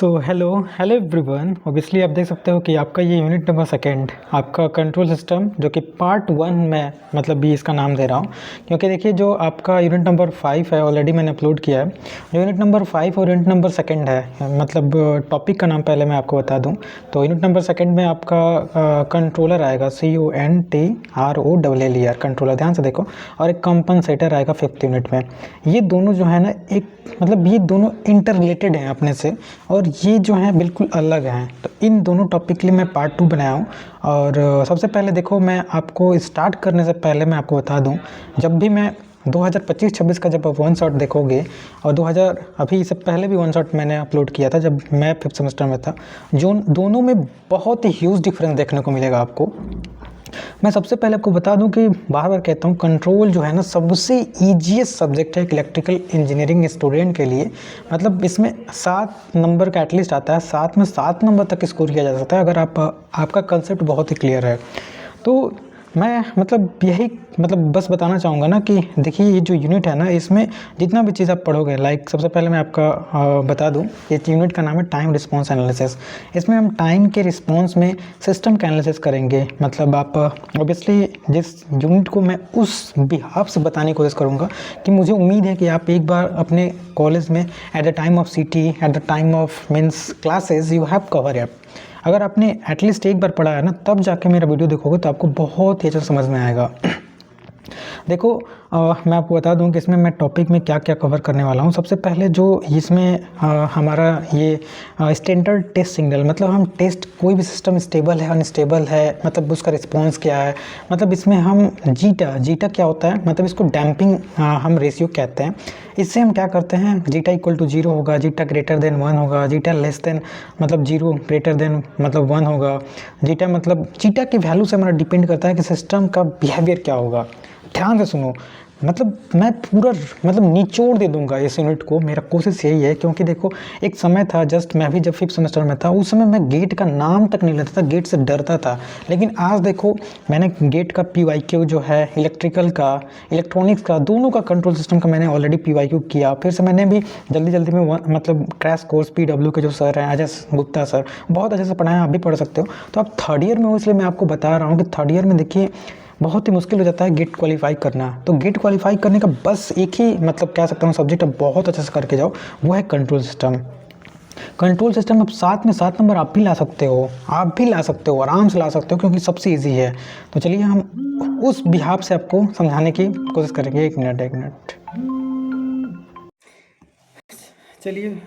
तो hello hello everyone. Obviously आप देख सकते हो कि आपका ये यूनिट नंबर सेकंड आपका कंट्रोल सिस्टम जो कि पार्ट 1 में मतलब भी इसका नाम दे रहा हूँ, क्योंकि देखिए जो आपका यूनिट नंबर 5 है ऑलरेडी मैंने अपलोड किया है। जो यूनिट नंबर 5 और यूनिट नंबर सेकंड है, मतलब टॉपिक का नाम पहले मैं आपको बता दूँ तो यूनिट नंबर सेकंड में आपका कंट्रोलर आएगा CONTROLLER कंट्रोलर, ध्यान से देखो। और एक कंपनसेटर आएगा 5th यूनिट में। ये दोनों जो है ना एक मतलब ये दोनों इंटर रिलेटेड हैं अपने से, और ये जो हैं बिल्कुल अलग हैं। तो इन दोनों टॉपिक के लिए मैं पार्ट 2 बनाया हूँ। और सबसे पहले देखो, मैं आपको स्टार्ट करने से पहले मैं आपको बता दूँ, जब भी मैं 2025-26 का जब आप वन शॉट देखोगे, और 2000 अभी इससे पहले भी वन शॉट मैंने अपलोड किया था जब मैं 5th सेमेस्टर में था, जो दोनों में बहुत ही ह्यूज डिफरेंस देखने को मिलेगा आपको। मैं सबसे पहले आपको बता दूं कि बार बार कहता हूं, कंट्रोल जो है ना सबसे ईजीएस्ट सब्जेक्ट है एक इलेक्ट्रिकल इंजीनियरिंग स्टूडेंट के लिए। मतलब इसमें 7 नंबर का एटलीस्ट आता है, 7 में 7 नंबर तक स्कोर किया जा सकता है अगर आपका कंसेप्ट बहुत ही क्लियर है। तो मैं मतलब यही बस बताना चाहूँगा ना कि देखिए ये जो यूनिट है ना, इसमें जितना भी चीज़ आप पढ़ोगे, लाइक सबसे पहले मैं आपका बता दूं, ये यूनिट का नाम है टाइम रिस्पॉन्स एनालिसिस। इसमें हम टाइम के रिस्पॉन्स में सिस्टम का एनालिसिस करेंगे। मतलब आप ऑब्वियसली जिस यूनिट को मैं उस बिहाफ से बताने की कोशिश करूँगा कि मुझे उम्मीद है कि आप एक बार अपने कॉलेज में at the time of CT, at the time of means classes you have cover it. अगर आपने एटलीस्ट एक बार पढ़ा है ना, तब जाके मेरा वीडियो देखोगे तो आपको बहुत ही अच्छा समझ में आएगा। देखो मैं आपको बता दूं कि इसमें मैं टॉपिक में क्या क्या कवर करने वाला हूं। सबसे पहले जो इसमें हमारा ये स्टैंडर्ड टेस्ट सिग्नल, मतलब हम टेस्ट कोई भी सिस्टम स्टेबल है अनस्टेबल है, मतलब उसका रिस्पांस क्या है। मतलब इसमें हम जीटा क्या होता है, मतलब इसको डैम्पिंग हम रेशियो कहते हैं। इससे हम क्या करते हैं, जीटा इक्वल टू 0 होगा, जीटा ग्रेटर देन 1 होगा, जीटा लेस देन मतलब 0 ग्रेटर देन मतलब 1 होगा। जीटा मतलब जीटा की वैल्यू से हमारा डिपेंड करता है कि सिस्टम का बिहेवियर क्या होगा। ध्यान से सुनो, मतलब मैं पूरा मतलब निचोड़ दे दूंगा इस यूनिट को, मेरा कोशिश यही है। क्योंकि देखो एक समय था, जस्ट मैं भी जब 5th सेमेस्टर में था उस समय मैं गेट का नाम तक नहीं लेता था, गेट से डरता था। लेकिन आज देखो मैंने गेट का PYQ जो है इलेक्ट्रिकल का, इलेक्ट्रॉनिक्स का, दोनों का कंट्रोल सिस्टम का मैंने ऑलरेडी PYQ किया। फिर से मैंने भी जल्दी में मतलब क्रैश कोर्स PW के जो सर हैं अजय गुप्ता सर, बहुत अच्छे से पढ़ाया, आप भी पढ़ सकते हो। तो आप 3rd ईयर में हो, इसलिए मैं आपको बता रहा हूँ कि 3rd ईयर में देखिए बहुत ही मुश्किल हो जाता है गेट क्वालिफाई करना। तो गेट क्वालिफाई करने का बस एक ही मतलब कह सकता हूँ सब्जेक्ट आप बहुत अच्छे से करके जाओ, वो है कंट्रोल सिस्टम। कंट्रोल सिस्टम आप 7 में 7 नंबर आप भी ला सकते हो, आराम से ला सकते हो, क्योंकि सबसे ईजी है। तो चलिए हम उस बिहाफ से आपको समझाने की कोशिश करेंगे। एक मिनट चलिए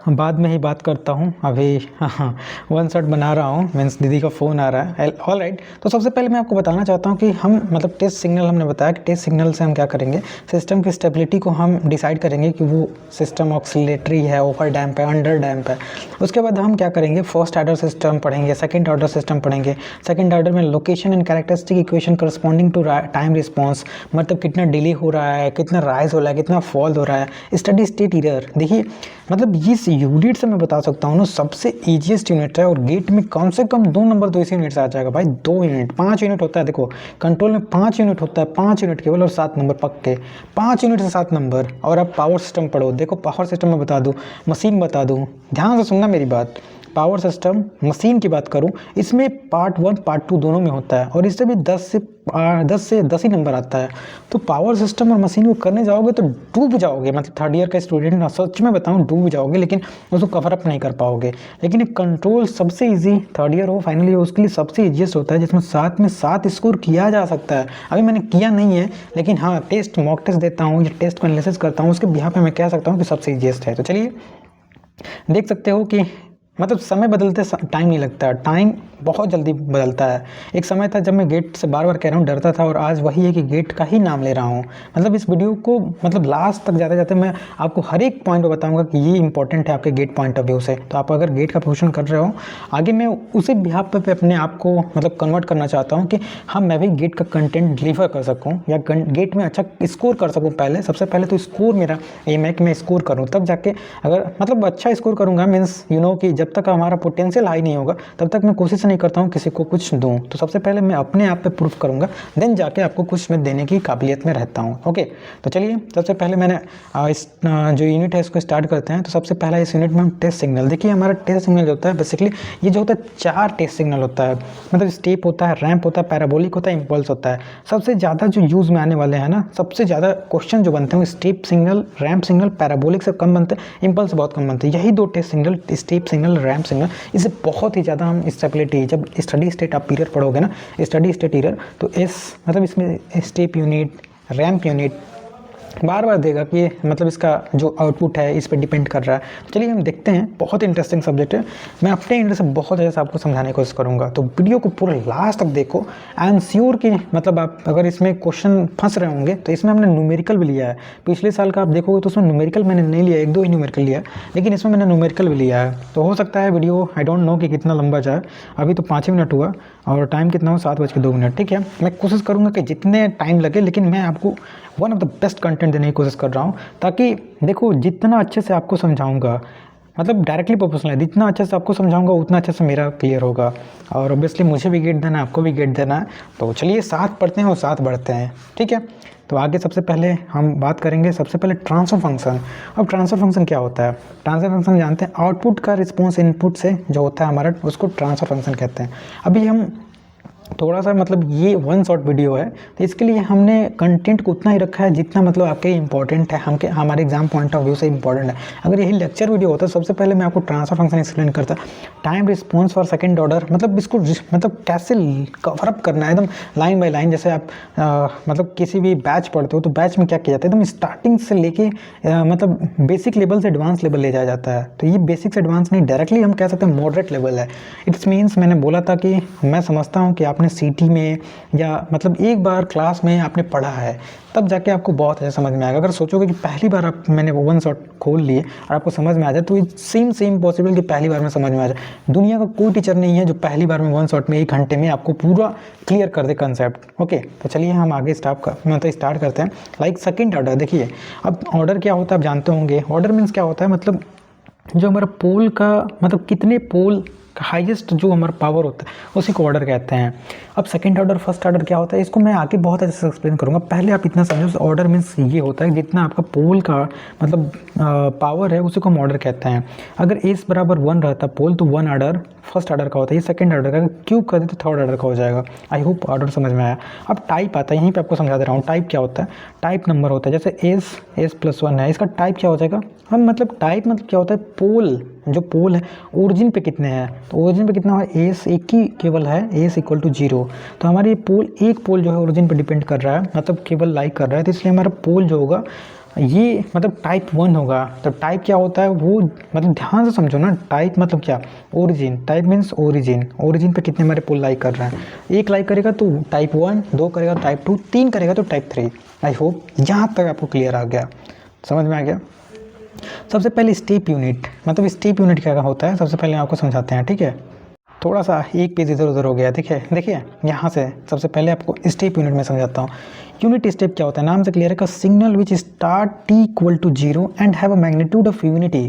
बाद में ही बात करता हूँ, अभी हाँ वन शॉट बना रहा हूँ, मीन्स दीदी का फ़ोन आ रहा है। ऑल राइट, तो सबसे पहले मैं आपको बताना चाहता हूँ कि हम मतलब टेस्ट सिग्नल, हमने बताया कि टेस्ट सिग्नल से हम क्या करेंगे, सिस्टम की स्टेबिलिटी को हम डिसाइड करेंगे कि वो सिस्टम ऑक्सीलेटरी है, ओवर डैम्प है, अंडर डैम्प है। उसके बाद हम क्या करेंगे, फर्स्ट ऑर्डर सिस्टम पढ़ेंगे, सेकेंड ऑर्डर सिस्टम पढ़ेंगे। सेकेंड ऑर्डर में location and characteristic equation corresponding to time response, मतलब कितना डिले हो रहा है, कितना राइज हो रहा है, कितना फॉल हो रहा है, स्टडी स्टेट एरर। देखिए मतलब इस यूनिट से मैं बता सकता हूँ ना सबसे ईजीएस्ट यूनिट है, और गेट में कम से कम 2 नंबर तो इसी यूनिट से आ जाएगा भाई। 2 यूनिट, 5 यूनिट होता है, देखो कंट्रोल में 5 यूनिट होता है, 5 यूनिट केवल, और 7 नंबर पक्के, 5 यूनिट से 7 नंबर। और अब पावर सिस्टम पढ़ो, देखो पावर सिस्टम में बता दूँ, मशीन बता दूँ, ध्यान से सुनना मेरी बात। पावर सिस्टम मशीन की बात करूं, इसमें पार्ट 1 पार्ट 2 दोनों में होता है, और इससे भी 10 से 10 ही नंबर आता है। तो पावर सिस्टम और मशीन को करने जाओगे तो डूब जाओगे, मतलब 3rd ईयर का स्टूडेंट ना, सच में बताऊं डूब जाओगे, लेकिन उसको कवर अप नहीं कर पाओगे। लेकिन कंट्रोल सबसे ईजी, 3rd ईयर हो फाइनल ईयर, उसके लिए सबसे ईजीएस्ट होता है, जिसमें 7 में 7 स्कोर किया जा सकता है। अभी मैंने किया नहीं है, लेकिन हाँ टेस्ट मॉक टेस्ट देता हूँ या टेस्ट को एनालिसिस करता हूँ, उसके बिहाफ पे मैं कह सकता हूँ कि सबसे ईजीएस्ट है। तो चलिए देख सकते हो कि मतलब समय बदलते टाइम नहीं लगता, टाइम बहुत जल्दी बदलता है। एक समय था जब मैं गेट से बार बार कह रहा हूँ डरता था, और आज वही है कि गेट का ही नाम ले रहा हूँ। मतलब इस वीडियो को मतलब लास्ट तक जाते जाते मैं आपको हर एक पॉइंट बताऊंगा कि ये इंपॉर्टेंट है आपके गेट पॉइंट ऑफ व्यू से। तो आप अगर गेट का प्रिपरेशन कर रहे हो, आगे मैं उसी बिहाफ पे अपने आप को मतलब कन्वर्ट करना चाहता हूँ कि हाँ मैं भी गेट का कंटेंट डिलीवर कर सकूँ, या गेट में अच्छा स्कोर कर सकूँ। पहले सबसे पहले तो स्कोर मेरा एम है कि मैं स्कोर करूँ, तब जाके अगर मतलब अच्छा स्कोर करूँगा, मीन्स यू नो कि जब तक हमारा पोटेंशियल हाई नहीं होगा तब तक मैं कोशिश नहीं करता हूँ किसी को कुछ दूँ। तो सबसे पहले मैं अपने आप पे प्रूफ करूँगा, देन जाके आपको कुछ मैं देने की काबिलियत में रहता हूँ। ओके, तो चलिए सबसे पहले मैंने इस जो यूनिट है इसको स्टार्ट करते हैं। तो सबसे पहला इस यूनिट में हम टेस्ट सिग्नल, देखिए हमारा टेस्ट सिग्नल जो होता है बेसिकली ये जो होता है 4 टेस्ट सिग्नल होता है, मतलब स्टेप होता है, रैंप होता है, पैराबोलिक होता है, इम्पल्स होता है। सबसे ज़्यादा जो यूज़ में आने वाले हैं ना, सबसे ज़्यादा क्वेश्चन जो बनते हैं वो step signal, ramp signal, parabolic से कम बनते हैं, इम्पल्स बहुत कम बनते हैं। यही 2 test signal, step signal, ramp signal, इससे बहुत ही ज़्यादा हम स्टेबिलिटी, जब स्टडी स्टेट आप पीरियड पढ़ोगे ना, स्टडी स्टेट पीरियड, तो मतलब इसमें स्टेप यूनिट, रैंप यूनिट बार बार देगा कि मतलब इसका जो आउटपुट है इस पर डिपेंड कर रहा है। चलिए हम देखते हैं, बहुत इंटरेस्टिंग सब्जेक्ट है, मैं अपने एंड से बहुत अच्छे से आपको समझाने की कोशिश करूंगा। तो वीडियो को पूरा लास्ट तक देखो। आई एम श्योर कि मतलब आप अगर इसमें क्वेश्चन फंस रहे होंगे तो इसमें हमने न्यूमेरिकल भी लिया है। पिछले साल का आप देखोगे तो उसमें न्यूमेरिकल मैंने नहीं लिया, 1-2 ही न्यूमेरिकल लिया है, लेकिन इसमें मैंने न्यूमेरिकल भी लिया है। तो हो सकता है वीडियो आई डोंट नो कि कितना लंबा जाए, अभी तो 5 मिनट हुआ और टाइम कितना हो 7:02। ठीक है, मैं कोशिश करूँगा कि जितने टाइम लगे, लेकिन मैं आपको one of the best content देने की कोशिश कर रहा हूँ, ताकि देखो जितना अच्छे से आपको समझाऊंगा, मतलब डायरेक्टली प्रोपोर्शनल है, जितना अच्छे से आपको समझाऊंगा उतना अच्छे से मेरा क्लियर होगा। और ऑब्वियसली मुझे भी गेट देना है, आपको भी गेट देना है। तो चलिए साथ पढ़ते हैं और साथ बढ़ते हैं। ठीक है, तो आगे सबसे पहले हम बात करेंगे सबसे पहले ट्रांसफर फंक्शन। अब ट्रांसफर फंक्शन क्या होता है? ट्रांसफर फंक्शन जानते हैं, आउटपुट का रिस्पॉन्स इनपुट से जो होता है हमारा, उसको ट्रांसफर फंक्शन कहते हैं। अभी हम थोड़ा सा मतलब ये वन शॉट वीडियो है, तो इसके लिए हमने कंटेंट को उतना ही रखा है जितना मतलब आपके इंपॉर्टेंट है, हमारे एग्जाम पॉइंट ऑफ व्यू से इंपॉर्टेंट है। अगर यही लेक्चर वीडियो होता है, सबसे पहले मैं आपको ट्रांसफर फंक्शन एक्सप्लेन करता, time response for second order, मतलब इसको मतलब कैसे कवर अप करना है एकदम लाइन बाय लाइन। जैसे आप मतलब किसी भी बैच पढ़ते हो तो बैच में क्या किया जाता है, एकदम स्टार्टिंग से लेके मतलब बेसिक लेवल से एडवांस लेवल ले जाया जाता है। तो ये बेसिक से एडवांस नहीं, डायरेक्टली हम कह सकते हैं मॉडरेट लेवल है। इट्स मीन्स मैंने बोला था कि मैं समझता हूँ कि आपने सीटी में या मतलब एक बार क्लास में आपने पढ़ा है, तब जाके आपको बहुत अच्छा समझ में आएगा। अगर सोचोगे कि पहली बार मैंने वो वन शॉट खोल लिए और आपको समझ में आ जाए, तो ये सेम पॉसिबल कि पहली बार में समझ में आ जाए। दुनिया का कोई टीचर नहीं है जो पहली बार में वन शॉट में 1 घंटे में आपको पूरा क्लियर कर दे कंसेप्ट। ओके, तो चलिए हम आगे स्टार्ट करते हैं। लाइक सेकंड ऑर्डर, देखिए अब ऑर्डर क्या होता है आप जानते होंगे। ऑर्डर मीन्स क्या होता है, मतलब जो हमारा पोल का मतलब कितने पोल हाईएस्ट जो हमारा पावर होता है उसी को ऑर्डर कहते हैं। अब सेकंड ऑर्डर, फर्स्ट ऑर्डर क्या होता है, इसको मैं आगे बहुत अच्छे से एक्सप्लेन करूंगा। पहले आप इतना समझो, ऑर्डर मीन्स ये होता है जितना आपका पोल का मतलब पावर है उसी को हम ऑर्डर कहते हैं। अगर एस बराबर 1 रहता पोल तो 1 ऑर्डर फर्स्ट ऑर्डर का होता है, ये सेकंड ऑर्डर का, क्यूब कर दे तो थर्ड ऑर्डर का हो जाएगा। आई होप ऑर्डर समझ में आया। अब टाइप आता है, यहीं पे आपको समझा दे रहा हूँ टाइप क्या होता है। टाइप नंबर होता है, जैसे S+1 है, इसका टाइप क्या हो जाएगा। हम मतलब टाइप मतलब क्या होता है, पोल, जो पोल है ओरिजिन पे कितने हैं, तो ओरिजिन पे कितना है, एस एक ही केवल है, एस इक्वल टू 0। तो हमारी पोल, एक पोल जो है ओरिजिन पे डिपेंड कर रहा है, मतलब केवल लाइक कर रहा है, तो इसलिए हमारा पोल जो होगा ये मतलब टाइप 1 होगा। तो टाइप क्या होता है वो मतलब ध्यान से समझो ना, टाइप मतलब क्या, origin, type means origin, origin पे कितने हमारे पोल लाइक कर रहे हैं। 1 लाइक करेगा तो टाइप 1, 2 करेगा टाइप 2, 3 करेगा तो टाइप 3। आई होप यहाँ तक आपको क्लियर आ गया, समझ में आ गया। सबसे पहले स्टेप यूनिट, मतलब स्टेप यूनिट क्या होता है सबसे पहले आपको समझाते हैं। ठीक है, थोड़ा सा एक पेज इधर उधर हो गया, देखिए यहाँ से सबसे पहले आपको स्टेप यूनिट में समझाता हूँ। यूनिट स्टेप क्या होता है, नाम से क्लियर है, का signal which start t equal to 0 and have a magnitude of unity.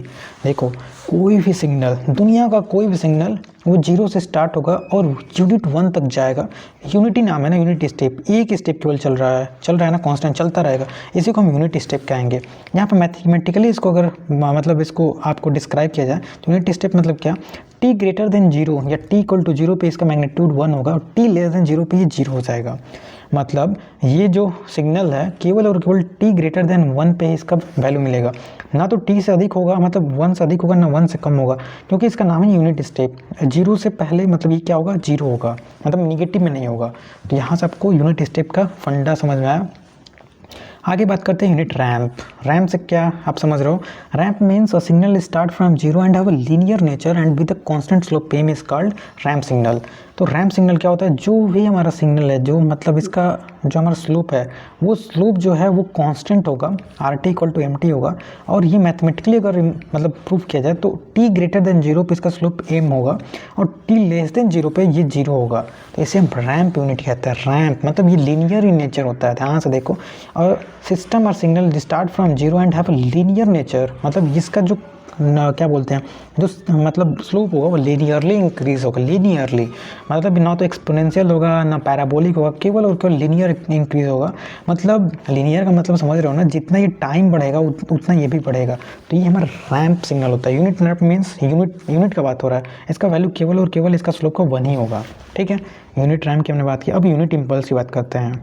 देखो कोई भी सिग्नल, दुनिया का कोई भी सिग्नल वो 0 से स्टार्ट होगा और यूनिट 1 तक जाएगा। यूनिटी नाम है ना, यूनिट स्टेप, एक स्टेप केवल चल रहा है ना, कांस्टेंट चलता रहेगा, इसी को हम यूनिट स्टेप कहेंगे। यहाँ पर मैथमेटिकली इसको अगर मतलब इसको आपको डिस्क्राइब किया जाए तो यूनिट स्टेप मतलब क्या, t ग्रेटर देन 0 या t इक्वल टू 0 पे इसका मैग्नीट्यूड 1 होगा और t लेस देन 0 पे ये 0 हो जाएगा। मतलब ये जो सिग्नल है केवल और केवल t ग्रेटर देन 1 पे इसका वैल्यू मिलेगा, ना तो t से अधिक होगा, मतलब 1 से अधिक होगा, ना 1 से कम होगा, क्योंकि इसका नाम है यूनिट स्टेप। 0 से पहले मतलब ये क्या होगा, 0 होगा, मतलब निगेटिव में नहीं होगा। तो यहाँ से आपको यूनिट स्टेप का फंडा समझ में आया। आगे बात करते हैं यूनिट रैंप। रैंप से क्या आप समझ रहे हो, ramp means a signal start from 0 and have a linear nature and with a constant slope m is called ramp signal. तो रैंप सिग्नल क्या होता है, जो भी हमारा सिग्नल है, जो मतलब इसका जो हमारा स्लोप है, वो स्लोप जो है वो कांस्टेंट होगा, RT इक्वल टू MT होगा। और ये मैथमेटिकली अगर मतलब प्रूफ किया जाए तो t ग्रेटर देन 0 पे इसका स्लोप m होगा और t लेस देन 0 पे ये 0 होगा। तो इसे हम रैंप यूनिट कहते हैं। रैंप मतलब ये लीनियर इन नेचर होता है, ध्यान से देखो। और सिस्टम और signal start from 0 and have a linear nature, मतलब इसका जो क्या बोलते हैं, जो मतलब स्लोप होगा वो लीनियरली इंक्रीज होगा, लीनियरली मतलब ना तो एक्सपोनेंशियल होगा ना पैराबोलिक होगा, केवल और केवल लीनियर इंक्रीज होगा। मतलब लीनियर का मतलब समझ रहे हो ना, जितना ये टाइम बढ़ेगा उतना ये भी बढ़ेगा। तो ये हमारा रैंप सिग्नल होता है। यूनिट रैंप मीन्स यूनिट का बात हो रहा है, इसका वैल्यू केवल और केवल इसका स्लोप का 1 ही होगा, ठीक है। यूनिट रैंप की हमने बात की, अब यूनिट इम्पल्स की बात करते हैं।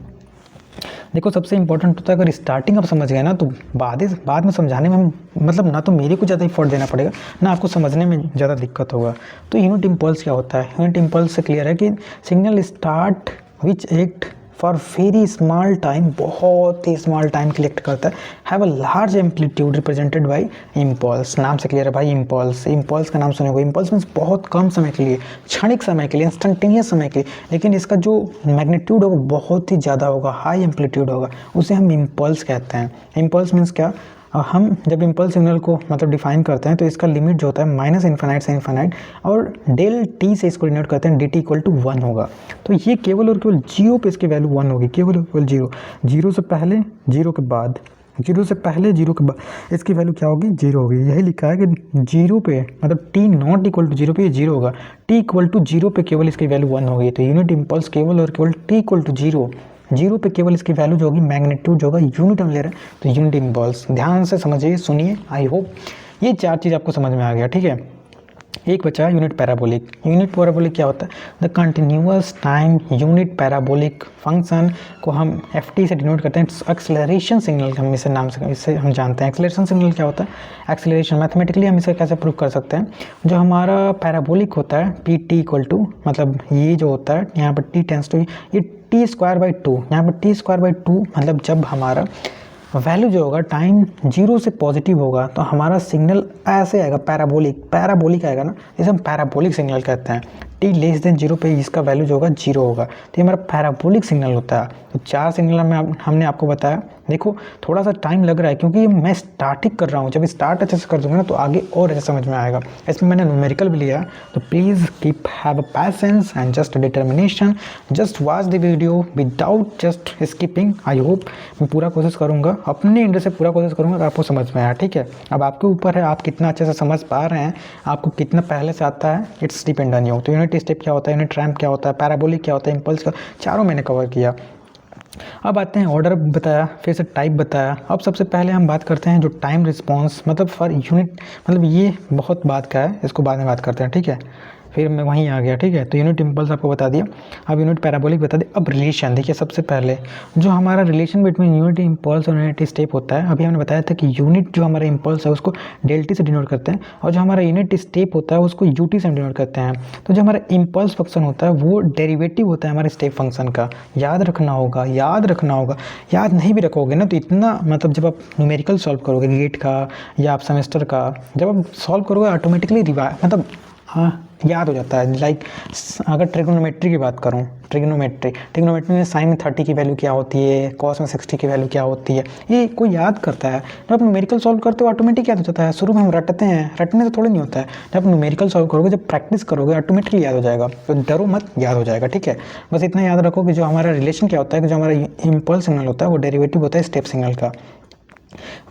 देखो सबसे इंपॉर्टेंट होता है, अगर स्टार्टिंग आप समझ गए ना तो बाद में समझाने में मतलब ना तो मेरे को ज़्यादा एफर्ट देना पड़ेगा ना आपको समझने में ज़्यादा दिक्कत होगा। तो यूनिट इम्पल्स क्या होता है? यूनिट इम्पल्स से क्लियर है कि signal start which act for very small time, बहुत ही स्मॉल टाइम कलेक्ट करता है, have a large amplitude represented by impulse. नाम से क्लियर है भाई, इम्पल्स। इम्पल्स का नाम सुने होगा। इम्पल्स मीन्स बहुत कम समय के लिए, क्षणिक समय के लिए, इंस्टेंटेनियस समय के लिए, लेकिन इसका जो मैग्नीट्यूड होगा बहुत ही ज़्यादा होगा, हाई एम्पलीट्यूड होगा, उसे हम इम्पल्स कहते हैं। इम्पल्स मीन्स क्या, हम जब इम्पल्स सिग्नल को मतलब डिफाइन करते हैं तो इसका लिमिट जो होता है माइनस इन्फिनाइट से इन्फिनाइट, और डेल टी से इसको डिनोट करते हैं, डी टी इक्वल टू 1 होगा। तो ये केवल और केवल जीरो पे इसकी वैल्यू 1 होगी, केवल और केवल जीरो। जीरो से पहले, जीरो के बाद, जीरो से पहले, जीरो के बाद इसकी वैल्यू क्या होगी? जीरो होगी। यही लिखा है कि जीरो पे मतलब T not equal to zero पे ये जीरो होगा, टी इक्वल टू जीरो पे केवल इसकी वैल्यू 1 होगी। तो यूनिट इम्पल्स केवल और केवल T equal to zero, zero पे केवल इसकी वैल्यू जो होगी, मैग्नीट्यूड जो होगा यूनिट में ले रहे हैं, तो यूनिट इम्पल्स। ध्यान से समझिए, सुनिए। आई होप ये 4 चीज़ आपको समझ में आ गया, ठीक है। एक बचा यूनिट पैराबोलिक। यूनिट पैराबोलिक क्या होता है? The continuous time unit parabolic function को हम ft से डिनोट करते हैं, एक्सेलरेशन सिग्नल हम इसे नाम से इससे हम जानते हैं। एक्सेलरेशन सिग्नल क्या होता है? एक्सेलरेशन मैथमेटिकली हम इसे कैसे प्रूव कर सकते हैं? जो हमारा पैराबोलिक होता है पी टी इक्वल टू, मतलब ये जो होता है यहाँ पर टी टेंस टू, ये टी स्क्वायर बाई टू, यहाँ पर टी स्क्वायर बाई टू, मतलब जब हमारा वैल्यू जो होगा टाइम जीरो से पॉजिटिव होगा तो हमारा सिग्नल ऐसे आएगा, पैराबोलिक आएगा ना, इसे हम पैराबोलिक सिग्नल कहते हैं। टी लेस देन जीरो पे इसका वैल्यू जो होगा जीरो होगा, तो ये हमारा पैराबोलिक सिग्नल होता है। तो 4 सिग्नल में हमने आपको बताया। देखो थोड़ा सा टाइम लग रहा है क्योंकि मैं स्टार्टिंग कर रहा हूँ, जब स्टार्ट अच्छे से कर दूंगा ना तो आगे और अच्छे समझ में आएगा। इसमें मैंने न्यूमेरिकल भी लिया, तो please keep have a patience and just determination, just watch the video without just skipping. I hope मैं पूरा कोशिश करूँगा, अपने एंड से पूरा कोशिश करूँगा कि आपको समझ में आया, ठीक है। अब आपके ऊपर है, आप कितना अच्छे से समझ पा रहे हैं, आपको कितना पहले से आता है, इट्स डिपेंड ऑन यू। तो यूनिट स्टेप क्या होता है, यूनिट रैंप क्या होता है, पैराबोलिक क्या होता है, इम्पल्स का, चारों मैंने कवर किया। अब आते हैं ऑर्डर बताया, फिर से टाइप बताया। अब सबसे पहले हम बात करते हैं जो टाइम रिस्पॉन्स, मतलब फॉर यूनिट, मतलब ये बहुत बात का है, इसको बाद में बात करते हैं, ठीक है। फिर मैं वहीं आ गया, ठीक है। तो यूनिट इम्पल्स आपको बता दिया, अब यूनिट पैराबोलिक बता दिया। अब रिलेशन देखिए, सबसे पहले जो हमारा रिलेशन बिटवीन यूनिट इम्पल्स और यूनिट स्टेप होता है, अभी हमने बताया था कि यूनिट जो हमारा इम्पल्स है उसको डेल्टी से डिनोट करते हैं, और जो हमारा यूनिट स्टेप होता है उसको यूटी से डिनोट करते हैं। तो जो हमारा इम्पल्स फंक्शन होता है वो डेरिवेटिव होता है हमारे स्टेप फंक्शन का। याद रखना होगा, याद नहीं भी रखोगे ना तो इतना, मतलब जब आप न्यूमेरिकल सॉल्व करोगे गेट का या आप सेमेस्टर का, जब आप सॉल्व करोगे ऑटोमेटिकली मतलब हाँ याद हो जाता है। लाइक अगर ट्रिग्नोमेट्री की बात करूँ, ट्रिग्नोमेट्री में साइन में 30 की वैल्यू क्या होती है, कॉस में 60 की वैल्यू क्या होती है, ये कोई याद करता है। जब आप न्यूमेरिकल सॉल्व करते हो ऑटोमेटिक याद हो जाता है। शुरू में हम रटते हैं, रटने से थोड़ा नहीं होता है। जब न्यूमेरिकल सॉल्व करोगे, जब प्रैक्टिस करोगे, ऑटोमेटिकली याद हो जाएगा। तो डरो मत, याद हो जाएगा, ठीक है। बस इतना याद रखो कि जो हमारा रिलेशन क्या होता है, कि जो हमारा इम्पल्स सिग्नल होता है वो डेरिवेटिव होता है स्टेप सिग्नल का।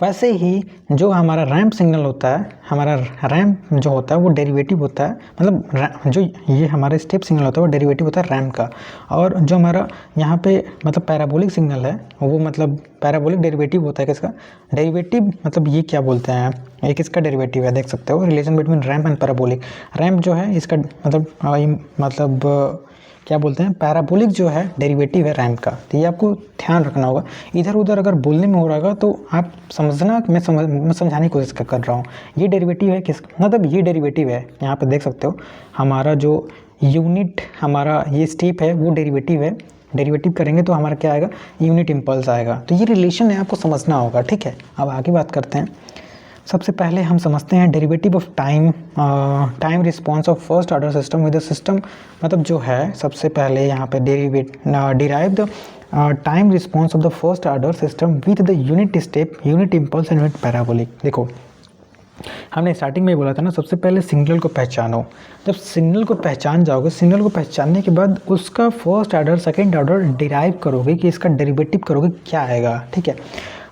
वैसे ही जो हमारा रैंप सिग्नल होता है, हमारा रैंप जो होता है वो डेरिवेटिव होता है, मतलब जो ये हमारा स्टेप सिग्नल होता है वो डेरिवेटिव होता है रैंप का। और जो हमारा यहाँ पे मतलब पैराबोलिक सिग्नल है वो मतलब पैराबोलिक डेरिवेटिव होता है किसका? डेरिवेटिव मतलब ये क्या बोलते हैं, एक इसका डेरिवेटिव है, देख सकते हो relation between ramp and parabolic. Ramp जो है इसका मतलब क्या बोलते हैं, पैराबोलिक जो है डेरिवेटिव है रैंप का। तो ये आपको ध्यान रखना होगा। इधर उधर अगर बोलने में हो रहा होगा तो आप समझना, मैं समझाने की कोशिश कर रहा हूँ। ये डेरिवेटिव है किस, मतलब ये डेरिवेटिव है, यहाँ पे देख सकते हो हमारा जो यूनिट, हमारा ये स्टेप है वो डेरिवेटिव है। डेरिवेटिव करेंगे तो हमारा क्या आएगा, यूनिट इम्पल्स आएगा। तो ये रिलेशन है, आपको समझना होगा, ठीक है। अब आगे बात करते हैं। सबसे पहले हम समझते हैं derivative of time response of first order system with the system, मतलब जो है सबसे पहले यहाँ पे derive the time response of the first order system with the unit step, unit impulse and unit parabolic. देखो हमने स्टार्टिंग में ही बोला था ना, सबसे पहले सिग्नल को पहचानो। जब सिग्नल को पहचान जाओगे, सिग्नल को पहचानने के बाद उसका first order second order derive करोगे कि इसका डेरिवेटिव करोगे क्या आएगा, ठीक है।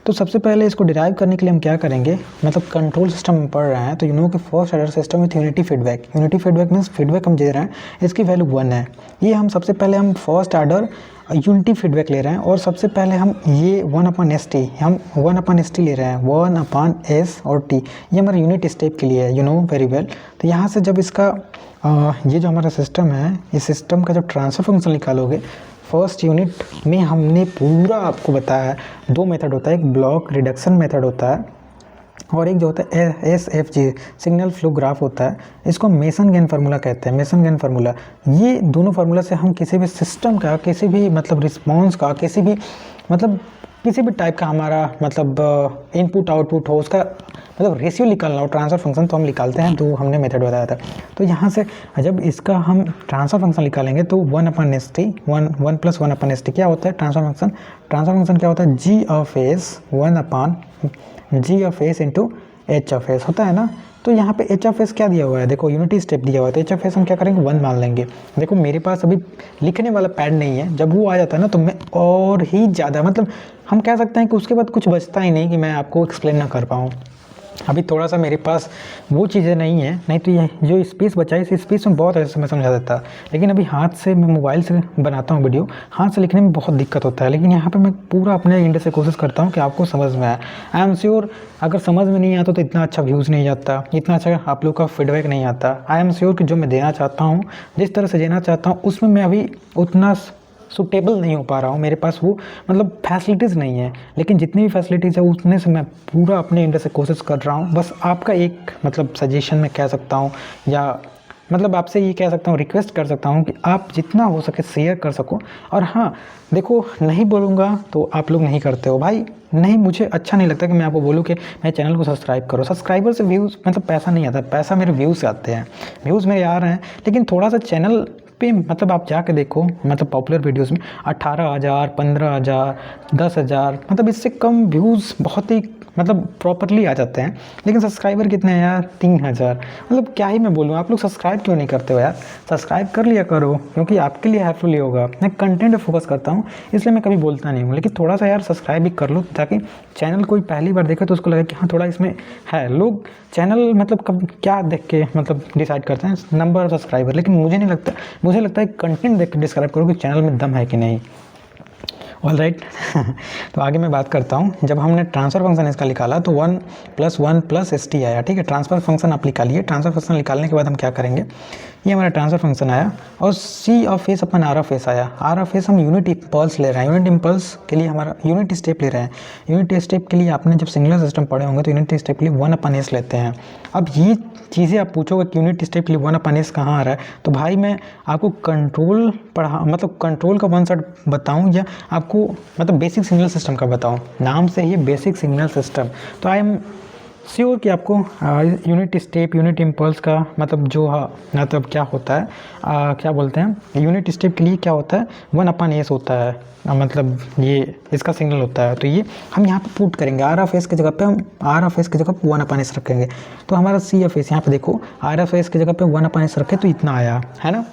तो सबसे पहले इसको डिराइव करने के लिए हम क्या करेंगे, मतलब कंट्रोल सिस्टम में पढ़ रहे हैं तो यू नो कि first order system with unity feedback. Unity feedback means feedback हम दे रहे हैं, इसकी वैल्यू 1 है। ये हम सबसे पहले हम फर्स्ट ऑर्डर यूनिटी फीडबैक ले रहे हैं और सबसे पहले हम ये 1/ST, हम 1/ST ले रहे हैं, 1/S और T, ये हमारा यूनिट स्टेप के लिए है, यू नो वेरी वेल। तो यहाँ से जब इसका ये जो हमारा सिस्टम है, इस सिस्टम का जब ट्रांसफर फंक्शन निकालोगे, फर्स्ट यूनिट में हमने पूरा आपको बताया है 2 मेथड होता है, एक ब्लॉक रिडक्शन मेथड होता है और एक जो होता है SFG सिग्नल फ्लो ग्राफ होता है। इसको मेसन गेन फार्मूला कहते हैं, मेसन गेन फार्मूला। ये दोनों फार्मूला से हम किसी भी सिस्टम का, किसी भी मतलब रिस्पॉन्स का, किसी भी टाइप का हमारा मतलब इनपुट आउटपुट हो, उसका मतलब रेशियो निकालना हो, ट्रांसफर फंक्शन, तो हम निकालते हैं। तो हमने मेथड बताया था। तो यहाँ से जब इसका हम ट्रांसफर फंक्शन निकालेंगे तो 1/ST, 1 + 1/ST क्या होता है ट्रांसफर फंक्शन। ट्रांसफर फंक्शन क्या होता है, G(1/G) इंटू H होता है ना। तो यहाँ पे H क्या दिया हुआ है, देखो यूनिटी स्टेप दिया हुआ है, तो H हम क्या करेंगे 1 मान लेंगे। देखो मेरे पास अभी लिखने वाला पैड नहीं है, जब वो आ जाता है ना तो मैं और ही ज़्यादा मतलब हम कह सकते हैं कि उसके बाद कुछ बचता ही नहीं कि मैं आपको एक्सप्लेन ना कर पाऊँ। अभी थोड़ा सा मेरे पास वो चीज़ें नहीं है, नहीं तो ये जो स्पेस बचा है, इस स्पेस में बहुत अच्छे से मैं समझा देता। लेकिन अभी हाथ से मैं मोबाइल से बनाता हूँ वीडियो, हाथ से लिखने में बहुत दिक्कत होता है। लेकिन यहाँ पे मैं पूरा अपने एंड से कोशिश करता हूँ कि आपको समझ में आए। आई एम श्योर अगर समझ में नहीं आता तो इतना अच्छा व्यूज़ नहीं आता, इतना अच्छा आप लोग का फीडबैक नहीं आता। आई एम श्योर कि जो मैं देना चाहता हूँ, जिस तरह से देना चाहता हूँ, उसमें मैं अभी उतना सूटेबल नहीं हो पा रहा हूँ, मेरे पास वो मतलब फैसिलिटीज़ नहीं है। लेकिन जितनी भी फैसिलिटीज़ है उतने से मैं पूरा अपने एंड से कोशिश कर रहा हूँ। बस आपका एक मतलब सजेशन मैं कह सकता हूँ, या मतलब आपसे ये कह सकता हूँ, रिक्वेस्ट कर सकता हूँ कि आप जितना हो सके शेयर कर सको। और हाँ देखो, नहीं बोलूँगा तो आप लोग नहीं करते हो भाई, नहीं, मुझे अच्छा नहीं लगता कि मैं आपको बोलूँ कि मेरे चैनल को सब्सक्राइब करो। सब्सक्राइबर से व्यूज़ मतलब पैसा नहीं आता, पैसा मेरे व्यूज़ से आते हैं, व्यूज़ मेरे आ रहे हैं। लेकिन थोड़ा सा चैनल पे मतलब आप जाके देखो, मतलब पॉपुलर वीडियोस में 18,000, 15,000, 10,000 मतलब इससे कम व्यूज़ बहुत ही मतलब प्रॉपरली आ जाते हैं। लेकिन सब्सक्राइबर कितने हैं यार, 3,000। मतलब क्या ही मैं बोलूँ, आप लोग सब्सक्राइब क्यों नहीं करते हो यार, सब्सक्राइब कर लिया करो, क्योंकि आपके लिए हेल्पफुल ही होगा। मैं कंटेंट पे फोकस करता हूँ इसलिए मैं कभी बोलता नहीं हूँ, लेकिन थोड़ा सा यार सब्सक्राइब भी कर लो, ताकि चैनल कोई पहली बार देखे तो उसको लगे कि हाँ थोड़ा इसमें है। लोग चैनल मतलब कब क्या देख के मतलब डिसाइड करते हैं, नंबर ऑफ सब्सक्राइबर, लेकिन मुझे नहीं लगता, मुझे लगता है कंटेंट देख के डिस्क्राइब करो कि चैनल में दम है कि नहीं। ऑल राइट तो आगे मैं बात करता हूँ। जब हमने ट्रांसफ़र फंक्शन इसका निकाला तो 1 + 1 + ST आया, ठीक है। ट्रांसफ़र फंक्शन आप निकालिए। ट्रांसफ़र फंक्शन निकालने के बाद हम क्या करेंगे, ये हमारा ट्रांसफ़र फंक्शन आया और C(S)/R(S) आया। R(S) हम यूनिट इम्पल्स ले रहे हैं, यूनिट इम्पल्स के लिए हमारा यूनिट स्टेप ले रहे हैं। यूनिट स्टेप के लिए आपने जब सिंगुलर सिस्टम पढ़े होंगे तो यूनिट स्टेप के लिए 1/S लेते हैं। अब ये चीज़ें आप पूछोगे कि यूनिट स्टेप के लिए 1/S कहाँ आ रहा है, तो भाई मैं आपको कंट्रोल मतलब कंट्रोल का कॉन्सेप्ट बताऊँ या आपको मतलब बेसिक सिग्नल सिस्टम का बताऊँ। नाम से ही बेसिक सिग्नल सिस्टम, तो आई एम श्योर कि आपको यूनिट स्टेप, यूनिट इम्पल्स का मतलब जो मतलब क्या होता है, क्या बोलते हैं, यूनिट स्टेप के लिए क्या होता है 1/S होता है, मतलब ये इसका सिग्नल होता है। तो ये हम यहाँ पे पुट करेंगे, R(S) की जगह पे हम R(S) की जगह पे 1/S रखेंगे। तो हमारा C(S) यहाँ पे देखो, R(S) की जगह पे 1/S रखे तो इतना आया है ना,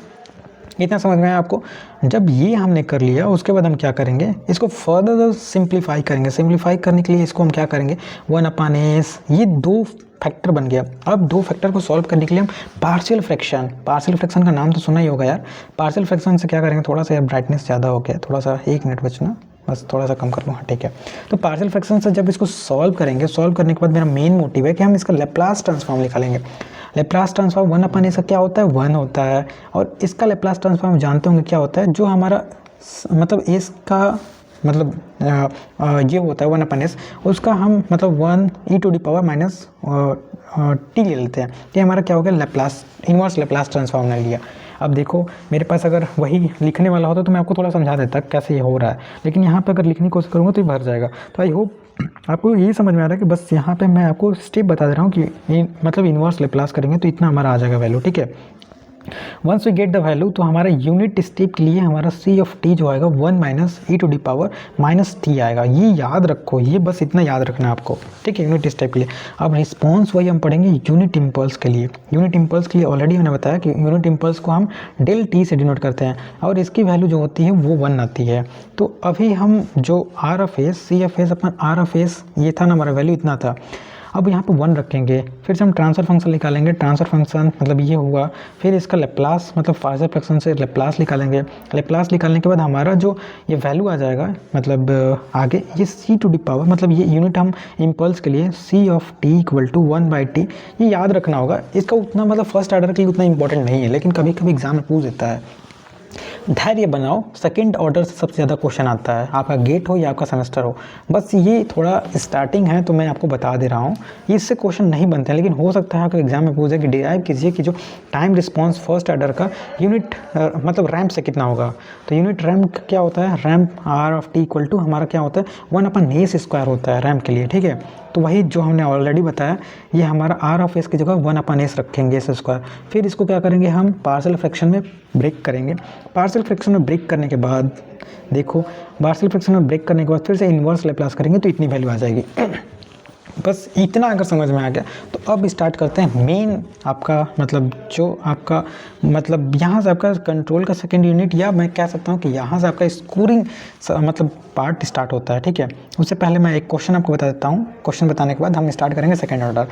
इतना समझ में आया आपको। जब ये हमने कर लिया उसके बाद हम क्या करेंगे, इसको फर्दर सिंप्लीफाई करेंगे। सिंप्लीफाई करने के लिए इसको हम क्या करेंगे 1/S, ये 2 फैक्टर बन गया। अब 2 फैक्टर को सॉल्व करने के लिए हम पार्शियल फ्रैक्शन का नाम तो सुना ही होगा यार। पार्शियल फ्रैक्शन से क्या करेंगे, थोड़ा सा यार ब्राइटनेस ज़्यादा हो गया, थोड़ा सा 1 मिनट बचना, बस थोड़ा सा कम कर लूँ, हाँ ठीक है। तो पार्शियल फ्रैक्शन से जब इसको सॉल्व करेंगे, सॉल्व करने के बाद मेरा मेन मोटिव है कि हम इसका लैप्लास ट्रांसफॉर्म निकालेंगे। लैप्लास ट्रांसफॉर्म 1/S का क्या होता है, 1 होता है। और इसका लैप्लास ट्रांसफॉर्म जानते होंगे क्या होता है, जो हमारा मतलब इसका मतलब ये होता है 1/S, उसका हम मतलब 1e⁻⁻t ले लेते हैं। ये हमारा क्या हो गया, लैप्लास, इन्वर्स लैप्लास ट्रांसफॉर्म ने लिया। अब देखो मेरे पास अगर वही लिखने वाला होता तो मैं आपको थोड़ा समझा देता कैसे ये हो रहा है, लेकिन यहाँ पे अगर लिखने की कोशिश करूँगा तो ये भर जाएगा। तो आई होप आपको यही समझ में आ रहा है कि बस यहाँ पे मैं आपको स्टेप बता दे रहा हूँ कि मतलब इन्वर्स लैप्लास करेंगे तो इतना हमारा आ जाएगा वैल्यू, ठीक है। Once we get the value, तो हमारा यूनिट स्टेप के लिए हमारा सी ऑफ टी जो आएगा 1 minus E to the power minus T आएगा। ये याद रखो, ये बस इतना याद रखना है आपको, ठीक है, यूनिट स्टेप के लिए। अब रिस्पॉन्स वही हम पढ़ेंगे यूनिट इम्पल्स के लिए। यूनिट इम्पल्स के लिए ऑलरेडी मैंने बताया कि यूनिट इम्पल्स को हम डेल टी से डिनोट करते हैं और इसकी वैल्यू जो होती है वो 1 आती है। तो अभी हम जो R of S C of S upon R of S ये था ना, हमारा वैल्यू इतना था। अब यहाँ पे 1 रखेंगे, फिर से हम ट्रांसफर फंक्शन निकालेंगे। ट्रांसफर फंक्शन मतलब ये हुआ, फिर इसका लेप्लास मतलब फाजर फ्रैक्शन से लेप्लास निकालेंगे। लेप्लास निकालने के बाद हमारा जो ये वैल्यू आ जाएगा, मतलब आगे ये सी टू डी पावर, मतलब ये यूनिट हम इम्पल्स के लिए C of T equal to 1/t, ये याद रखना होगा। इसका उतना मतलब फर्स्ट ऑर्डर के लिए उतना इंपॉर्टेंट नहीं है, लेकिन कभी कभी एग्जाम में पूछ देता है। धैर्य बनाओ, सेकंड ऑर्डर से सबसे ज़्यादा क्वेश्चन आता है, आपका गेट हो या आपका सेमेस्टर हो। बस ये थोड़ा स्टार्टिंग है तो मैं आपको बता दे रहा हूँ, इससे क्वेश्चन नहीं बनते हैं, लेकिन हो सकता है आपको एग्जाम में पूछे कि डिराइव कीजिए कि जो टाइम रिस्पॉन्स फर्स्ट ऑर्डर का यूनिट मतलब रैम्प से कितना होगा। तो यूनिट रैम्प क्या होता है, ramp R of T equal to हमारा क्या होता है 1/s² होता है रैम्प के लिए, ठीक है। तो वही जो हमने ऑलरेडी बताया, ये हमारा आर ऑफ एस की जगह 1/s रखेंगे s²। फिर इसको क्या करेंगे, हम पार्शियल फ्रैक्शन में ब्रेक करेंगे। पार्शियल फ्रैक्शन में ब्रेक करने के बाद देखो, पार्शियल फ्रैक्शन में ब्रेक करने के बाद फिर से इन्वर्स लैप्लास करेंगे तो इतनी वैल्यू आ जाएगी। बस इतना अगर समझ में आ गया तो अब स्टार्ट करते हैं मेन आपका मतलब जो आपका मतलब यहाँ से आपका कंट्रोल का सेकंड यूनिट, या मैं कह सकता हूँ कि यहाँ से आपका स्कोरिंग मतलब पार्ट स्टार्ट होता है, ठीक है। उससे पहले मैं एक क्वेश्चन आपको बता देता हूँ। क्वेश्चन बताने के बाद हम स्टार्ट करेंगे सेकंड ऑर्डर।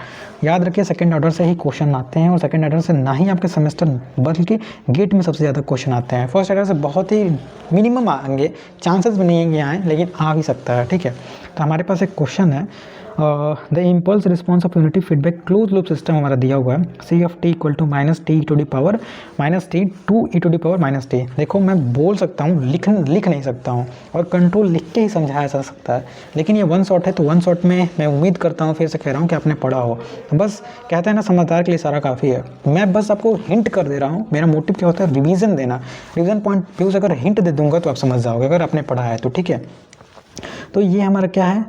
याद रखिए सेकंड ऑर्डर से ही क्वेश्चन आते हैं, और सेकंड ऑर्डर से ना ही आपके सेमेस्टर बल्कि गेट में सबसे ज़्यादा क्वेश्चन आते हैं। फर्स्ट ऑर्डर से बहुत ही मिनिमम आएंगे, चांसेस भी नहीं है कि आएँ, लेकिन आ भी सकता है, ठीक है। तो हमारे पास एक क्वेश्चन है, the impulse response of unity feedback close loop system हमारा दिया हुआ है, C of T equal to minus t to the power minus t to E to the power minus t. देखो मैं बोल सकता हूँ, लिख नहीं सकता हूँ, और कंट्रोल लिख के ही समझाया जा सकता है, लेकिन ये वन शॉट है तो वन शॉट में मैं उम्मीद करता हूँ, फिर से कह रहा हूँ कि आपने पढ़ा हो। बस कहते हैं ना समझदार के लिए सारा काफ़ी है। मैं बस आपको हिंट कर दे रहा हूँ, मेरा मोटिव क्या होता है रिवीजन देना। रिवीजन पॉइंट व्यू से अगर हिंट दे दूंगा तो आप समझ जाओगे, अगर आपने पढ़ा है तो, ठीक है। तो ये हमारा क्या है,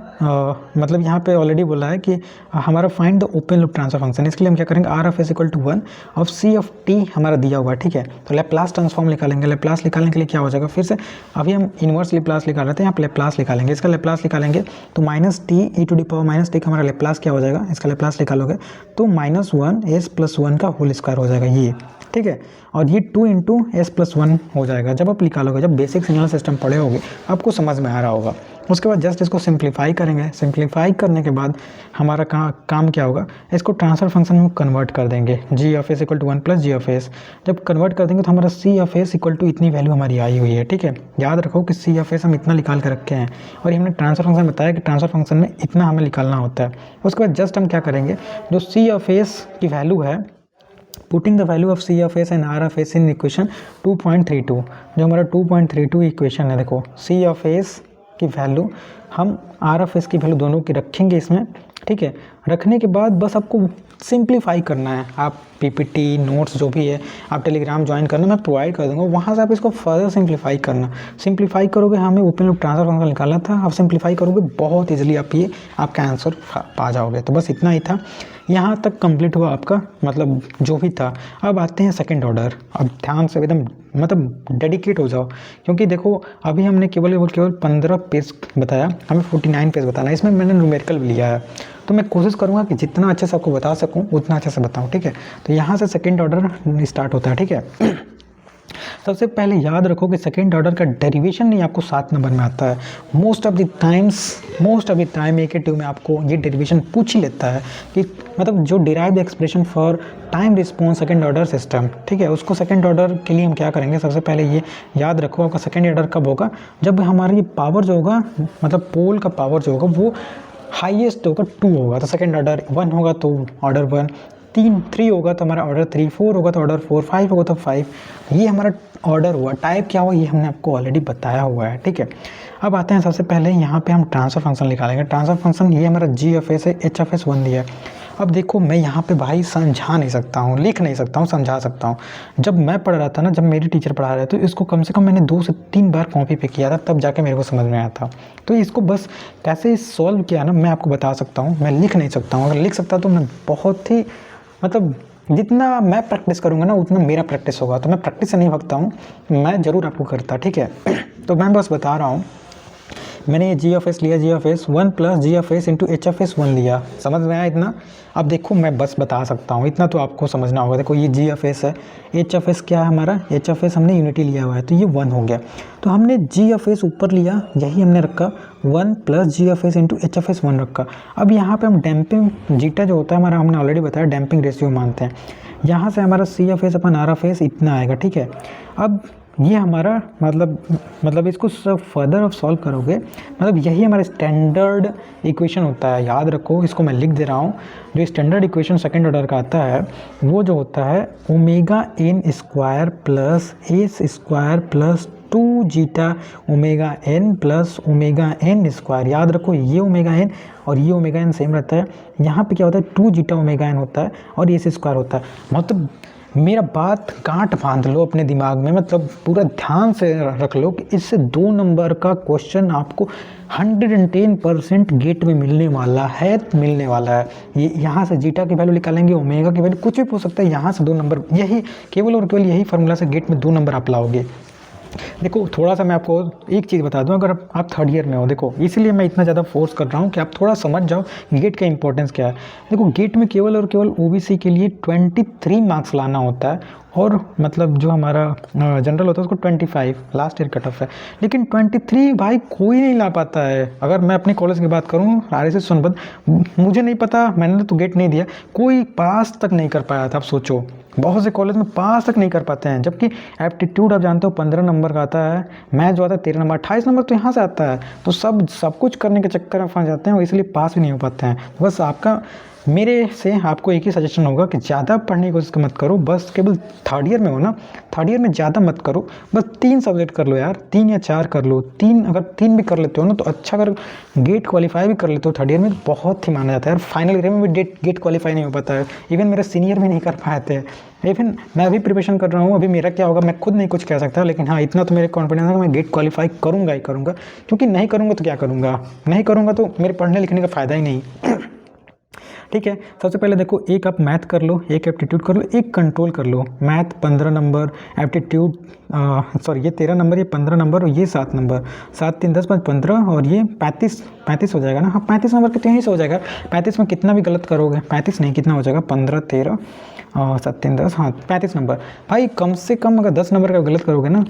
मतलब यहाँ पे ऑलरेडी बोला है कि हमारा find the open loop transfer function. इसके लिए हम क्या करेंगे, R of S equal to 1 of C of T हमारा दिया हुआ है, ठीक है। तो लेप्लास ट्रांसफॉर्म निकालेंगे। लेप्लास निकालने के लिए क्या हो जाएगा, फिर से अभी हम इन्वर्स लेप्लास निकाल रहे थे, यहाँ पे लेप्लास निकालेंगे। इसका लेप्लास निकालेंगे तो minus T E to the power minus T का हमारा लेप्लास क्या हो जाएगा, इसका लेप्लास निकालोगे तो -1s+1 का होल स्क्वायर हो जाएगा ये, ठीक है। और ये 2 × s+1 हो जाएगा। जब आप निकालोगे, जब बेसिक सिग्नल सिस्टम पढ़े होगे आपको समझ में आ रहा होगा। उसके बाद जस्ट इसको सिंप्लीफाई करेंगे। सिंप्लीफाई करने के बाद हमारा काम क्या होगा, इसको ट्रांसफर फंक्शन में कन्वर्ट कर देंगे, G of S equal to 1 + G of s. जब कन्वर्ट कर देंगे तो हमारा C of S equal to इतनी वैल्यू हमारी आई हुई है, ठीक है। याद रखो कि सी ऑफ एस हम इतना निकाल के रखे हैं, और ये हमने ट्रांसफर फंक्शन बताया कि ट्रांसफर फंक्शन में इतना हमें निकालना होता है। उसके बाद जस्ट हम क्या करेंगे, जो सी ऑफ एस की वैल्यू है, putting the value of C of S and R of S in equation 2.32, जो हमारा 2.32 इक्वेशन है। देखो सी ऑफ एस की वैल्यू हम आर ऑफ एस की वैल्यू दोनों की रखेंगे इसमें, ठीक है। रखने के बाद बस आपको सिंप्लीफाई करना है। आप पीपीटी नोट्स जो भी है आप टेलीग्राम ज्वाइन करना, मैं प्रोवाइड कर दूंगा, वहाँ से आप इसको फर्दर सिंप्लीफाई करना। सिंप्लीफाई करोगे, हमें ओपन लूप ट्रांसफर फंक्शन निकालना था, आप सिंप्लीफाई करोगे बहुत ईजिली आप ये आपका आंसर पा जाओगे। तो बस इतना ही था, यहाँ तक कंप्लीट हुआ आपका मतलब जो भी था। अब आते हैं सेकंड ऑर्डर। अब ध्यान से एकदम मतलब डेडिकेट हो जाओ, क्योंकि देखो अभी हमने केवल 15 पेज बताया, हमें 49 पेज बताना है। इसमें मैंने न्यूमेरिकल भी लिया है, तो मैं कोशिश करूँगा कि जितना अच्छे से आपको बता सकूँ उतना अच्छे से बताऊँ, ठीक है। तो यहाँ से सेकंड ऑर्डर स्टार्ट होता है, ठीक है। सबसे पहले याद रखो कि सेकंड ऑर्डर का डेरिवेशन नहीं आपको 7 नंबर में आता है। Most of the time AK2 में आपको ये डेरिवेशन पूछ ही लेता है कि मतलब जो derived expression for time response second order system, ठीक है। उसको सेकंड ऑर्डर के लिए हम क्या करेंगे, सबसे पहले ये याद रखो आपका सेकंड ऑर्डर कब होगा, जब हमारी पावर जो होगा मतलब पोल का पावर जो होगा वो हाईएस्ट होगा 2 होगा, तो सेकंड ऑर्डर 1 होगा तो ऑर्डर 1, 3 होगा तो हमारा ऑर्डर 3, 4 होगा तो ऑर्डर 4, 5 होगा तो 5। ये हमारा ऑर्डर हुआ। टाइप क्या हुआ ये हमने आपको ऑलरेडी बताया हुआ है, ठीक है। अब आते हैं सबसे पहले यहाँ पे हम ट्रांसफर फंक्शन निकालेंगे। ट्रांसफर फंक्शन ये हमारा जी ऑफ एस है, एच ऑफ एस 1 दिया है। अब देखो मैं यहाँ पे भाई समझा नहीं सकता हूँ, लिख नहीं सकता हूँ, समझा सकता हूँ। जब मैं पढ़ रहा था ना, जब मेरी टीचर पढ़ा रहे थे, तो इसको कम से कम मैंने 2 से 3 बार कॉपी पे किया था, तब जाके मेरे को समझ में आया था। तो इसको बस कैसे सॉल्व किया ना मैं आपको बता सकता हूँ, मैं लिख नहीं सकता हूँ। अगर लिख सकता तो मैं बहुत ही मतलब जितना मैं प्रैक्टिस करूँगा ना उतना मेरा प्रैक्टिस होगा। तो मैं प्रैक्टिस से नहीं भागता हूँ, मैं ज़रूर आपको करता, ठीक है। तो मैं बस बता रहा हूँ, मैंने ये जी ऑफ एस लिया, G of S 1 plus G of S into H of S 1 लिया, समझ में आया इतना। अब देखो मैं बस बता सकता हूँ, इतना तो आपको समझना होगा। देखो ये जी ऑफ एस है, एच ऑफ एस क्या है हमारा, एच ऑफ एस हमने यूनिटी लिया हुआ है तो ये 1 हो गया। तो हमने जी ऑफ एस ऊपर लिया, यही हमने रखा 1 plus G of S into H of S 1 रखा। अब यहाँ पे हम डैम्पिंग जीटा जो होता है हमारा, हमने ऑलरेडी बताया डैम्पिंग रेशियो मानते हैं। यहाँ से हमारा C of S upon R of s इतना आएगा, ठीक है। अब ये हमारा मतलब इसको सब फर्दर आप सॉल्व करोगे, मतलब यही हमारा स्टैंडर्ड इक्वेशन होता है। याद रखो, इसको मैं लिख दे रहा हूँ। जो स्टैंडर्ड इक्वेशन सेकंड ऑर्डर का आता है वो जो होता है omega N square plus S square plus 2 zeta omega N plus omega N square. याद रखो ये ओमेगा एन और ये ओमेगा एन सेम रहता है। यहाँ पे क्या होता है 2 जीटा ओमेगा एन होता है और एस स्क्वायर होता है। मतलब मेरा बात गांठ बांध लो अपने दिमाग में, मतलब पूरा ध्यान से रख लो कि इससे 2 नंबर का क्वेश्चन आपको 110% गेट में मिलने वाला है, मिलने वाला है। ये यहाँ से जीटा की वैल्यू निकालेंगे, ओमेगा की वैल्यू, कुछ भी पूछ सकता है। यहाँ से 2 नंबर, यही केवल और केवल यही फार्मूला से गेट में 2 नंबर आप लाओगे। देखो थोड़ा सा मैं आपको एक चीज़ बता दूं, अगर आप थर्ड ईयर में हो, देखो इसलिए मैं इतना ज़्यादा फोर्स कर रहा हूँ कि आप थोड़ा समझ जाओ गेट का इंपॉर्टेंस क्या है। देखो गेट में केवल और केवल ओबीसी के लिए 23 मार्क्स लाना होता है और मतलब जो हमारा जनरल होता है उसको 25 लास्ट ईयर कट ऑफ है। लेकिन 23 भाई कोई नहीं ला पाता है। अगर मैं अपने कॉलेज की बात करूँ RSS सोनभद्र, मुझे नहीं पता, मैंने तो गेट नहीं दिया, कोई पास तक नहीं कर पाया था। आप सोचो बहुत से कॉलेज में पास तक नहीं कर पाते हैं। जबकि एप्टीट्यूड आप जानते हो 15 नंबर का आता है, मैथ जो आता है 13 नंबर, 28 नंबर तो यहाँ से आता है। तो सब कुछ करने के चक्कर में फंस जाते हैं और इसलिए पास भी नहीं हो पाते हैं। बस आपका मेरे से आपको एक ही सजेशन होगा कि ज़्यादा पढ़ने की कोशिश मत करो। बस केवल थर्ड ईयर में हो ना, थर्ड ईयर में ज़्यादा मत करो, बस 3 सब्जेक्ट कर लो यार, 3 या 4 कर लो। 3 अगर 3 भी कर लेते हो ना तो अच्छा, अगर गेट क्वालिफाई भी कर लेते हो थर्ड ईयर में तो बहुत ही माना जाता है यार। फाइनल ईयर में भी गेट क्वालिफाई नहीं हो पाता है, इवन मेरे सीनियर भी नहीं कर पाए थे। इवन मैं अभी प्रिपरेशन कर रहा हूँ, अभी मेरा क्या होगा मैं खुद नहीं कुछ कह सकता, लेकिन हाँ इतना तो मेरे कॉन्फिडेंस है कि मैं गेट क्वालिफाई करूँगा ही करूँगा। क्योंकि नहीं करूँगा तो क्या करूँगा, नहीं करूँगा तो मेरे पढ़ने लिखने का फ़ायदा ही नहीं। ठीक है, सबसे पहले देखो एक आप मैथ कर लो, एक एप्टीट्यूड कर लो, एक कंट्रोल कर लो। मैथ 15 नंबर, एप्टीट्यूड सॉरी ये 13 नंबर, ये 15 नंबर और ये 7 नंबर, 7 3 10 5 15 और ये 35 हो जाएगा ना। हाँ 35 नंबर के यहीं से हो जाएगा। 35 में कितना भी गलत करोगे, 35 नहीं कितना हो जाएगा 15 13 7 3 10, हाँ 35 नंबर। भाई कम से कम अगर 10 नंबर का गलत करोगे ना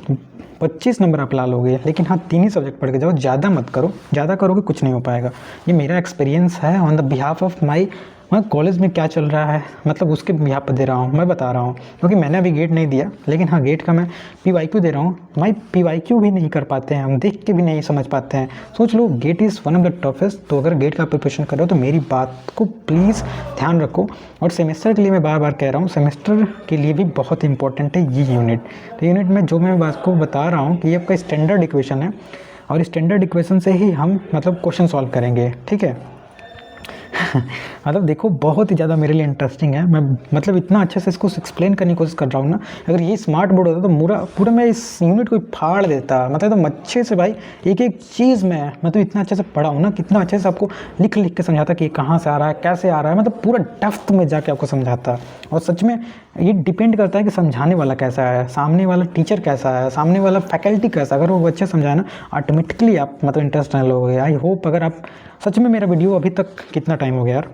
25 नंबर आप ला लोगे। लेकिन हाँ 3 ही सब्जेक्ट पढ़ के जाओ, ज़्यादा मत करो, ज़्यादा करोगे कुछ नहीं हो पाएगा। ये मेरा एक्सपीरियंस है on the behalf of my, मैं कॉलेज में क्या चल रहा है मतलब उसके यहाँ पर दे रहा हूँ, मैं बता रहा हूँ। क्योंकि मैंने अभी गेट नहीं दिया, लेकिन हाँ गेट का मैं PYQ दे रहा हूँ। भाई PYQ भी नहीं कर पाते हैं हम, देख के भी नहीं समझ पाते हैं। सोच लो GATE is one of the toughest. तो अगर गेट का प्रिपरेशन कर रहे हो तो मेरी बात को प्लीज़ ध्यान रखो। और सेमेस्टर के लिए मैं बार बार कह रहा हूँ, सेमेस्टर के लिए भी बहुत इंपॉर्टेंट है ये यूनिट। तो यूनिट में जो मैं बात को बता रहा हूँ कि ये आपका स्टैंडर्ड इक्वेशन है और स्टैंडर्ड इक्वेशन से ही हम मतलब क्वेश्चन सॉल्व करेंगे, ठीक है। मतलब देखो बहुत ही ज़्यादा मेरे लिए इंटरेस्टिंग है। मैं मतलब इतना अच्छे से इसको एक्सप्लेन करने की कोशिश कर रहा हूँ ना। अगर ये स्मार्ट बोर्ड होता तो पूरा मैं इस यूनिट को फाड़ देता। मतलब एकदम अच्छे से भाई एक एक चीज़ में मतलब इतना अच्छे से पढ़ा हूँ ना, कितना अच्छे से आपको लिख के समझाता कि कहाँ से आ रहा है, कैसे आ रहा है, मतलब पूरा डेप्थ में जाके आपको समझाता। और सच में ये डिपेंड करता है कि समझाने वाला कैसा है, सामने वाला टीचर कैसा है, सामने वाला फैकल्टी कैसा। अगर वो अच्छे समझाए ना ऑटोमेटिकली आप मतलब इंटरेस्ट आने लगोगे। आई होप अगर आप सच में मेरा वीडियो अभी तक कितना टाइम हो गया यार,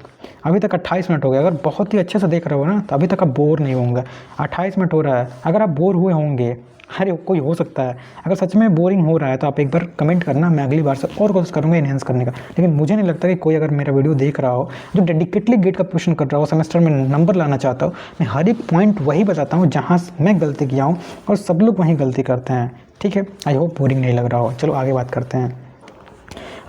अभी तक 28 मिनट हो गया। अगर बहुत ही अच्छे से देख रहे हो ना तो अभी तक आप बोर नहीं होंगे। 28 मिनट हो रहा है, अगर आप बोर हुए होंगे, अरे कोई हो सकता है, अगर सच में बोरिंग हो रहा है तो आप एक बार कमेंट करना, मैं अगली बार से और कोशिश करूँगा इन्हेंस करने का। लेकिन मुझे नहीं लगता कि कोई अगर मेरा वीडियो देख रहा हो जो डेडिकेटली गेट का प्रिपरेशन कर रहा हो, सेमेस्टर में नंबर लाना चाहता हो, मैं हर एक पॉइंट वही बताता हूँ जहाँ मैं गलती किया हूँ और सब लोग वहीं गलती करते हैं, ठीक है। आई होप बोरिंग नहीं लग रहा हो। चलो आगे बात करते हैं।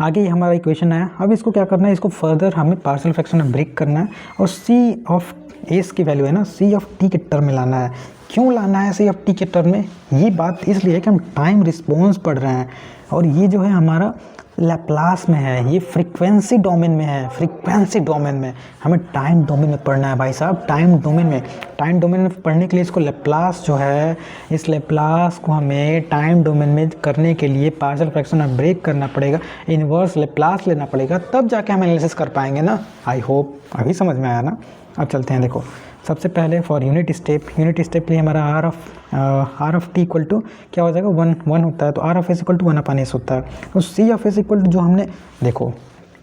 आगे हमारा इक्वेशन आया, अब इसको क्या करना है, इसको फर्दर हमें पार्शियल फ्रैक्शन में ब्रेक करना है और C ऑफ एस की वैल्यू है ना C ऑफ टी के टर्म में लाना है। क्यों लाना है C ऑफ टी के टर्म में, ये बात इसलिए है कि हम टाइम रिस्पॉन्स पढ़ रहे हैं और ये जो है हमारा लैप्लास में है, ये फ्रीक्वेंसी डोमेन में है। फ्रीक्वेंसी डोमेन में हमें टाइम डोमेन में पढ़ना है भाई साहब, टाइम डोमेन में। टाइम डोमेन में पढ़ने के लिए इसको लैप्लास जो है, इस लैप्लास को हमें टाइम डोमेन में करने के लिए पार्शियल फ्रैक्शन में ब्रेक करना पड़ेगा, इन्वर्स लैप्लास लेना पड़ेगा, तब जाके हम एनालिसिस कर पाएंगे ना। आई होप अभी समझ में आया ना। अब चलते हैं, देखो सबसे पहले फॉर यूनिट स्टेप के लिए हमारा R of T equal to क्या हो जाएगा, 1 होता है, तो R of S equal to 1/s होता है। तो C of S equal to जो हमने, देखो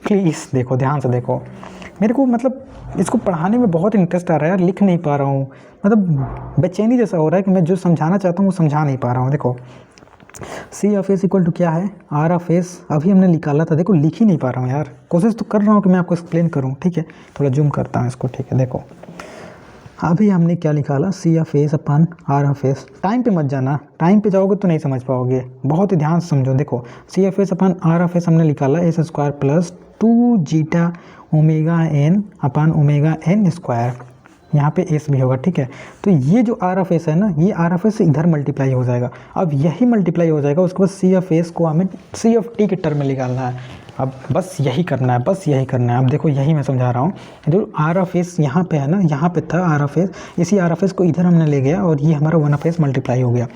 प्लीज़ देखो ध्यान से देखो, मेरे को मतलब इसको पढ़ाने में बहुत इंटरेस्ट आ रहा है यार, लिख नहीं पा रहा हूँ, मतलब बेचैनी जैसा हो रहा है कि मैं जो समझाना चाहता हूँ वो समझा नहीं पा रहा हूँ। देखो C of S equal to क्या है, आर ऑफ एस अभी हमने निकाला था, देखो लिख ही नहीं पा रहा हूँ यार, कोशिश तो कर रहा हूँ कि मैं आपको एक्सप्लेन करूँ, ठीक है, थोड़ा जूम करता हूँ इसको, ठीक है। देखो अभी हमने क्या निकाला, C of S upon R of s, time पे मत जाना, टाइम पे जाओगे तो नहीं समझ पाओगे, बहुत ही ध्यान से समझो। देखो C of S upon R of s हमने निकाला s square plus 2 zeta omega n upon omega N square, यहाँ पे एस भी होगा, ठीक है। तो ये जो आर ऑफ एस है ना, ये आर ऑफ एस इधर मल्टीप्लाई हो जाएगा, अब यही मल्टीप्लाई हो जाएगा, उसके बाद सी ऑफ एस को हमें सी ऑफ टी के टर्म में निकालना है। अब बस यही करना है, बस यही करना है। अब देखो यही मैं समझा रहा हूँ, जो आर ऑफ एस यहाँ पे है ना, यहाँ पे था आर ऑफ एस, इसी आर ऑफ एस को इधर हमने ले गया और ये हमारा 1 ऑफ एस मल्टीप्लाई हो गया।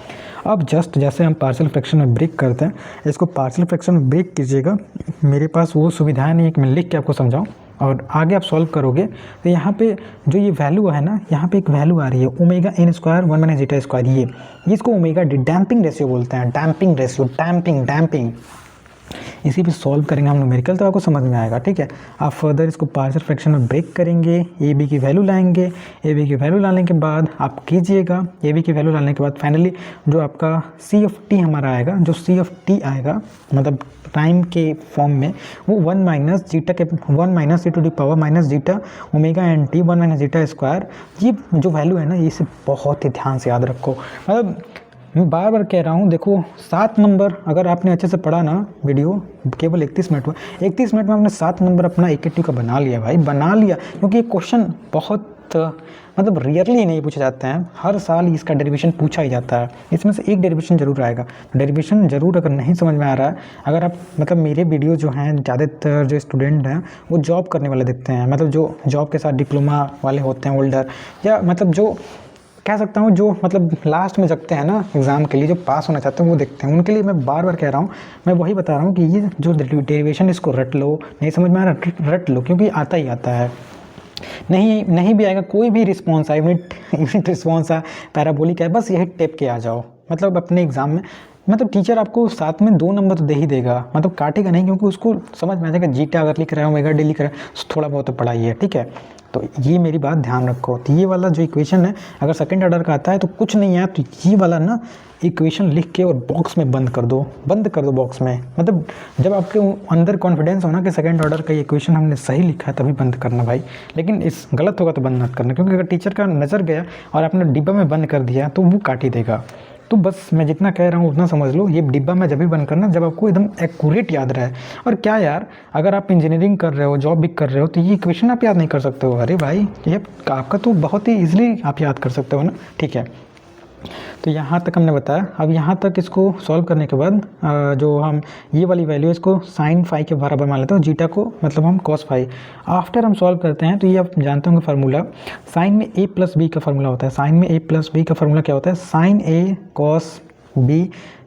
अब जस्ट जैसे हम पार्शियल फ्रैक्शन में ब्रेक करते हैं, इसको पार्शियल फ्रैक्शन में ब्रेक कीजिएगा, मेरे पास वो सुविधाएं नहीं है कि मैं लिख के आपको समझाऊँ, और आगे आप सॉल्व करोगे तो यहाँ पे जो ये वैल्यू है ना, यहाँ पे एक वैल्यू आ रही है omega N square 1 - zeta square, ये इसको ओमेगा डी डैम्पिंग रेशियो बोलते हैं, डैम्पिंग रेशियो, डैम्पिंग। इसी पे सॉल्व करेंगे हम न्यूमेरिकल तो आपको समझ में आएगा, ठीक है। आप फर्दर इसको पार्शियल फ्रैक्शन में ब्रेक करेंगे, ए बी की वैल्यू लाएंगे, ए बी की वैल्यू लाने के बाद आप कीजिएगा, ए बी की वैल्यू लाने के बाद फाइनली जो आपका सी ऑफ टी हमारा आएगा, जो सी ऑफ टी आएगा मतलब टाइम के फॉर्म में, वो 1 - जीटा के 1 - e to the power minus zeta omega N T 1 - zeta square, ये जो वैल्यू है ना, ये इसे बहुत ही ध्यान से याद रखो। मतलब मैं बार बार कह रहा हूँ, देखो 7 नंबर अगर आपने अच्छे से पढ़ा ना, वीडियो केवल 31 मिनट में, 31 मिनट में आपने 7 नंबर अपना AKT का बना लिया भाई, बना लिया। क्योंकि ये क्वेश्चन बहुत मतलब रियरली नहीं पूछे जाते हैं, हर साल इसका डेरिवेशन पूछा ही जाता है, इसमें से एक डेरिवेशन जरूर आएगा। डेरिवेशन जरूर अगर नहीं समझ में आ रहा है, अगर आप मतलब मेरे वीडियो जो हैं, ज़्यादातर जो स्टूडेंट हैं वो जॉब करने वाले दिखते हैं, मतलब जो जॉब के साथ डिप्लोमा वाले होते हैं, ओल्डर, या मतलब जो कह सकता हूँ जो मतलब लास्ट में जगते हैं ना एग्ज़ाम के लिए, जो पास होना चाहते हैं वो देखते हैं, उनके लिए मैं बार बार कह रहा हूँ, मैं वही बता रहा हूँ कि ये जो डेरिवेशन इसको रट लो, नहीं समझ में आ रहा रट लो, क्योंकि आता ही आता है, नहीं भी आएगा कोई भी रिस्पॉन्स आए, यूनिट रिस्पॉन्स है, पैराबोलिक है, बस यही टेप के आ जाओ, मतलब अपने एग्ज़ाम में मतलब टीचर आपको साथ में 2 नंबर तो दे ही देगा, मतलब काटेगा नहीं, क्योंकि उसको समझ में आ जाएगा जीटा अगर लिख रहा है, ओमेगा डी लिख रहा है, थोड़ा बहुत तो पढ़ाई है, ठीक है। तो ये मेरी बात ध्यान रखो। तो ये वाला जो इक्वेशन है अगर सेकंड ऑर्डर का आता है तो कुछ नहीं है, तो ये वाला ना इक्वेशन लिख के और बॉक्स में बंद कर दो बॉक्स में, मतलब जब आपके अंदर कॉन्फिडेंस हो ना कि सेकंड ऑर्डर का इक्वेशन हमने सही लिखा है तभी बंद करना भाई, लेकिन इस गलत होगा तो बंद मत करना, क्योंकि अगर टीचर का नज़र गया और आपने डिब्बा में बंद कर दिया तो वो काट ही देगा। तो बस मैं जितना कह रहा हूँ उतना समझ लो, ये डिब्बा में जब भी बंद करना जब आपको एकदम एक्यूरेट याद रहे। और क्या यार, अगर आप इंजीनियरिंग कर रहे हो, जॉब भी कर रहे हो, तो ये इक्वेशन आप याद नहीं कर सकते हो? अरे भाई ये आपका तो बहुत ही ईजिली आप याद कर सकते हो ना, ठीक है। तो यहाँ तक हमने बताया। अब यहाँ तक इसको सॉल्व करने के बाद जो हम ये वाली वैल्यू इसको साइन फाई के बराबर मान लेते हैं, जीटा को मतलब हम कॉस फाई। आफ्टर हम सॉल्व करते हैं तो ये आप जानते होंगे फार्मूला, साइन में a प्लस बी का फार्मूला होता है। साइन में a प्लस बी का फार्मूला क्या होता है? Sine a cos b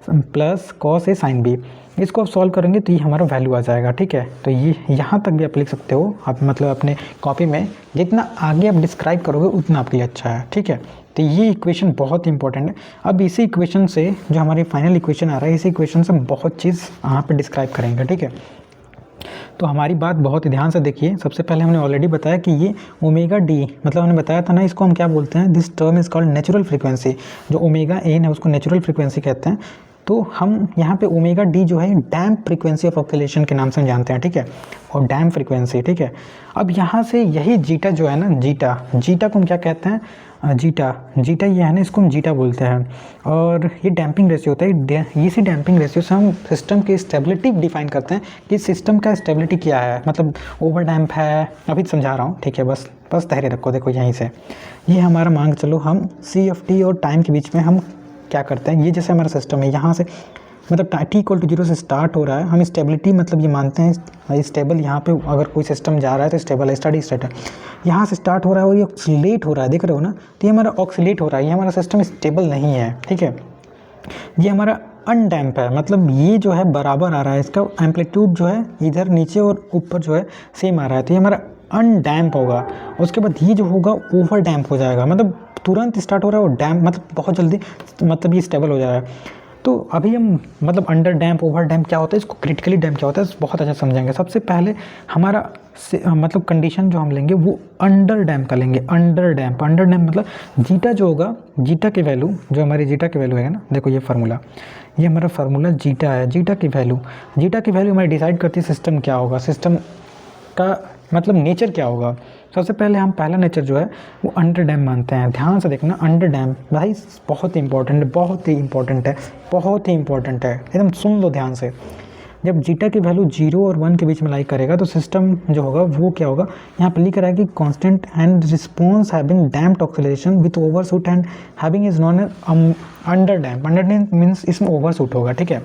plus cos a sine b। इसको आप सॉल्व करेंगे तो ये हमारा वैल्यू आ जाएगा, ठीक है। तो ये यहाँ तक भी आप लिख सकते हो, आप मतलब अपने कॉपी में जितना आगे आप डिस्क्राइब करोगे उतना आपके लिए अच्छा है, ठीक है। तो ये इक्वेशन बहुत इंपॉर्टेंट है। अब इसी इक्वेशन से जो हमारी फाइनल इक्वेशन आ रहा है, इसी इक्वेशन से हम बहुत चीज़ यहाँ पे डिस्क्राइब करेंगे, ठीक है। तो हमारी बात बहुत ध्यान से देखिए। सबसे पहले हमने ऑलरेडी बताया कि ये ओमेगा डी, मतलब हमने बताया था ना, इसको हम क्या बोलते हैं, this term is called natural frequency. जो ओमेगा एन है उसको नेचुरल फ्रीक्वेंसी कहते हैं। तो हम यहाँ पे ओमेगा डी जो है डैम्प फ्रीक्वेंसी ऑफ ऑसिलेशन के नाम से हम जानते हैं, ठीक है, और डैम्प फ्रीक्वेंसी, ठीक है। अब यहाँ से यही जीटा जो है ना, जीटा को हम क्या कहते हैं, जीटा ये है ना, इसको हम जीटा बोलते हैं। और ये डैम्पिंग रेशियो होता है। इसी डैम्पिंग रेशियो से हम सिस्टम की स्टेबिलिटी डिफाइन करते हैं कि सिस्टम का स्टेबिलिटी क्या है, मतलब ओवर डैम्प है, अभी समझा रहा हूँ, ठीक है। बस धैर्य रखो। देखो यहीं से ये हमारा मान चलो हम सी एफ टी और टाइम के बीच में हम क्या करते हैं, ये जैसे हमारा सिस्टम है, यहाँ से मतलब t = 0 से स्टार्ट हो रहा है। हम स्टेबिलिटी मतलब ये मानते हैं स्टेबल, यहाँ पे अगर कोई सिस्टम जा रहा है तो स्टेबल है, स्टडी स्टेट है। यहाँ से स्टार्ट हो रहा है और ये ऑक्सीलेट हो रहा है, देख रहे हो ना, तो ये हमारा ऑक्सीलेट हो रहा है, ये हमारा सिस्टम स्टेबल नहीं है, ठीक है। ये हमारा अनडैम्प है, मतलब ये जो है बराबर आ रहा है, इसका एम्पलीट्यूड जो है इधर नीचे और ऊपर जो है सेम आ रहा है, तो ये हमारा अनडैम्प होगा, उसके बाद ये जो होगा ओवर डैम्प हो जाएगा, मतलब तुरंत स्टार्ट हो रहा है और डैम्प मतलब बहुत जल्दी मतलब ये स्टेबल हो जाएगा। तो अभी हम मतलब अंडर डैम्प ओवर डैम्प क्या होता है, इसको क्रिटिकली डैम्प क्या होता है बहुत अच्छा समझेंगे। सबसे पहले हमारा मतलब कंडीशन जो हम लेंगे वो अंडर डैम्प का लेंगे। अंडर डैम्प मतलब जीटा जो होगा, जीटा की वैल्यू जो हमारी जीटा की वैल्यू है ना, देखो ये फार्मूला, ये हमारा फार्मूला जीटा है। जीटा की वैल्यू हमारी डिसाइड करती है सिस्टम क्या होगा, सिस्टम का मतलब नेचर क्या होगा। सबसे पहले हम पहला नेचर जो है वो अंडर डैम्प मानते हैं। ध्यान से देखना, अंडर डैम्प भाई बहुत ही इंपॉर्टेंट है, बहुत ही इंपॉर्टेंट है, बहुत ही इंपॉर्टेंट है, एकदम सुन लो ध्यान से। जब जीटा की वैल्यू 0 और 1 के बीच में लाई करेगा तो सिस्टम जो होगा वो क्या होगा, यहाँ पर लिख रहा है कि constant and response having damped oscillation with overshoot and having is non under damp. Under damp means इसमें ओवरशूट होगा, ठीक है।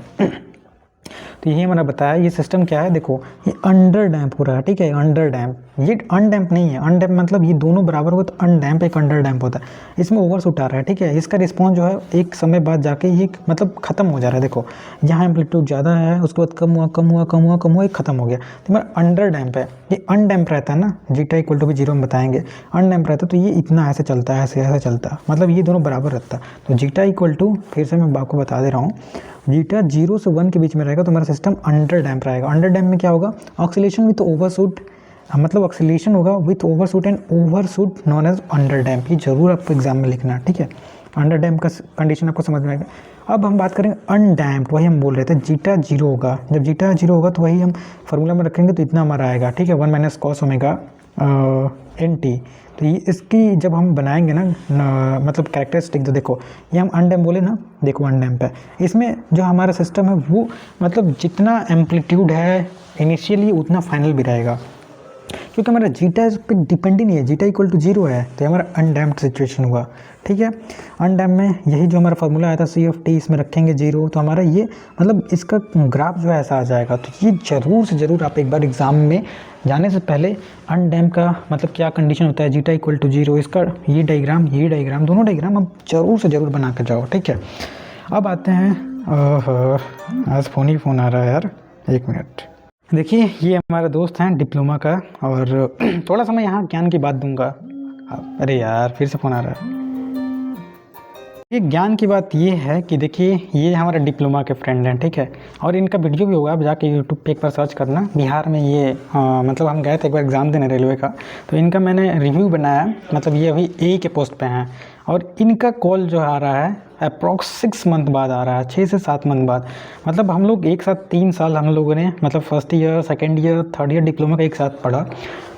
तो यही मैंने बताया, ये सिस्टम क्या है, देखो ये अंडर डैम्प हो रहा है, ठीक है, अंडर डैम्प, ये अनडैम्प नहीं है। अनडैम्प मतलब ये दोनों बराबर हो तो अनडैम्प एक अंडर डैम्प होता है, इसमें ओवरशूट आ रहा है, ठीक है। इसका रिस्पॉन्स जो है एक समय बाद जाके ये मतलब खत्म हो जा रहा है। देखो यहाँ एम्पलीट्यूड ज़्यादा है, उसके बाद कम हुआ कम हुआ कम हुआ कम हुआ, एक खत्म हो गया, तो मेरा अंडर डैम्प है। ये अनडैम्प रहता है ना, जीटा इक्वल टू भी 0 हम बताएंगे, अनडैम्प रहता है तो ये इतना ऐसे चलता है, ऐसे ऐसे चलता है, मतलब ये दोनों बराबर रहता है। तो जीटा इक्वल टू, फिर से मैं आपको बता दे रहा हूँ, जीटा 0 से 1 के बीच में रहेगा तो हमारा सिस्टम अंडर डैम्प रहेगा। अंडर डैम्प में क्या होगा, ऑक्सीलेशन विथ ओवरशूट, मतलब ऑक्सीलेशन होगा with overshoot and overshoot known as under damp. ये जरूर आपको एग्जाम में लिखना है, ठीक है। अंडर डैम्प का कंडीशन आपको समझ में आएगा। अब हम बात करेंगे अनडैम्प्ड, वही हम बोल रहे थे जीटा 0 होगा। जब जीटा 0 होगा तो वही हम फार्मूला में रखेंगे तो इतना हमारा आएगा, ठीक है, 1 minus cos omega N T. तो ये इसकी जब हम बनाएंगे ना मतलब कैरेक्टरिस्टिक, तो देखो ये हम अनडैम्प बोले ना, देखो अनडैम्प है, इसमें जो हमारा सिस्टम है वो मतलब जितना एम्पलीट्यूड है इनिशियली उतना फाइनल भी रहेगा, क्योंकि हमारा जीटा इस पर डिपेंड ही नहीं है, जीटा इक्वल टू 0 है, तो हमारा अनडैम्प्ड सिचुएशन हुआ, ठीक है। अनडैम्प में यही जो हमारा फार्मूला आया था सी ऑफ टी, इसमें रखेंगे 0, तो हमारा ये मतलब इसका ग्राफ जो है ऐसा आ जाएगा। तो ये ज़रूर से ज़रूर आप एक बार एग्ज़ाम में जाने से पहले अनडैम्प का मतलब क्या कंडीशन होता है, जीटा इक्वल टू 0, इसका ये डायग्राम दोनों डायग्राम आप ज़रूर से ज़रूर बना के जाओ, ठीक है। अब आते हैं, आज फ़ोन ही फ़ोन आ रहा है यार, 1 मिनट। देखिए ये हमारा दोस्त हैं डिप्लोमा का, और थोड़ा सा मैं यहाँ ज्ञान की बात दूंगा। अरे यार फिर से फ़ोन आ रहा है। ये ज्ञान की बात ये है कि देखिए ये हमारे डिप्लोमा के फ्रेंड हैं, ठीक है, और इनका वीडियो भी होगा, आप जाके यूट्यूब पे एक बार सर्च करना। बिहार में ये मतलब हम गए थे एक बार एग्ज़ाम देने रेलवे का, तो इनका मैंने रिव्यू बनाया, मतलब ये अभी ए के पोस्ट पे हैं, और इनका कॉल जो आ रहा है अप्रॉक्स 6 मंथ बाद आ रहा है, 6 से 7 मंथ बाद। मतलब हम लोग एक साथ 3 साल हम लोगों ने मतलब first year, second year, third year diploma का एक साथ पढ़ा,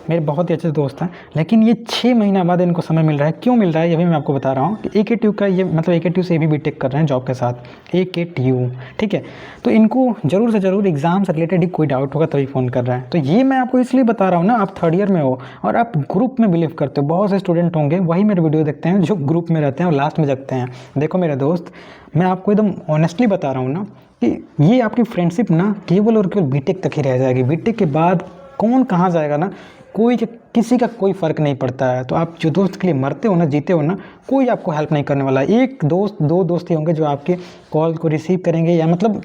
मेरे बहुत ही अच्छे दोस्त हैं, लेकिन ये 6 महीना बाद इनको समय मिल रहा है। क्यों मिल रहा है ये भी मैं आपको बता रहा हूँ कि AKTU का ये मतलब AKTU से भी बीटेक कर रहे हैं जॉब के साथ, AKTU, ठीक है। तो इनको ज़रूर से ज़रूर एग्ज़ाम से रिलेटेड ही कोई डाउट होगा तभी फ़ोन कर रहे हैं। तो ये मैं आपको इसलिए बता रहा हूँ ना, आप थर्ड ईयर में हो और आप ग्रुप में बिलीव करते हो, बहुत से स्टूडेंट होंगे वही मेरे वीडियो देखते हैं जो ग्रुप में रहते हैं और लास्ट में जगते हैं। देखो मेरे दोस्त, मैं आपको एकदम ऑनेस्टली बता रहा हूँ ना कि ये आपकी फ्रेंडशिप ना केवल और केवल बीटेक तक ही रह जाएगी। बीटेक के बाद कौन कहाँ जाएगा ना, कोई किसी का कोई फ़र्क नहीं पड़ता है। तो आप जो दोस्त के लिए मरते हो ना, जीते हो ना, कोई आपको हेल्प नहीं करने वाला। एक दोस्त, 2 दोस्त ही होंगे जो आपके कॉल को रिसीव करेंगे या मतलब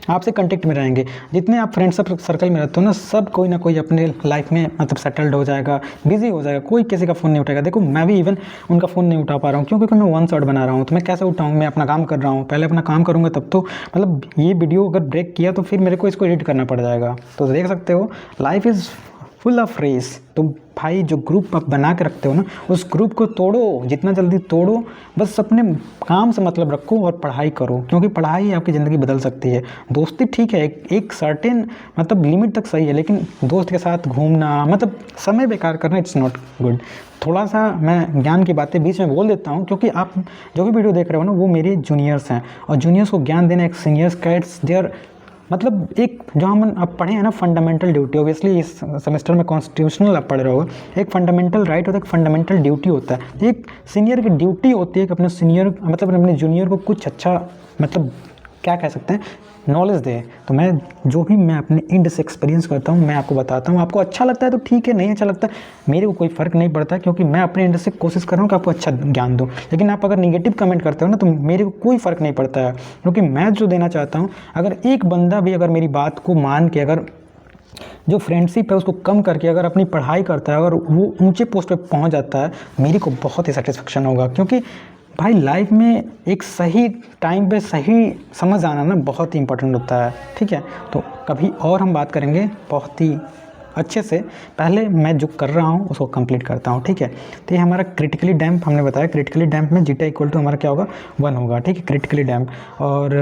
आपसे कांटेक्ट में रहेंगे। जितने आप फ्रेंड्स सर्कल में रहते हो ना, सब कोई ना कोई अपने लाइफ में मतलब सेटल्ड हो जाएगा, बिजी हो जाएगा, कोई किसी का फ़ोन नहीं उठाएगा। देखो मैं भी इवन उनका फ़ोन नहीं उठा पा रहा हूँ, क्योंकि मैं 1 शॉट बना रहा हूँ, तो मैं कैसे उठाऊँ, मैं अपना काम कर रहा हूँ, पहले अपना काम करूँगा तब तो मतलब ये वीडियो अगर ब्रेक किया तो फिर मेरे को इसको एडिट करना पड़ जाएगा। तो देख सकते हो life is full of race. तो भाई जो ग्रुप आप बना के रखते हो ना, उस ग्रुप को तोड़ो, जितना जल्दी तोड़ो, बस अपने काम से मतलब रखो और पढ़ाई करो, क्योंकि पढ़ाई आपकी ज़िंदगी बदल सकती है। दोस्ती ठीक है एक सर्टेन मतलब लिमिट तक सही है, लेकिन दोस्त के साथ घूमना मतलब समय बेकार करना इट्स नॉट गुड। थोड़ा सा मैं ज्ञान की बातें बीच में बोल देता हूँ, क्योंकि आप जो भी वीडियो देख रहे हो ना वो मेरे जूनियर्स हैं, और जूनियर्स को ज्ञान देना एक सीनियर्स का इट्स देयर मतलब एक जो हम आप पढ़े हैं ना फंडामेंटल ड्यूटी। ऑब्वियसली इस सेमेस्टर में कॉन्स्टिट्यूशनल आप पढ़ रहे हो, एक फंडामेंटल राइट होता है, एक फंडामेंटल ड्यूटी होता है। एक सीनियर की ड्यूटी होती है कि अपने सीनियर मतलब अपने जूनियर को कुछ अच्छा मतलब क्या कह सकते हैं नॉलेज दे। तो मैं जो भी मैं अपने इंड से एक्सपीरियंस करता हूँ मैं आपको बताता हूँ। आपको अच्छा लगता है तो ठीक है, नहीं अच्छा लगता मेरे को कोई फ़र्क नहीं पड़ता, क्योंकि मैं अपने इंड से कोशिश कर रहा हूँ कि आपको अच्छा ज्ञान दूँ। लेकिन आप अगर निगेटिव कमेंट करते हो ना तो मेरे को कोई फ़र्क नहीं पड़ता है, क्योंकि मैं जो देना चाहता हूँ, अगर एक बंदा भी अगर मेरी बात को मान के अगर जो फ्रेंडशिप है उसको कम करके अगर अपनी पढ़ाई करता है, अगर वो ऊंचे पोस्ट पे पहुंच जाता है, मेरी को बहुत ही सेटिस्फेक्शन होगा। क्योंकि भाई लाइफ में एक सही टाइम पे सही समझ आना ना बहुत ही इंपॉर्टेंट होता है, ठीक है। तो कभी और हम बात करेंगे बहुत ही अच्छे से, पहले मैं जो कर रहा हूँ उसको कंप्लीट करता हूँ, ठीक है। तो ये हमारा क्रिटिकली डैम्प हमने बताया, क्रिटिकली डैम्प में जीटा इक्वल टू हमारा क्या होगा 1 होगा, ठीक है, क्रिटिकली डैम्प। और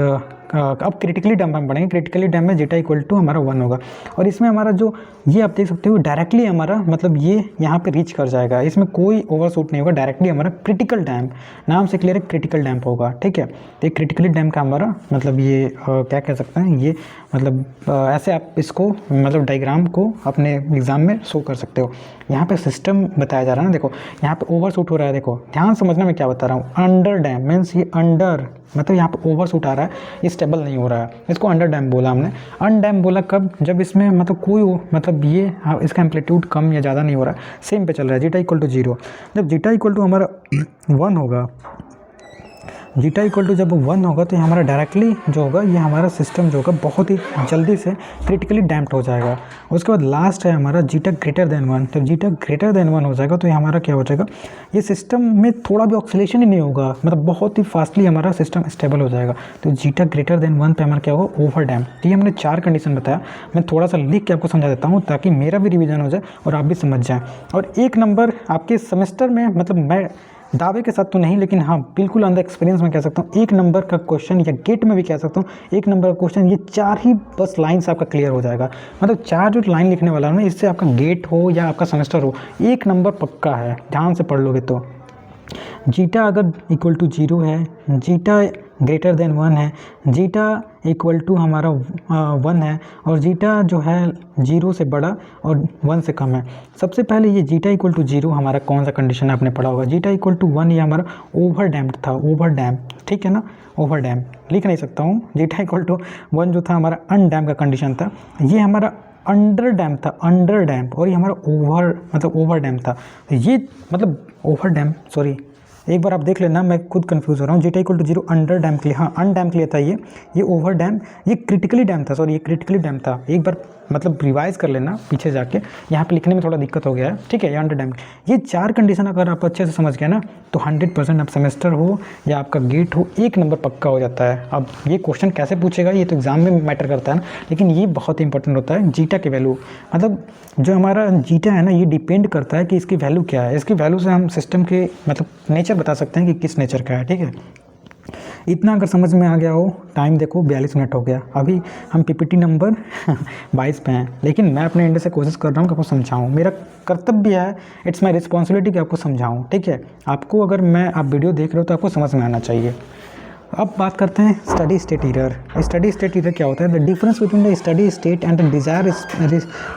अब क्रिटिकली डैम्प हम पढ़ेंगे, क्रिटिकली डैम्प में जीटा इक्वल टू हमारा 1 होगा। और इसमें हमारा जो ये आप देख सकते हो डायरेक्टली हमारा मतलब ये यहाँ पे रीच कर जाएगा, इसमें कोई ओवरशूट नहीं होगा, डायरेक्टली हमारा क्रिटिकल डैम्प, नाम से क्लियर है क्रिटिकल डैम्प होगा, ठीक है। तो क्रिटिकली डैम्प का हमारा मतलब ये क्या कह सकते हैं, ये मतलब ऐसे आप इसको मतलब डायग्राम को अपने एग्जाम में शो कर सकते हो। यहाँ पे सिस्टम बताया जा रहा है ना, देखो यहाँ पे ओवरशूट हो रहा है, देखो ध्यान समझना मैं क्या बता रहा हूँ। अंडर डैम्प मीन्स ये अंडर मतलब यहाँ पे ओवरशूट आ रहा है, ये स्टेबल नहीं हो रहा है, इसको अंडर डैम्प बोला हमने। अनडैम्प बोला कब, जब इसमें मतलब कोई मतलब ये इसका एम्पलीट्यूड कम या ज़्यादा नहीं हो रहा है, सेम पे चल रहा है, जीटा इक्वल टू 0। जब जीटा इक्वल टू हमारा 1 होगा, जीटा इक्वल टू जब 1 होगा तो ये हमारा डायरेक्टली जो होगा ये हमारा सिस्टम जो होगा बहुत ही जल्दी से क्रिटिकली डैम्प्ड हो जाएगा। उसके बाद लास्ट है हमारा जीटा ग्रेटर देन 1। जब जीटा ग्रेटर देन 1 हो जाएगा तो ये हमारा क्या हो जाएगा, ये सिस्टम में थोड़ा भी ऑक्सीलेशन ही नहीं होगा, मतलब बहुत ही फास्टली हमारा सिस्टम स्टेबल हो जाएगा। तो जीटा ग्रेटर देन 1 पे हमारा क्या होगा, ओवर डैम्प। तो ये हमने 4 कंडीशन बताया, मैं थोड़ा सा लिख के आपको समझा देता हूँ ताकि मेरा भी रिविजन हो जाए और आप भी समझ जाएँ। और 1 नंबर आपके सेमेस्टर में, मतलब मैं दावे के साथ तो नहीं लेकिन हाँ बिल्कुल अंदर एक्सपीरियंस में कह सकता हूँ, 1 नंबर का क्वेश्चन या गेट में भी कह सकता हूँ 1 नंबर का क्वेश्चन, ये 4 ही बस लाइन से आपका क्लियर हो जाएगा। मतलब 4 जो लाइन लिखने वाला है ना, इससे आपका गेट हो या आपका सेमेस्टर हो 1 नंबर पक्का है, ध्यान से पढ़ लोगे तो। जीटा अगर इक्वल टू 0 है, जीटा ग्रेटर देन 1 है, जीटा इक्वल टू हमारा 1 है, और जीटा जो है 0 से बड़ा और 1 से कम है। सबसे पहले ये जीटा इक्वल टू 0 हमारा कौन सा कंडीशन आपने पढ़ा होगा, जीटा इक्वल टू 1 ये हमारा ओवर डैम्प्ड था, ओवर डैम्प, ठीक है ना, ओवर डैम्प लिख नहीं सकता हूँ। जीटा इक्वल टू 1 जो था हमारा अनडैम्प का कंडीशन था, ये हमारा अंडर डैम्प था, अंडर डैम्प, और ये हमारा ओवर मतलब ओवर डैम्प था। ये मतलब ओवर डैम्प, सॉरी एक बार आप देख लेना, मैं खुद कंफ्यूज हो रहा हूँ। Zeta equal to 0 under damp के लिए, हाँ अनडैम्प के लिए था ये ओवर डैम्प, ये क्रिटिकली डैम्प था, सॉरी ये क्रिटिकली डैम्प था। एक बार मतलब रिवाइज कर लेना पीछे जाके, यहाँ पे लिखने में थोड़ा दिक्कत हो गया है, ठीक है। ये अंडर डैम्प, ये 4 कंडीशन अगर आप अच्छे से समझ गए ना तो 100% आप सेमेस्टर हो या आपका गेट हो 1 नंबर पक्का हो जाता है। अब ये क्वेश्चन कैसे पूछेगा ये तो एग्जाम में मैटर करता है ना, लेकिन ये बहुत इंपॉर्टेंट होता है जीटा की वैल्यू। मतलब जो हमारा जीटा है ना, ये डिपेंड करता है कि इसकी वैल्यू क्या है, इसकी वैल्यू से हम सिस्टम के मतलब नेचर बता सकते हैं कि किस नेचर का है, ठीक है। इतना अगर समझ में आ गया हो, टाइम देखो 42 मिनट हो गया, अभी हम पीपीटी नंबर 22 पे हैं, लेकिन मैं अपने एंड से कोशिश कर रहा हूँ कि आपको समझाऊँ, मेरा कर्तव्य है, इट्स माई रिस्पॉन्सिबिलिटी कि आपको समझाऊँ, ठीक है। आपको अगर मैं आप वीडियो देख रहे हो तो आपको समझ में आना चाहिए। अब बात करते हैं steady state error. Steady state error क्या होता है, the difference between the steady state and the desire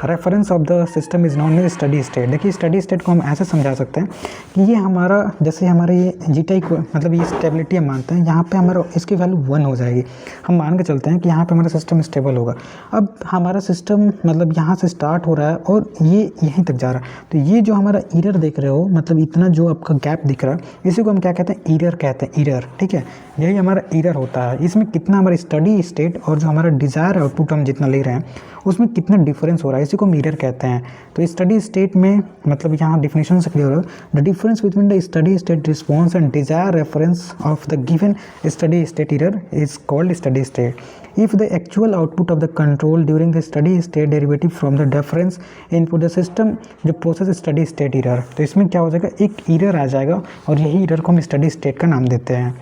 reference of the system is known as steady state. देखिए स्टडी स्टेट को हम ऐसे समझा सकते हैं कि ये हमारा जैसे हमारा ये जीटा मतलब ये स्टेबिलिटी हम मानते हैं, यहाँ पे हमारा इसकी वैल्यू 1 हो जाएगी, हम मान के चलते हैं कि यहाँ पे हमारा सिस्टम स्टेबल होगा। अब हमारा सिस्टम मतलब यहाँ से स्टार्ट हो रहा है और ये यहीं तक जा रहा है, तो ये जो हमारा एरर देख रहे हो, मतलब इतना जो आपका गैप दिख रहा है, इसी को हम क्या कहते हैं, एरर कहते हैं, एरर, ठीक है। यही हमारा एरर होता है, इसमें कितना हमारा स्टडी स्टेट और जो हमारा डिज़ायर आउटपुट हम जितना ले रहे हैं उसमें कितना डिफरेंस हो रहा है, इसी को हम एरर कहते हैं। तो स्टडी स्टेट में मतलब यहाँ डिफिनेशन से क्लियर हो, the difference between the steady state response and desire reference of the given study state error is called steady state. If the actual output of the control during the steady state derivative from the difference input the system जो process study state error, तो इसमें क्या हो जाएगा, एक error आ जाएगा और यही एरर को हम स्टडी स्टेट का नाम देते हैं।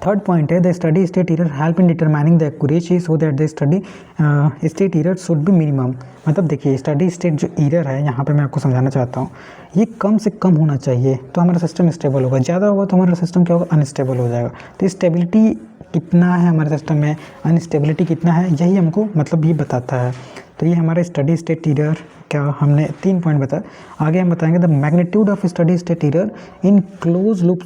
थर्ड पॉइंट है the steady state error help in determining the accuracy so that the steady state error should be minimum. मतलब देखिए स्टडी स्टेट जो एरर है यहाँ पे मैं आपको समझाना चाहता हूँ, ये कम से कम होना चाहिए तो हमारा सिस्टम स्टेबल होगा, ज़्यादा होगा तो हमारा सिस्टम क्या होगा, अनस्टेबल हो जाएगा। तो स्टेबिलिटी कितना है हमारे सिस्टम में, अनस्टेबिलिटी कितना है, यही हमको मतलब ये बताता है। तो ये हमारा स्टडी स्टेट एरर क्या हमने 3 पॉइंट बताया। आगे हम बताएंगे the magnitude of steady state error in close loop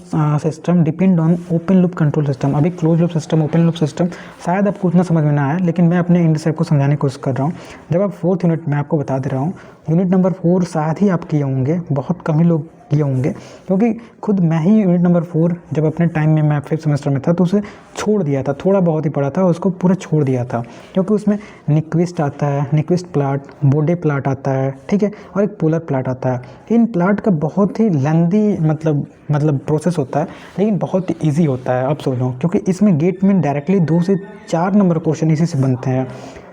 system depend on open loop control system. अभी close loop system, open loop system शायद आपको उतना समझ में ना आया, लेकिन मैं अपने एंड से आपको समझाने की कोशिश कर रहा हूँ। जब आप 4th यूनिट में आपको बता दे रहा हूँ, यूनिट नंबर 4 शायद ही आप किए होंगे, बहुत कम ही लोग किए होंगे, क्योंकि खुद मैं ही यूनिट नंबर 4 जब अपने टाइम में मैं 5th सेमेस्टर में था तो उसे छोड़ दिया था, थोड़ा बहुत ही पढ़ा था, उसको पूरा छोड़ दिया था, क्योंकि उसमें निक्विस्ट आता है, निक्विस्ट प्लाट, बोडे प्लाट आता है, ठीक है, और एक पोलर प्लाट आता है। इन प्लाट का बहुत ही लेंदी मतलब प्रोसेस होता है, लेकिन बहुत ईजी होता है, अब सोचो, क्योंकि इसमें गेट में डायरेक्टली 2 से 4 नंबर क्वेश्चन इसी से बनते हैं,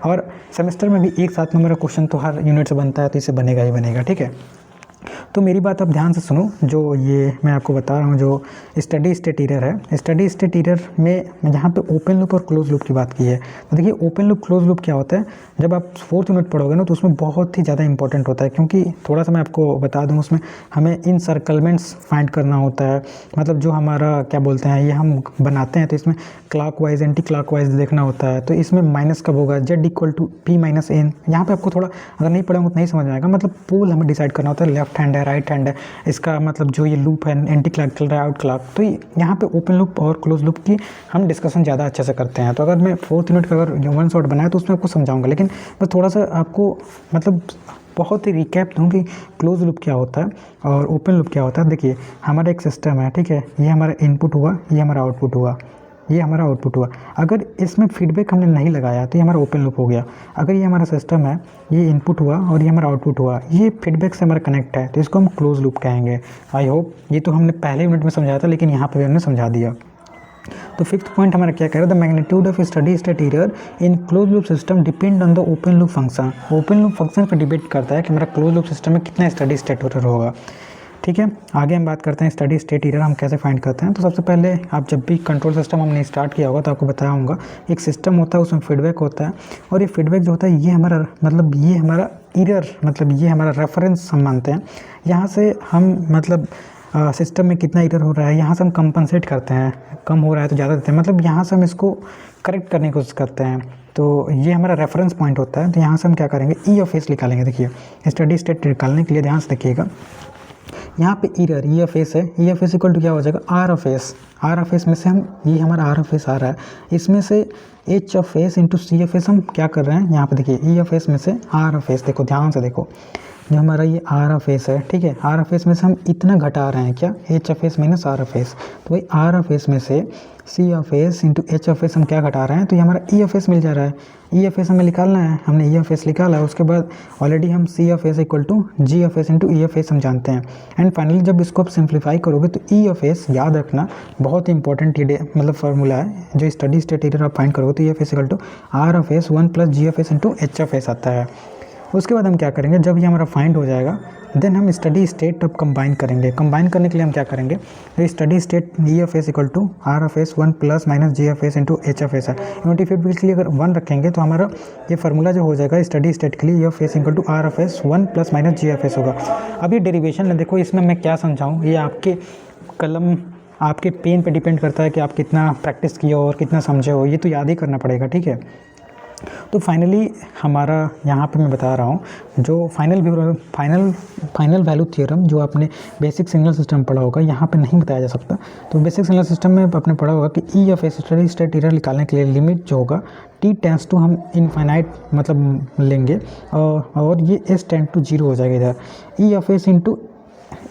और सेमेस्टर में भी 1-7 नंबर का क्वेश्चन तो हर यूनिट से बनता है, तो इसे बनेगा ही बनेगा, ठीक है। तो मेरी बात आप ध्यान से सुनो, जो ये मैं आपको बता रहा हूँ जो स्टडी स्टेट एरर है, स्टडी स्टेट एरर में यहाँ पे ओपन लूप और क्लोज लूप की बात की है। तो देखिए ओपन लूप क्लोज लूप क्या होता है, जब आप 4th यूनिट पढ़ोगे ना तो उसमें बहुत ही ज़्यादा इंपॉर्टेंट होता है, क्योंकि थोड़ा सा मैं आपको बता दूँ, उसमें हमें इन सर्कलमेंट्स फाइंड करना होता है, मतलब जो हमारा क्या बोलते हैं, ये हम बनाते हैं तो इसमें क्लॉकवाइज एंटी क्लॉकवाइज देखना होता है, तो इसमें माइनस कब होगा, Z=P-N। यहाँ पे आपको थोड़ा अगर नहीं पढ़ेंगे तो नहीं समझ में आएगा, मतलब पोल हमें डिसाइड करना होता है, लेफ्ट हैंड है, राइट हैंड है, इसका मतलब जो ये लूप है एंटी क्लॉक चल रहा है, आउट क्लॉक। तो यहाँ पे ओपन लूप और क्लोज लूप की हम डिस्कशन ज़्यादा अच्छे से करते हैं। तो अगर मैं 4th यूनिट का अगर वन शॉट बनाया तो उसमें आपको समझाऊंगा, लेकिन बस थोड़ा सा आपको मतलब बहुत ही रिकैप दूँ कि क्लोज लूप क्या होता है और ओपन लूप क्या होता है। देखिए हमारा एक सिस्टम है, ठीक है, ये हमारा इनपुट हुआ, ये हमारा आउटपुट हुआ, ये हमारा आउटपुट हुआ। अगर इसमें फीडबैक हमने नहीं लगाया तो ये हमारा ओपन लूप हो गया। अगर ये हमारा सिस्टम है, ये इनपुट हुआ और ये हमारा आउटपुट हुआ, ये फीडबैक से हमारा कनेक्ट है, तो इसको हम क्लोज लूप कहेंगे। आई होप ये तो हमने पहले यूनिट में समझाया था, लेकिन यहाँ पर भी हमने समझा दिया। तो 5th पॉइंट हमारा क्या कह रहा है, the magnitude of steady state error in close loop system depend on the open loop function. Open loop function पर डिपेंड करता है कि हमारा क्लोज लूप सिस्टम में कितना स्टडी स्टेट एरर होगा, ठीक है। आगे हम बात करते हैं स्टडी स्टेट एरर हम कैसे फाइंड करते हैं। तो सबसे पहले आप जब भी कंट्रोल सिस्टम हमने स्टार्ट किया होगा तो आपको बताया होगा, एक सिस्टम होता है, उसमें फीडबैक होता है, और ये फीडबैक जो होता है ये हमारा मतलब ये हमारा एरर मतलब ये हमारा रेफरेंस हम मानते हैं। यहाँ से हम मतलब सिस्टम में कितना एरर हो रहा है यहाँ से हम कंपनसेट करते हैं, कम हो रहा है तो ज़्यादा देते हैं, मतलब यहाँ से हम इसको करेक्ट करने की कोशिश करते हैं। तो ये हमारा रेफरेंस पॉइंट होता है। तो यहाँ से हम क्या करेंगे, ई ऑफ एस निकालेंगे। देखिए स्टडी स्टेट निकालने के लिए ध्यान से देखिएगा, यहाँ पे एरर ई ऑफ एस है, E of S equal to क्या हो जाएगा, R of S. R of S में से हम ये हमारा आर ऑफ एस आ रहा है, इसमें से H of S into C of S हम क्या कर रहे हैं, यहाँ पे देखिए ई ऑफ एस में से आर ऑफ एस, देखो ध्यान से देखो, जो हमारा ये आर ऑफ एस है, ठीक है, आर ऑफ एस में से हम इतना घटा रहे हैं क्या, H of s minus R of S. तो भाई आर ऑफ एस में से C of S into H of S हम क्या घटा रहे हैं, तो ये हमारा ई ऑफ एस मिल जा रहा है। ई ऑफ एस हमें निकालना है, हमने ई ऑफ एस निकाला है, उसके बाद ऑलरेडी हम C of S equal to G of S into E of S हम जानते हैं। एंड फाइनली जब इसको आप सिंप्लीफाई करोगे तो ई ऑफ एस याद रखना बहुत ही इंपॉर्टेंट ये मतलब फार्मूला है, जो स्टडी स्टेट एरर आप फाइंड करोगे तो E of S equal to R of S 1 plus G of S into H of S आता है। उसके बाद हम क्या करेंगे, जब ये हमारा फाइंड हो जाएगा देन हम स्टडी स्टेट अब कंबाइन करेंगे। कंबाइन करने के लिए हम क्या करेंगे, तो steady state E of S equal to R of S 1 plus minus G of S into H of S है। यूनिटी फीडबैक के लिए अगर 1 रखेंगे तो हमारा ये फार्मूला जो हो जाएगा स्टडी स्टेट के लिए E of S equal to R of S 1 plus minus G of S होगा। अब ये डेरिवेशन है, देखो इसमें मैं क्या समझाऊँ, ये आपके कलम आपके पेन पे डिपेंड करता है कि आप कितना प्रैक्टिस किए हो और कितना समझे हो, ये तो याद ही करना पड़ेगा, ठीक है। तो फाइनली हमारा यहाँ पे मैं बता रहा हूँ जो फाइनल वैल्यू थ्योरम जो आपने बेसिक सिग्नल सिस्टम पढ़ा होगा, यहाँ पे नहीं बताया जा सकता। तो बेसिक सिग्नल सिस्टम में आपने पढ़ा होगा कि ई of S study state error निकालने के लिए लिमिट जो होगा टी टेंस टू हम इनफाइनाइट मतलब लेंगे, और ये एस टेंड टू 0 हो जाएगा। इधर ई of S into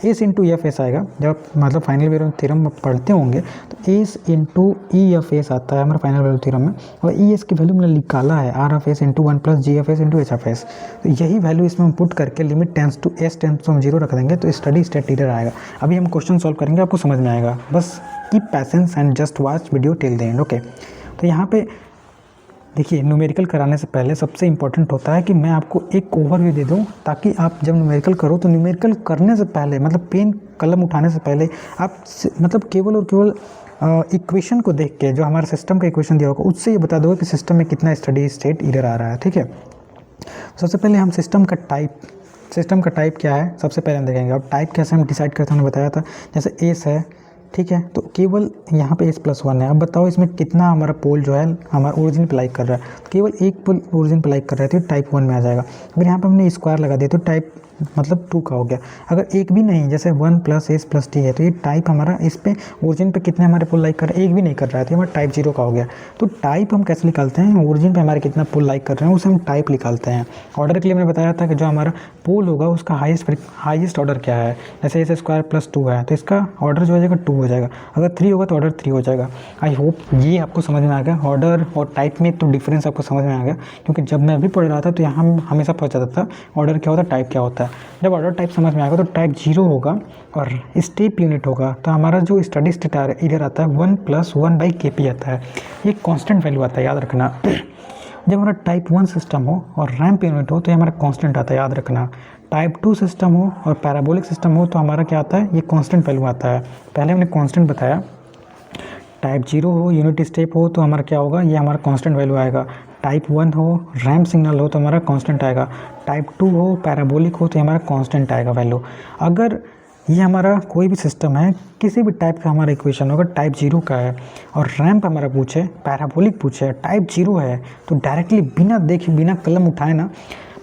S into E of S आएगा। जब मतलब फाइनल वैल्यू थ्योरम पढ़ते होंगे तो S into E of S आता है हमारा फाइनल वैल्यू थ्योरम में, और ई एस की वैल्यू मैंने निकाला है R of S into 1 plus G of S into H of S. तो यही वैल्यू इसमें हम पुट करके limit tends to S tends to हम 0 रख देंगे तो स्टडी स्टेट एरर आएगा। अभी हम क्वेश्चन सॉल्व करेंगे, आपको समझ में आएगा, बस keep patience and just watch video till the end, okay. तो यहाँ पे देखिए न्यूमेरिकल कराने से पहले सबसे इम्पॉर्टेंट होता है कि मैं आपको एक ओवरव्यू दे दूं, ताकि आप जब न्यूमेरिकल करो तो न्यूमेरिकल करने से पहले मतलब पेन कलम उठाने से पहले आप मतलब केवल और केवल इक्वेशन को देख के, जो हमारे सिस्टम का इक्वेशन दिया होगा उससे ये बता दोगे कि सिस्टम में कितना स्टडी स्टेट एरर आ रहा है, ठीक है। सबसे पहले हम सिस्टम का टाइप क्या है सबसे पहले हम देखेंगे। अब टाइप कैसे हम डिसाइड करते हैं, हमने बताया था, जैसे एस है, ठीक है। तो केवल यहाँ पे S+1 है। अब बताओ इसमें कितना हमारा पोल जो है हमारा ओरिजिन पे लाइक कर रहा है। तो केवल एक पोल ओरिजिन पे लाइक कर रहा है तो टाइप 1 में आ जाएगा। अगर यहाँ पे हमने स्क्वायर लगा दिया तो टाइप मतलब 2 का हो गया। अगर एक भी नहीं, जैसे 1 + S+T है, तो ये टाइप हमारा इस पे ओरिजिन पे कितने हमारे पोल लाइक कर रहे हैं, एक भी नहीं कर रहा है, तो हमारा टाइप 0 का हो गया। तो टाइप हम कैसे निकालते हैं, ओरिजिन पे हमारे कितना पोल लाइक कर रहे हैं उसे हम टाइप निकालते हैं। ऑर्डर के लिए मैंने बताया था कि जो हमारा पोल होगा उसका हाईएस्ट ऑर्डर क्या है। जैसे S² + 2 है तो इसका ऑर्डर जो हो जाएगा 2 हो जाएगा। अगर 3 होगा तो ऑर्डर 3 हो जाएगा। आई होप ये आपको समझ में आ गया। ऑर्डर और टाइप में तो डिफरेंस आपको समझ में आ गया, क्योंकि जब मैं अभी पढ़ रहा था तो यहाँ हमेशा पता जाता था ऑर्डर क्या होता है, टाइप क्या होता है। जब ऑर्डर टाइप समझ में आएगा तो टाइप 0 होगा और स्टेप यूनिट होगा। तो हमारा जो स्टडी स्टेट इधर आता है 1 + 1/kp आता है। ये कांस्टेंट वैल्यू आता है, याद रखना। जब हमारा टाइप 1 सिस्टम हो और रैंप यूनिट हो तो ये हमारा कांस्टेंट आता है, याद रखना। टाइप 2 सिस्टम हो और पैराबोलिक सिस्टम हो तो हमारा क्या आता है, ये कांस्टेंट वैल्यू आता है। पहले हमने कांस्टेंट बताया। टाइप 0 हो, यूनिट स्टेप हो तो हमारा क्या होगा, ये हमारा कांस्टेंट वैल्यू आएगा। टाइप 1 हो, रैंप सिग्नल हो तो हमारा कांस्टेंट आएगा। टाइप 2 हो, पैराबोलिक हो तो हमारा कांस्टेंट आएगा वैल्यू। अगर ये हमारा कोई भी सिस्टम है, किसी भी टाइप का हमारा इक्वेशन होगा टाइप 0 का है और रैंप हमारा पूछे, पैराबोलिक पूछे, टाइप 0 है, तो डायरेक्टली बिना देखे बिना कलम उठाए ना,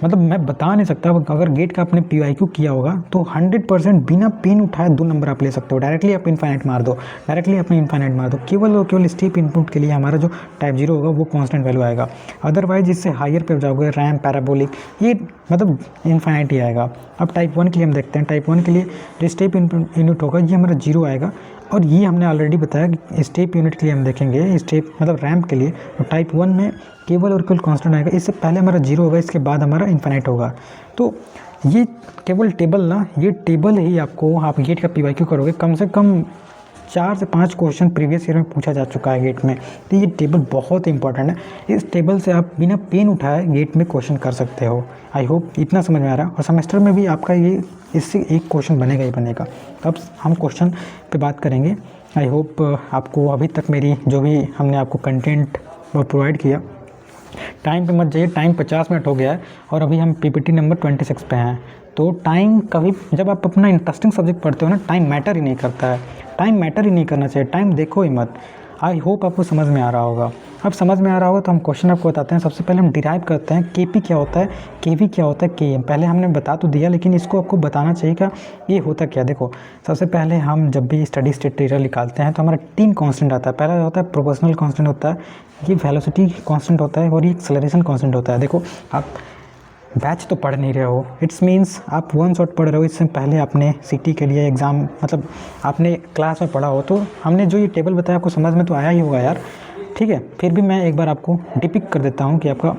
मतलब मैं बता नहीं सकता। अगर गेट का आपने PYQ किया होगा तो 100% बिना पेन उठाए 2 नंबर आप ले सकते हो। डायरेक्टली आप इनफाइनाइट मार दो, डायरेक्टली अपने इनफाइनाइट मार दो। केवल और केवल स्टेप इनपुट के लिए हमारा जो टाइप 0 होगा वो कांस्टेंट वैल्यू आएगा। अदरवाइज इससे हायर पे जाओगे, रैम, पैराबोलिक, ये मतलब इनफाइनाइट ही आएगा। अब टाइप 1 के लिए हम देखते हैं। टाइप 1 के लिए जो स्टेप यूनिट होगा ये हमारा 0 आएगा। और ये हमने ऑलरेडी बताया कि स्टेप यूनिट के लिए हम देखेंगे, स्टेप मतलब रैंप के लिए तो टाइप 1 में केवल और केवल कांस्टेंट आएगा। इससे पहले हमारा 0 होगा, इसके बाद हमारा इनफाइनाइट होगा। तो ये केवल टेबल ना, ये टेबल ही आपको, आप गेट का PYQ करोगे कम से कम 4 से 5 क्वेश्चन प्रीवियस ईयर में पूछा जा चुका है गेट में। तो ये टेबल बहुत इंपॉर्टेंट है। इस टेबल से आप बिना पेन उठाए गेट में क्वेश्चन कर सकते हो। आई होप इतना समझ में आ रहा है। और सेमेस्टर में भी आपका ये इससे एक क्वेश्चन बनेगा ही बनेगा। अब हम क्वेश्चन पे बात करेंगे। आई होप आपको अभी तक मेरी जो भी हमने आपको कंटेंट प्रोवाइड किया, टाइम पे मत जाइए। टाइम 50 मिनट हो गया है और अभी हम PPT नंबर 26 पे हैं। तो टाइम कभी, जब आप अपना इंटरेस्टिंग सब्जेक्ट पढ़ते हो ना, टाइम मैटर ही नहीं करता है। टाइम मैटर ही नहीं करना चाहिए, टाइम देखो ही मत। आई होप आपको समझ में आ रहा होगा। अब समझ में आ रहा होगा तो हम क्वेश्चन आपको बताते हैं। सबसे पहले हम डिराइव करते हैं KP क्या होता है, KV क्या होता है, KM। पहले हमने बता तो दिया, लेकिन इसको आपको बताना चाहिए कि ये होता क्या। देखो, सबसे पहले हम जब भी स्टडी स्टेट एरर निकालते हैं तो हमारा 3 कांस्टेंट आता है। पहला होता है प्रोपोर्शनल कांस्टेंट होता है, ये वेलोसिटी कांस्टेंट होता है और ये एक्सेलरेशन कांस्टेंट होता है। देखो, आप बैच तो पढ़ नहीं रहे हो, इट्स मीन्स आप 1 शॉट पढ़ रहे हो। इससे पहले आपने CT के लिए एग्ज़ाम, मतलब आपने क्लास में पढ़ा हो, तो हमने जो ये टेबल बताया आपको समझ में तो आया ही होगा यार। ठीक है, फिर भी मैं एक बार आपको डिपिक्ट कर देता हूँ कि आपका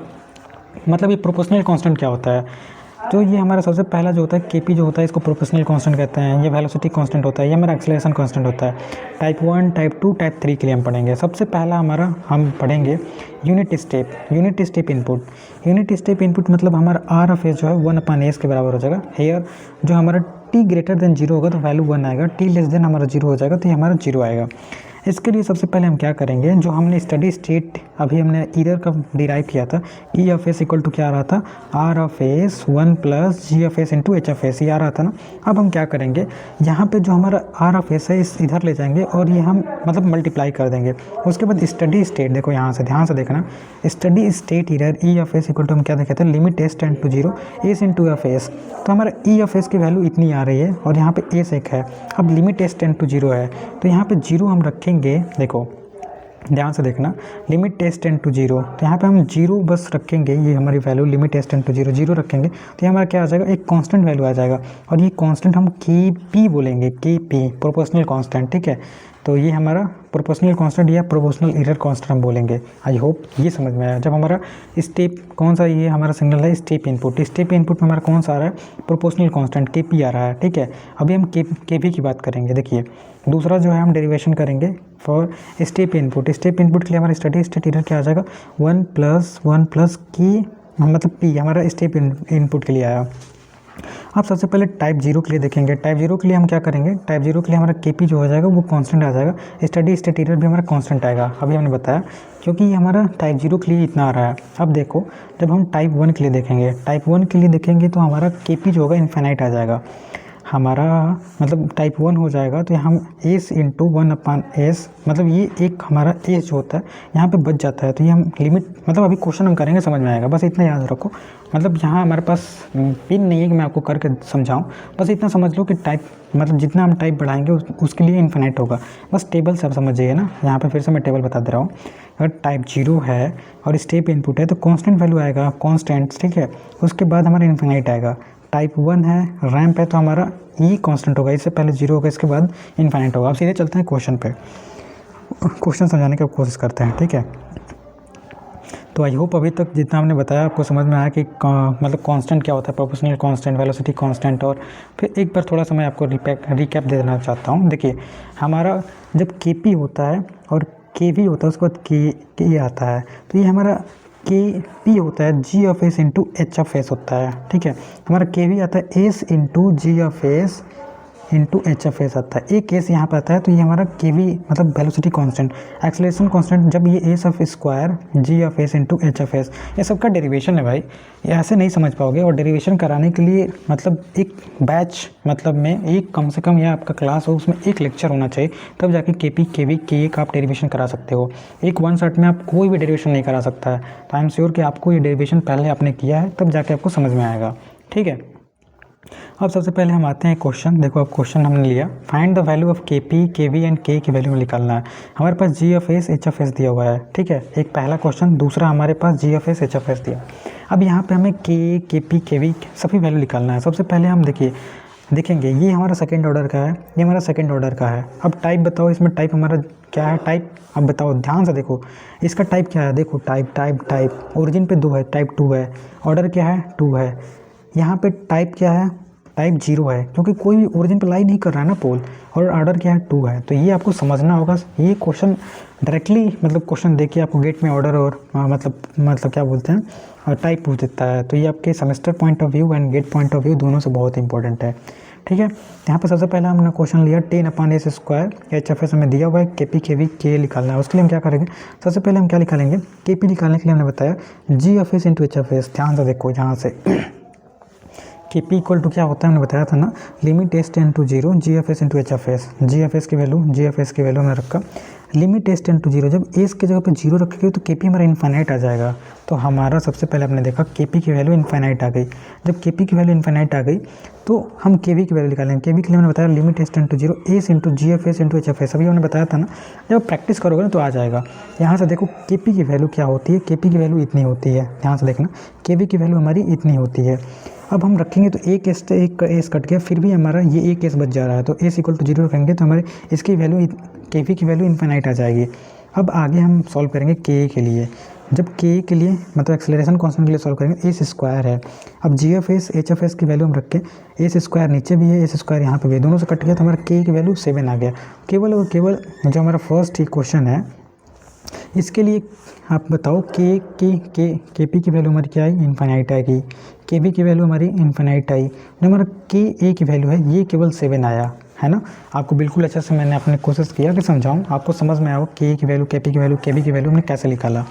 मतलब ये प्रोपोर्शनल कांस्टेंट क्या होता है। तो ये हमारा सबसे पहला जो होता है KP जो होता है, इसको प्रोपोर्शनल कांस्टेंट कहते हैं। ये वेलोसिटी कांस्टेंट होता है, ये हमारा एक्सेलरेशन कांस्टेंट होता है। टाइप 1, टाइप 2, टाइप 3 के लिए हम पढ़ेंगे। सबसे पहला हमारा हम पढ़ेंगे unit step. Unit step input, unit step input मतलब हमारा R(f) जो है 1/s के बराबर हो जाएगा। हेयर जो हमारा t > 0 होगा तो वैल्यू 1 आएगा, t < हमारा 0 हो जाएगा तो ये हमारा 0 आएगा। इसके लिए सबसे पहले हम क्या करेंगे, जो हमने स्टडी स्टेट अभी हमने एरर का डिराइव किया था, E(s) इक्वल टू क्या आ रहा था, R(s) 1 + G(s) × H(s), ये आ रहा था ना। अब हम क्या करेंगे, यहाँ पे जो हमारा R(s) है इस इधर ले जाएंगे और ये हम मतलब मल्टीप्लाई कर देंगे। उसके बाद स्टडी स्टेट, देखो यहाँ से ध्यान से देखना, steady state error E(s) equal to हम क्या देखे थे, limit s tend to 0 s × Fs। तो हमारा E(s) की वैल्यू इतनी आ रही है और यहाँ पे s एक है। अब लिमिट s टेंड टू 0 है तो यहाँ पे 0 हम रखेंगे। देखो ध्यान से देखना, लिमिट s टेंड टू 0, तो यहाँ पे हम 0 बस रखेंगे। ये हमारी वैल्यू लिमिट s टेंड टू 0 0 रखेंगे तो ये हमारा क्या आ जाएगा, एक कांस्टेंट वैल्यू आ जाएगा। और ये कांस्टेंट हम KP बोलेंगे, KP प्रोपोर्शनल कांस्टेंट। ठीक है, तो ये हमारा प्रोपोर्शनल कांस्टेंट या प्रोपोर्शनल एरर कांस्टेंट हम बोलेंगे। आई होप ये समझ में आया। जब हमारा स्टेप कौन सा, ये हमारा सिग्नल है स्टेप इनपुट। स्टेप इनपुट में हमारा कौन सा आ रहा है, प्रोपोर्शनल कांस्टेंट KP आ रहा है। ठीक है, अभी हम KV की बात करेंगे। देखिए, दूसरा जो है हम डेरिवेशन करेंगे for step input. Step input के लिए हमारा स्टडी स्टेट एरर क्या आ जाएगा, 1 + 1 + K मतलब P हमारा स्टेप इनपुट के लिए आया। अब सबसे पहले टाइप 0 के लिए देखेंगे। टाइप 0 के लिए हम क्या करेंगे, टाइप 0 के लिए हमारा KP जो हो जाएगा वो कांस्टेंट आ जाएगा। स्टडी स्टेट एरर भी हमारा कांस्टेंट आएगा, अभी हमने बताया, क्योंकि ये हमारा टाइप 0 के लिए इतना आ रहा है। अब देखो, जब हम टाइप 1 के लिए देखेंगे, टाइप 1 के लिए देखेंगे तो हमारा KP जो होगा इनफाइनाइट आ जाएगा। हमारा मतलब टाइप 1 हो जाएगा, तो हम एस इंटू 1/s, मतलब ये एक हमारा एस जो होता है यहाँ पे बच जाता है। तो ये हम लिमिट, मतलब अभी क्वेश्चन हम करेंगे समझ में आएगा, बस इतना याद रखो। मतलब यहाँ हमारे पास पिन नहीं है कि मैं आपको करके समझाऊँ, बस इतना समझ लो कि टाइप, मतलब जितना हम टाइप बढ़ाएंगे उसके लिए इन्फिनिट होगा। बस टेबल सब समझिए ना, यहाँ पे फिर से मैं टेबल बता दे रहा हूँ। अगर टाइप 0 है और स्टेप इनपुट है तो कांस्टेंट वैल्यू आएगा, कांस्टेंट, ठीक है। उसके बाद हमारा इन्फिनिट आएगा। टाइप 1 है, रैंप है, तो हमारा ई कांस्टेंट होगा, इससे पहले 0 होगा, इसके बाद इन्फिनिट होगा। अब सीधे चलते हैं क्वेश्चन पे, क्वेश्चन समझाने की कोशिश करते हैं, ठीक है। तो आई होप अभी तक जितना हमने बताया आपको समझ में आया कि मतलब कांस्टेंट क्या होता है, प्रोपोर्शनल कांस्टेंट, वेलोसिटी कांस्टेंट। और फिर एक बार थोड़ा सा मैं आपको रिकैप दे देना चाहता हूँ। देखिए हमारा जब केपी होता है और केवी होता है, उसके बाद के आता है, तो ये हमारा के पी होता है G of S into H of s होता है, ठीक है। हमारा के वी आता है s into G of S into H of S आता है। एक केस यहाँ पर आता है, तो ये हमारा के वी मतलब वेलोसिटी कांस्टेंट, एक्सेलरेशन कांस्टेंट, जब ये S of square G of S into H of S, ये सबका डेरिवेशन है भाई, ये ऐसे नहीं समझ पाओगे। और डेरिवेशन कराने के लिए मतलब एक बैच, मतलब में एक कम से कम या आपका क्लास हो, उसमें एक लेक्चर होना चाहिए, तब जाके के पी के वी के का आप डेरिवेशन करा सकते हो। एक वन शॉट में आप कोई भी डेरिवेशन नहीं करा सकता है। तो आई एम श्योर कि आपको ये डेरिवेशन पहले आपने किया है, तब जाके आपको समझ में आएगा, ठीक है। अब सबसे पहले हम आते हैं क्वेश्चन। देखो अब क्वेश्चन हमने लिया, find the value of K p K v and K की वैल्यू निकालना है। हमारे पास G of s H of s दिया हुआ है, ठीक है, एक पहला क्वेश्चन। दूसरा हमारे पास G of s H of s दिया। अब यहाँ पे हमें के पी के वी सभी वैल्यू निकालना है। सबसे पहले हम देखेंगे ये हमारा सेकेंड ऑर्डर का है, ये हमारा सेकेंड ऑर्डर का है। अब टाइप बताओ, इसमें टाइप हमारा क्या है, टाइप अब बताओ ध्यान से देखो, इसका टाइप क्या है, देखो टाइप ओरिजिन पे 2 है, टाइप 2 है, ऑर्डर क्या है 2 है। यहाँ पे टाइप क्या है, टाइप 0 है, क्योंकि कोई भी ओरिजिन पे लाई नहीं कर रहा है ना पोल, और ऑर्डर क्या है 2 है। तो ये आपको समझना होगा। ये क्वेश्चन डायरेक्टली मतलब क्वेश्चन देखिए आपको गेट में ऑर्डर और मतलब क्या बोलते हैं और टाइप पूछ देता है। तो ये आपके semester point of view and GATE point of view दोनों से बहुत इंपॉर्टेंट है, ठीक है। यहाँ पे सबसे पहले हमने क्वेश्चन लिया 10/s square H F S हमें दिया हुआ है, के पी के वी के निकालना है। उसके लिए हम क्या करेंगे, सबसे पहले हम क्या निकालेंगे, के पी निकालने के लिए हमने बताया G of S into H of s. ध्यान से देखो यहाँ से के पी इक्वल टू क्या होता है, हमने बताया था ना, limit S tend to 0 G F S into H F S. G F S की वैल्यू हमने रखा लिमिट एस टेन टू 0, जब एस की जगह पे 0 रखेंगे तो के पी हमारा इन्फाइनाइट आ जाएगा। तो हमारा सबसे पहले हमने देखा के पी की वैल्यू इन्फाइनाइट आ गई। जब के पी की वैल्यू इन्फाइनाइट आ गई तो हम के वी की वैल्यू निकालेंगे। के वी के लिए हमने बताया limit S tend to 0 S into G F S into H F S. अभी हमने बताया था ना, जब प्रैक्टिस करोगे ना तो आ जाएगा। यहाँ से देखो के पी की वैल्यू क्या होती है, के पी की वैल्यू इतनी होती है, ध्यान से देखना, के वी की वैल्यू हमारी इतनी होती है। अब हम रखेंगे तो एक एस कट गया, फिर भी हमारा ये एक एस बच जा रहा है, तो एस इक्वल टू 0 रखेंगे तो हमारे इसकी वैल्यू के वी की वैल्यू इन्फाइनाइट आ जाएगी। अब आगे हम सॉल्व करेंगे के लिए। जब के के लिए मतलब एक्सेलरेशन कांस्टेंट के लिए सॉल्व करेंगे, एस स्क्वायर है। अब G F s H F S की वैल्यू हम रख के, एस स्क्वायर नीचे भी है, एस स्क्वायर यहाँ पे भी है, दोनों से कट गया तो हमारा के की वैल्यू 7 आ गया। केवल और केवल जो हमारा फर्स्ट ही क्वेश्चन है, इसके लिए आप बताओ के पी की वैल्यू हमारी क्या आई, इन्फाइनाइट आएगी। के बी की वैल्यू हमारी इन्फाइनाइट आई। जो हमारा के ए की वैल्यू है ये केवल 7 आया है ना। आपको बिल्कुल अच्छे से मैंने अपने कोशिश किया कि समझाऊं, आपको समझ में आया के ए की वैल्यू, के पी की वैल्यू, के बी की वैल्यू हमने कैसे निकाला।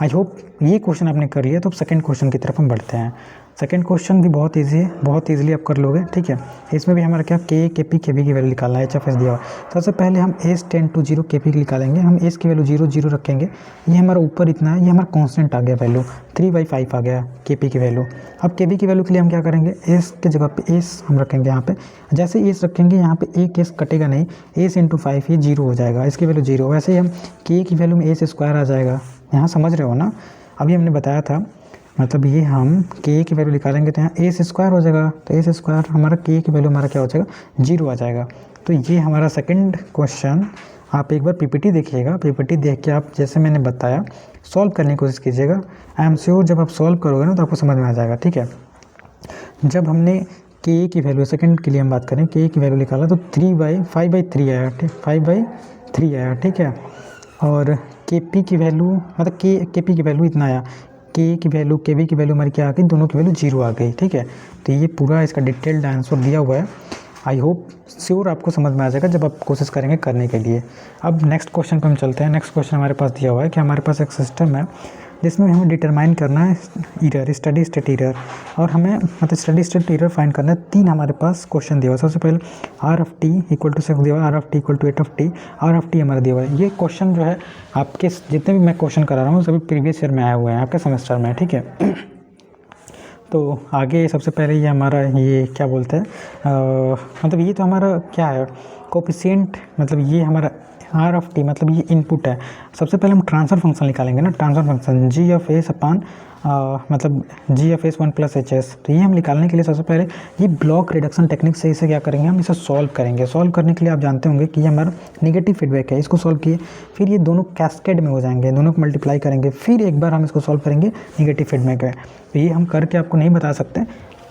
आई होप ये क्वेश्चन आपने कर लिया। तो अब सेकंड क्वेश्चन की तरफ हम बढ़ते हैं। सेकंड क्वेश्चन भी बहुत इजी है, बहुत इजीली आप कर लोगे, ठीक है। इसमें भी हमारा क्या के पी के बी की वैल्यू निकालना है, एच एफ एस दिया हुआ। सबसे पहले हम एस 10 टू 0 के पी निकालेंगे। हम एस की वैल्यू 0 रखेंगे, ये हमारा ऊपर इतना है, ये हमारा कांस्टेंट आ गया वैल्यू 3/5 आ गया के पी की वैल्यू। अब के बी की वैल्यू के लिए हम क्या करेंगे, एस के जगह पे एस हम रखेंगे यहाँ पे। जैसे एस रखेंगे यहाँ पे एक एस कटेगा नहीं, एस इंटू 5 ये 0 हो जाएगा, इसकी वैल्यू 0। वैसे ही हम के की वैल्यू में एस स्क्वायर आ जाएगा, यहाँ समझ रहे हो ना। अभी हमने बताया था, मतलब ये हम के की वैल्यू निकालेंगे तो यहाँ एस स्क्वायर हो जाएगा, तो एस स्क्वायर हमारा के की वैल्यू हमारा क्या हो जाएगा, 0 आ जाएगा। तो ये हमारा सेकंड क्वेश्चन। आप एक बार पीपीटी देखिएगा, पीपीटी देख के आप जैसे मैंने बताया सॉल्व करने की कोशिश कीजिएगा। आई एम श्योर जब आप सॉल्व करोगे ना तो आपको समझ में आ जाएगा, ठीक है। जब हमने के की वैल्यू, सेकंड के लिए हम बात करें, के की वैल्यू निकाला तो 5/3 आया, ठीक, 5/3 आया, ठीक है। और के पी की वैल्यू मतलब के पी की वैल्यू इतना आया, के की वैल्यू के वी की वैल्यू हमारी क्या आ गई, दोनों की वैल्यू 0 आ गई, ठीक है। तो ये पूरा इसका डिटेल्ड आंसर दिया हुआ है। आई होप श्योर आपको समझ में आ जाएगा जब आप कोशिश करेंगे करने के लिए। अब नेक्स्ट क्वेश्चन पर हम चलते हैं। नेक्स्ट क्वेश्चन हमारे पास दिया हुआ है कि हमारे पास एक सिस्टम है जिसमें हमें डिटरमाइन करना है एरर, स्टडी स्टेट एरर, और हमें मतलब स्टडी स्टेट एरर फाइंड करना है। 3 हमारे पास क्वेश्चन दिया हुआ। सबसे पहले R of T equal to 6 दिया हुआ है, R of T equal to 8 of T, R of T हमारा दिया हुआ है। ये क्वेश्चन जो है आपके जितने भी मैं क्वेश्चन करा रहा हूँ सभी प्रीवियस ईयर में आए हुए हैं आपके सेमेस्टर में, ठीक है। तो आगे सबसे पहले ये हमारा ये क्या बोलते हैं मतलब ये तो हमारा क्या है कोफिशिएंट, मतलब ये हमारा आर ऑफ टी मतलब ये इनपुट है। सबसे पहले हम ट्रांसफर फंक्शन निकालेंगे ना, transfer function G of s upon मतलब G of S 1 plus H s. तो ये हम निकालने के लिए सबसे पहले ये ब्लॉक रिडक्शन टेक्निक से इसे क्या करेंगे, हम इसे सॉल्व करेंगे। सॉल्व करने के लिए आप जानते होंगे कि ये हमारा नेगेटिव फीडबैक है, इसको सॉल्व किए फिर ये दोनों कैस्केड में हो जाएंगे, दोनों को मल्टीप्लाई करेंगे, फिर एक बार हम इसको सॉल्व करेंगे नेगेटिव फीडबैक है। तो ये हम करके आपको नहीं बता सकते,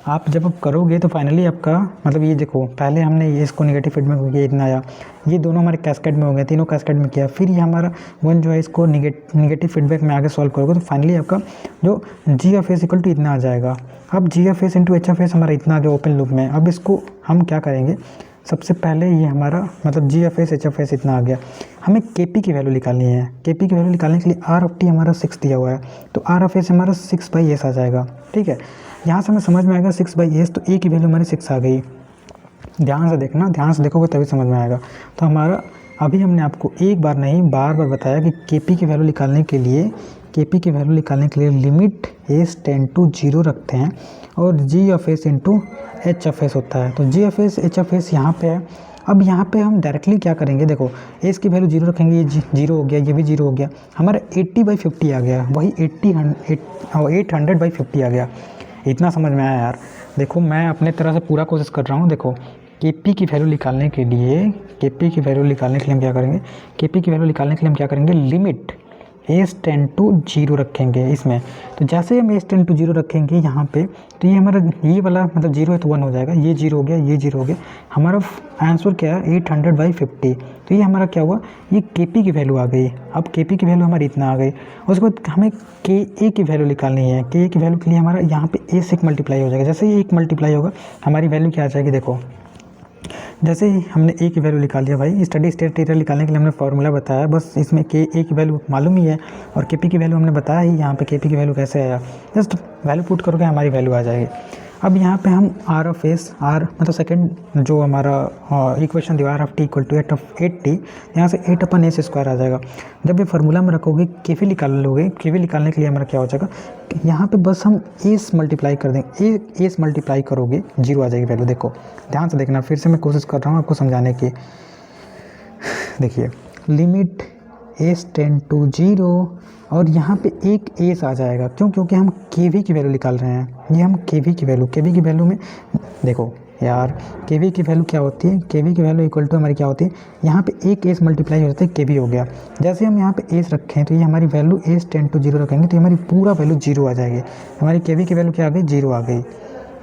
आप जब आप करोगे तो फाइनली आपका मतलब ये देखो पहले हमने ये इसको नेगेटिव फीडबैक हो गया इतना आया, ये दोनों हमारे कैस्केड में हो गए, तीनों कैस्केड में किया, फिर ये हमारा वन जो है इसको नेगेटिव फीडबैक में आगे सॉल्व करोगे तो फाइनली आपका जो G of S equal to इतना आ जाएगा। अब G of S into H of s हमारा इतना आ गया ओपन लूप में। अब इसको हम क्या करेंगे, सबसे पहले ये हमारा मतलब G of s H of s इतना आ गया, हमें के पी की वैल्यू निकालनी है। के पी की वैल्यू निकालने के लिए आर ऑफ टी हमारा 6 दिया हुआ है, तो आर ऑफ एस हमारा 6/s आ जाएगा, ठीक है। यहाँ से हमें समझ में आएगा 6/s, तो ए की वैल्यू हमारी 6 आ गई। ध्यान से देखना, ध्यान से देखोगे तभी समझ में आएगा। तो हमारा अभी हमने आपको एक बार नहीं बार बार बताया कि के पी की वैल्यू निकालने के लिए लिमिट एस टेंड टू 0 रखते हैं और G of S into H of s होता है। तो G of s H of s यहाँ पे है। अब यहाँ पे हम डायरेक्टली क्या करेंगे, देखो एस की वैल्यू 0 रखेंगे, ये 0 हो गया, ये भी 0 हो गया, हमारा 80/50 आ गया, वही 800/50 आ गया। इतना समझ में आया यार। देखो मैं अपने तरह से पूरा कोशिश कर रहा हूँ। देखो के पी की वैल्यू निकालने के लिए हम क्या करेंगे, लिमिट एस टेंड टू 0 रखेंगे इसमें। तो जैसे ही हम एस टेंड टू 0 रखेंगे यहाँ पे, तो ये हमारा ये वाला मतलब 0 है तो 1 हो जाएगा, ये 0 हो गया, ये 0 हो गया, हमारा आंसर क्या है 800/50। तो ये हमारा क्या हुआ, ये के पी की वैल्यू आ गई। अब के पी की वैल्यू हमारी इतना आ गई, उसके बाद हमें के ए की वैल्यू निकालनी है। के ए की वैल्यू के लिए हमारा यहाँ पे ए से 1 मल्टीप्लाई हो जाएगा। जैसे ही 1 मल्टीप्लाई होगा हमारी वैल्यू क्या आ जाएगी, देखो जैसे ही हमने ए की वैल्यू निकाल दिया, भाई स्टडी स्टेट एरर निकालने के लिए हमने फार्मूला बताया, बस इसमें के ए की वैल्यू मालूम ही है और के पी की वैल्यू हमने बताया ही। यहाँ पे के पी की वैल्यू कैसे आया, जस्ट वैल्यू पुट करोगे हमारी वैल्यू आ जाएगी। अब यहाँ पे हम आर ऑफ एस आर मतलब सेकंड जो हमारा इक्वेशन दिया R of T equal to 8/t, यहाँ से 8/s² आ जाएगा। जब ये फार्मूला में रखोगे के वी निकाल लोगे, के वी निकालने के लिए हमारा क्या हो जाएगा, यहाँ पे बस हम एस मल्टीप्लाई कर देंगे, एस मल्टीप्लाई करोगे 0 आ जाएगी वैल्यू। देखो ध्यान से देखना, फिर से मैं कोशिश कर रहा हूँ आपको समझाने की। देखिए लिमिट एस टेंड टू 0 और यहाँ पे एक एस आ जाएगा, क्यों, क्योंकि हम के वी की वैल्यू निकाल रहे हैं। ये हम के वी की वैल्यू में देखो यार, के वी की वैल्यू क्या होती है, के वी की वैल्यू इक्वल टू हमारी क्या होती है, यहाँ पे एक एस मल्टीप्लाई हो जाता है, के वी हो गया। जैसे हम यहाँ पे एस रखें तो ये हमारी वैल्यू एस टेंड टू 0 रखेंगे तो हमारी पूरा वैल्यू 0 आ जाएगी। हमारी के वी की वैल्यू क्या आ गई, 0 आ गई।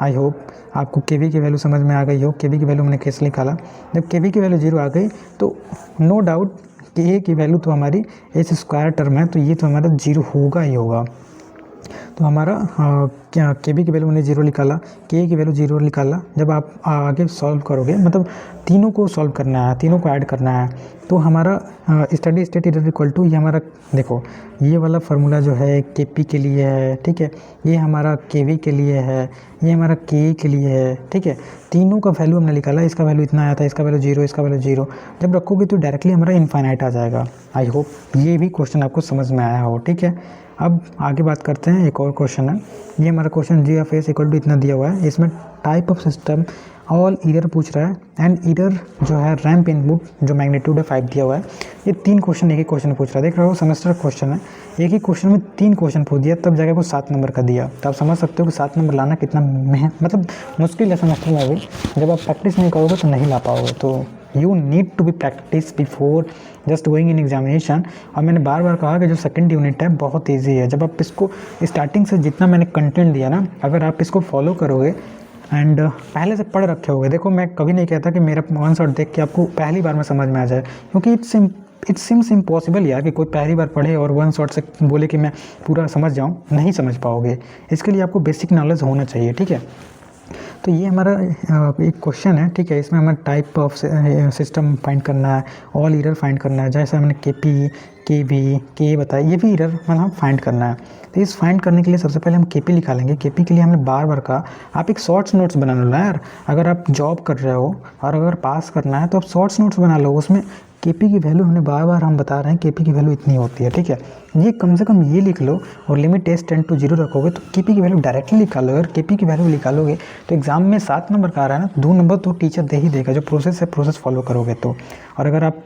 आई होप आपको के वी की वैल्यू समझ में आ गई हो। के वी की वैल्यू मैंने कैसे निकाला, जब के वी की वैल्यू 0 आ गई तो नो डाउट कि ए की वैल्यू तो हमारी s² टर्म है, तो ये तो हमारा 0 होगा ही होगा। तो हमारा क्या के बी की वैल्यू मैंने 0 निकाला, के की वैल्यू 0 निकाला। जब आप आगे सॉल्व करोगे मतलब तीनों को सॉल्व करना है, तीनों को ऐड करना है, तो हमारा steady state error equal to ये हमारा देखो ये वाला फार्मूला जो है के पी के लिए है, ठीक है, ये हमारा के वी के लिए है, ये हमारा के के लिए है, ठीक है। तीनों का वैल्यू हमने निकाला, इसका वैल्यू इतना आया था, इसका वैल्यू 0, इसका वैल्यू 0। जब रखोगे तो डायरेक्टली हमारा इनफाइनाइट आ जाएगा। आई होप ये भी क्वेश्चन आपको समझ में आया हो, ठीक है। अब आगे बात करते हैं, एक और क्वेश्चन है। ये हमारा question G of S equal to इतना दिया हुआ है, इसमें type of system all error पूछ रहा है एंड ईरर जो है रैंप इनपुट जो मैग्नीट्यूड है 5 दिया हुआ है। ये 3 क्वेश्चन एक ही क्वेश्चन पूछ रहा है, देख रहे हो सेमेस्टर क्वेश्चन है, एक ही क्वेश्चन में 3 क्वेश्चन पूछ दिया, तब जाके को 7 नंबर का दिया। तो आप समझ सकते हो कि 7 नंबर लाना कितना मतलब मुश्किल है सेमेस्टर में। अभी जब आप प्रैक्टिस नहीं करोगे तो नहीं ला पाओगे, तो you need to be practice before just going in examination. और मैंने बार बार कहा कि जो सेकंड यूनिट है बहुत इजी है। जब आप इसको स्टार्टिंग से जितना मैंने कंटेंट दिया ना, अगर आप इसको फॉलो करोगे एंड पहले से पढ़ रखे होगे, देखो मैं कभी नहीं कहता कि मेरा वन शॉट देख के आपको पहली बार में समझ में आ जाए, क्योंकि इट सिम्स इम्पॉसिबल यार कि कोई पहली बार पढ़े और वन शॉट से बोले कि मैं पूरा समझ जाऊँ, नहीं समझ पाओगे। इसके लिए आपको बेसिक नॉलेज होना चाहिए, ठीक है। तो ये हमारा एक क्वेश्चन है, ठीक है। इसमें हमें टाइप ऑफ सिस्टम फाइंड करना है, ऑल एरर फाइंड करना है, जैसे हमने केपी, केवी, के बताया, ये भी एरर मतलब फाइंड करना है। तो इस फाइंड करने के लिए सबसे पहले हम केपी निकालेंगे। केपी के लिए हमने बार बार कहा आप एक शॉर्ट्स नोट्स बना लो ना यार। अगर आप जॉब कर रहे हो और अगर पास करना है तो आप शॉर्ट्स नोट्स बना लो। उसमें केपी की वैल्यू हमने बार बार हम बता रहे हैं, केपी की वैल्यू इतनी होती है, ठीक है। ये कम से कम ये लिख लो और लिमिट s टेंड टू 0 रखोगे तो केपी की वैल्यू डायरेक्टली निकालोगे। अगर केपी की वैल्यू निकालोगे तो एग्जाम में 7 नंबर का आ रहा है ना, 2 नंबर तो टीचर दे ही देगा, जो प्रोसेस है प्रोसेस फॉलो करोगे तो। और अगर आप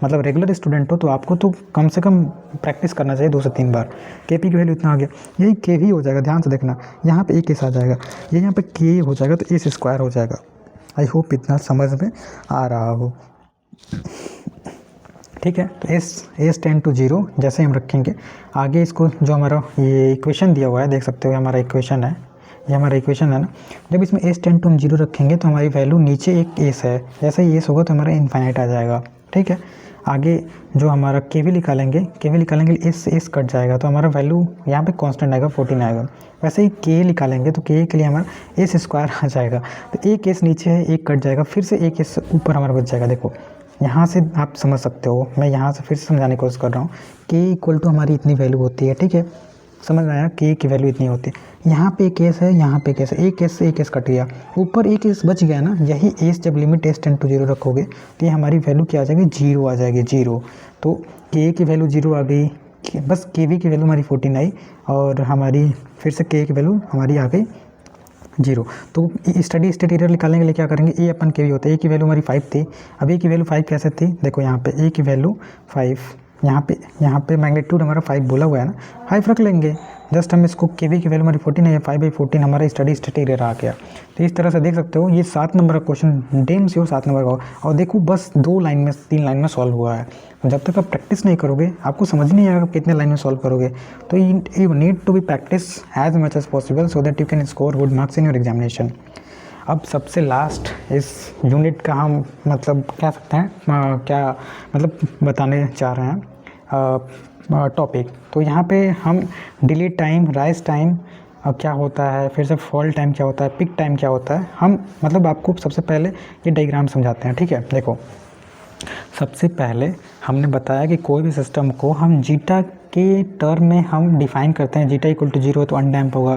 मतलब रेगुलर स्टूडेंट हो तो आपको तो कम से कम प्रैक्टिस करना चाहिए 2 से 3 बार। केपी की वैल्यू इतना आ गया, यही के ही हो जाएगा, ध्यान से देखना। यहाँ पे एक एस आ जाएगा, ये यहाँ पे के हो जाएगा तो एस स्क्वायर हो जाएगा। आई होप इतना समझ में आ रहा हो, ठीक है। तो एस टेंड टू 0 जैसे हम रखेंगे आगे इसको, जो हमारा ये इक्वेशन दिया हुआ है देख सकते हो, हमारा इक्वेशन है, ये हमारा इक्वेशन है ना। जब इसमें एस टेंड टू हम 0 रखेंगे तो हमारी वैल्यू नीचे एक एस है, जैसे ही एस होगा तो हमारा इनफाइनाइट आ जाएगा, ठीक है। आगे जो हमारा केवी निकालेंगे, केवी निकालेंगे एस कट जाएगा तो हमारा वैल्यू यहाँ पे कांस्टेंट आएगा 14 आएगा। वैसे ही के निकालेंगे तो के लिए हमारा एस स्क्वायर आ जाएगा, तो एक एस नीचे है, एक कट जाएगा, फिर से एक एस ऊपर हमारा बच जाएगा। देखो यहाँ से आप समझ सकते हो, मैं यहाँ से फिर से समझाने की कोशिश कर रहा हूँ। के इक्वल टू हमारी इतनी वैल्यू होती है, ठीक है, समझ में आया। के की वैल्यू इतनी होती है, यहाँ पे एक एस है, यहाँ पे एक एस है, एक एस से एक एस कट गया, ऊपर एक एस बच गया ना। यही एस जब लिमिट एस टेंड टू 0 रखोगे तो ये हमारी वैल्यू क्या आ जाएगी, 0 आ जाएगी, 0। तो के की वैल्यू 0 आ गई, बस के वी की वैल्यू हमारी 14 आई और हमारी फिर से के की वैल्यू हमारी आ गई 0। तो स्टडी स्टेट एरर निकालने के लिए क्या करेंगे, ए अपन के भी होता है। ए की वैल्यू हमारी 5 थी, अब ए की वैल्यू 5 कैसे थी, देखो यहाँ पे ए की वैल्यू 5, यहाँ पे मैग्नीट्यूड हमारा 5 बोला हुआ है ना, 5 रख लेंगे। जस्ट हम इसको के वी की वैल्यू हमारी 14 है, 5/14 हमारा स्टडी स्टेट एरर आ गया। तो इस तरह से देख सकते हो ये 7 नंबर का क्वेश्चन डेम से हो, 7 नंबर का हो। और देखो बस 2 लाइन में 3 लाइन में सॉल्व हुआ है। जब तक आप प्रैक्टिस नहीं करोगे आपको समझ नहीं आएगा कितने लाइन में सॉल्व करोगे। तो you need to be practice as much as possible so that you can score good marks in your examination. अब सबसे लास्ट इस यूनिट का हम मतलब कह सकते हैं क्या मतलब बताने जा रहे हैं टॉपिक। तो यहाँ पे हम डिलीट टाइम, राइज टाइम क्या होता है, फिर से फॉल टाइम क्या होता है, पिक टाइम क्या होता है, हम मतलब आपको सबसे पहले ये डायग्राम समझाते हैं, ठीक है। देखो सबसे पहले हमने बताया कि कोई भी सिस्टम को हम जीटा के टर्म में हम डिफाइन करते हैं। जीटा इक्वल टू 0 तो अनडैम्प होगा,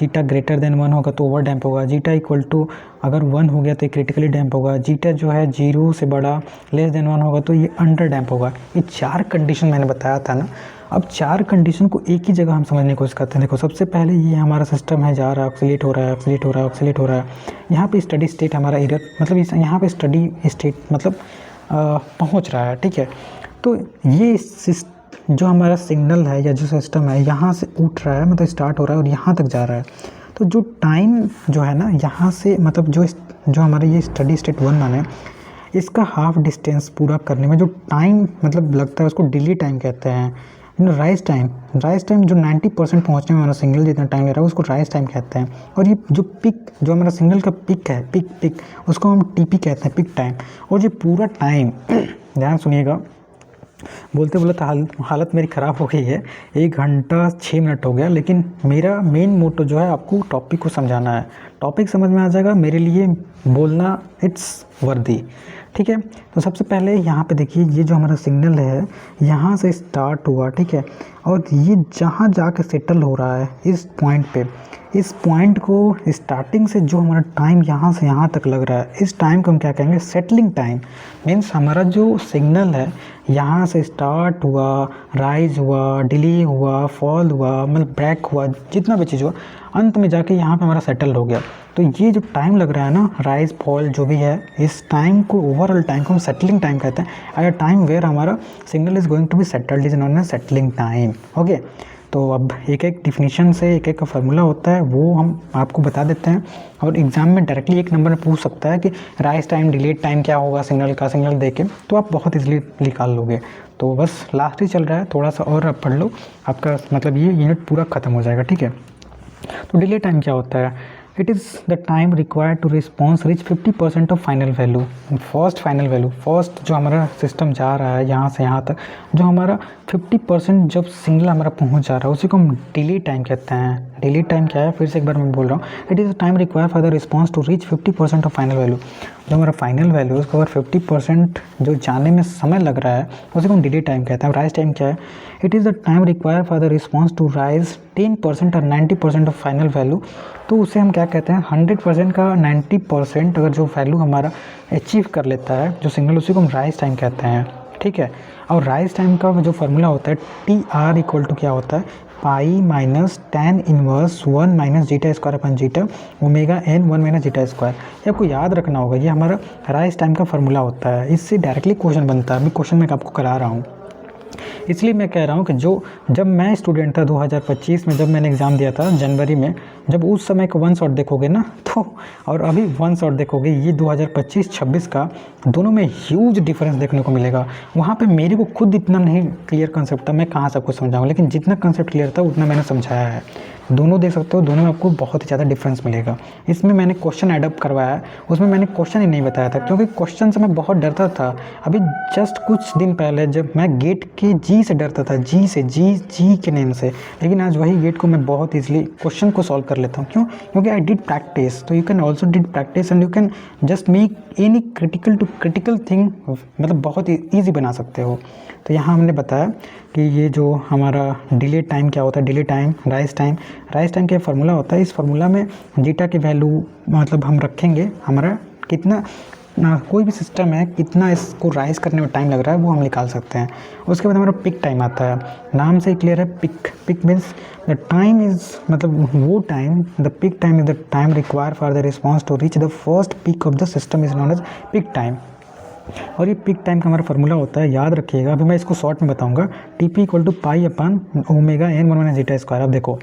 जीटा ग्रेटर देन 1 होगा तो ओवर डैम्प होगा, जीटा इक्वल टू अगर 1 हो गया तो ये क्रिटिकली डैम्प होगा, जीटा जो है 0 से बड़ा लेस देन 1 होगा तो ये अंडर डैम्प होगा। ये 4 कंडीशन मैंने बताया था ना। अब 4 कंडीशन को एक ही जगह हम समझने की कोशिश करते हैं। देखो सबसे पहले ये हमारा सिस्टम है, जा रहा है, ऑक्सीलेट हो रहा है, ऑक्सीलेट हो रहा है, ऑक्सीलेट हो रहा है। यहाँ पे स्टडी स्टेट हमारा एरर मतलब यहाँ पे स्टडी स्टेट मतलब पहुँच रहा है, ठीक है। तो ये जो हमारा सिग्नल है या जो सिस्टम है यहाँ से उठ रहा है, मतलब स्टार्ट हो रहा है और यहाँ तक जा रहा है। तो जो टाइम जो है ना यहाँ से मतलब जो हमारा ये स्टडी स्टेट 1 माने इसका हाफ डिस्टेंस पूरा करने में जो टाइम मतलब लगता है उसको डिले टाइम कहते हैं। राइज टाइम जो 90% पहुँचने में हमारा सिग्नल जितना टाइम ले रहा है उसको राइज टाइम कहते हैं। और ये जो पिक जो हमारा सिग्नल का पिक है, पिक उसको हम टीपी कहते हैं, पिक टाइम। और ये पूरा टाइम ध्यान सुनिएगा, बोलते बोलते हालत मेरी ख़राब हो गई है। 1 घंटा 6 मिनट हो गया, लेकिन मेरा मेन मोटो जो है आपको टॉपिक को समझाना है। टॉपिक समझ में आ जाएगा, मेरे लिए बोलना इट्स वर्दी, ठीक है। तो सबसे पहले यहाँ पे देखिए ये जो हमारा सिग्नल है यहाँ से स्टार्ट हुआ, ठीक है, और ये जहाँ जाके सेटल हो रहा है इस पॉइंट पे, इस पॉइंट को स्टार्टिंग से जो हमारा टाइम यहाँ से यहाँ तक लग रहा है, इस टाइम को हम क्या कहेंगे, सेटलिंग टाइम। मीन्स हमारा जो सिग्नल है यहाँ से स्टार्ट हुआ, राइज हुआ, डिले हुआ, फॉल हुआ, मतलब ब्रेक हुआ, जितना भी चीज़ हुआ, अंत में जाके यहाँ पे हमारा सेटल हो गया। तो ये जो टाइम लग रहा है ना, राइज फॉल जो भी है, इस टाइम को ओवरऑल टाइम को हम सेटलिंग टाइम कहते हैं। अगर टाइम वेयर हमारा signal is going to be settled is known as settling time, okay. तो अब एक एक डिफिनीशन से एक एक का फार्मूला होता है, वो हम आपको बता देते हैं। और एग्जाम में डायरेक्टली 1 नंबर में पूछ सकता है कि राइज टाइम, डिलेट टाइम क्या होगा सिग्नल दे के, तो आप बहुत इजीली निकाल लोगे। तो बस लास्ट ही चल रहा है, थोड़ा सा और आप पढ़ लो, आपका मतलब ये यूनिट पूरा ख़त्म हो जाएगा, ठीक है। तो डिले टाइम क्या होता है, it is the time required to response reach 50% of final value. First जो हमारा सिस्टम जा रहा है यहाँ से यहाँ तक, जो हमारा 50% जब सिग्नल हमारा पहुँच जा रहा है उसी को हम डिले टाइम कहते हैं। डिले टाइम क्या है, फिर से एक बार मैं बोल रहा हूँ, it is time require for the response to reach 50% of final value. जो हमारा फाइनल वैल्यू उसको अगर 50% जो जाने में समय लग रहा है उसे हम डिले टाइम कहते हैं। राइज टाइम क्या है, it is the time require for the response to rise 10% और 90% ऑफ फाइनल वैल्यू। तो उसे हम क्या कहते हैं, 100% का 90% अगर जो वैल्यू हमारा अचीव कर लेता है जो सिग्नल, उसी को हम राइज टाइम कहते हैं। ठीक है, और राइज टाइम का जो फार्मूला होता है TR इक्वल टू क्या होता है, pi minus tan inverse 1 minus zeta square upon zeta omega n 1 minus zeta square. ये आपको याद रखना होगा, ये हमारा राइज टाइम का फार्मूला होता है। इससे डायरेक्टली क्वेश्चन बनता है। अभी क्वेश्चन मैं आपको करा रहा हूँ, इसलिए मैं कह रहा हूँ कि जब मैं स्टूडेंट था 2025 में, जब मैंने एग्ज़ाम दिया था जनवरी में, जब उस समय का वन शॉट देखोगे ना तो, और अभी वन शॉट देखोगे, ये 2025-26 का, दोनों में ह्यूज डिफरेंस देखने को मिलेगा। वहाँ पे मेरे को खुद इतना नहीं क्लियर कंसेप्ट था, मैं कहाँ सब कुछ समझाऊँ, लेकिन जितना कंसेप्ट क्लियर था उतना मैंने समझाया है। दोनों देख सकते हो, दोनों में आपको बहुत ही ज़्यादा डिफरेंस मिलेगा। इसमें मैंने क्वेश्चन एडअप करवाया, उसमें मैंने क्वेश्चन ही नहीं बताया था, क्योंकि क्वेश्चन से मैं बहुत डरता था। अभी जस्ट कुछ दिन पहले जब मैं गेट के जी से डरता था, जी के नेम से, लेकिन आज वही गेट को मैं बहुत ईजिली क्वेश्चन को सॉल्व कर लेता हूँ। क्यों? क्योंकि आई डिड प्रैक्टिस। तो you can also did practice and you can just make any critical to critical thing, मतलब बहुत ईजी बना सकते हो। तो यहाँ हमने बताया कि ये जो हमारा डिले टाइम क्या होता है, डिले टाइम, राइज टाइम का फार्मूला होता है। इस फार्मूला में जीटा की वैल्यू मतलब हम रखेंगे, हमारा कितना कोई भी सिस्टम है कितना इसको राइज करने में टाइम लग रहा है वो हम निकाल सकते हैं। उसके बाद हमारा पिक टाइम आता है, नाम से ही क्लियर है, peak means the time is, मतलब वो time, the peak time is the time require for the response to reach the first peak of the system is known as peak time. और ये पिक टाइम का हमारा formula होता है, याद रखिएगा। अभी मैं इसको शॉर्ट में बताऊंगा, TP equal to pi upon omega n 1 minus zeta square. अब देखो,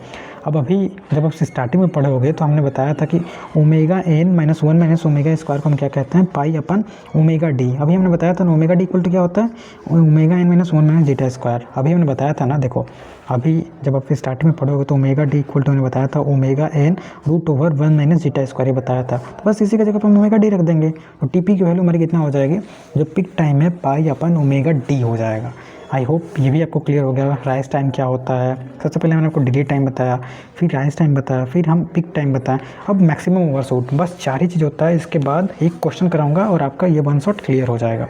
अब अभी जब आप स्टार्टिंग में पढ़े होगे तो हमने बताया था कि omega n minus 1 minus omega square को हम क्या कहते हैं, पाई अपन ओमेगा डी। अभी हमने बताया था ना ओमेगा डी इक्वल टू क्या होता है, omega n minus 1 minus zeta square. अभी हमने बताया था ना, देखो अभी जब आप स्टार्टिंग में पढ़ोगे तो ओमेगा डी इक्वल टू हमने बताया था omega n root over 1 minus zeta square, ये बताया था। तो बस इसी की जगह पर हम ओमेगा डी रख देंगे, तो TP की वैल्यू हमारी कितना हो जाएगी, जो पिक टाइम है पाई अपन ओमेगा डी हो जाएगा। आई होप ये भी आपको क्लियर हो गया राइज टाइम क्या होता है। सबसे पहले मैंने आपको डिले टाइम बताया, फिर राइज टाइम बताया, फिर हम पिक टाइम बताएं, अब मैक्सिमम ओवरशूट। बस 4 ही चीज़ होता है। इसके बाद एक क्वेश्चन कराऊंगा और आपका ये वन शॉट क्लियर हो जाएगा।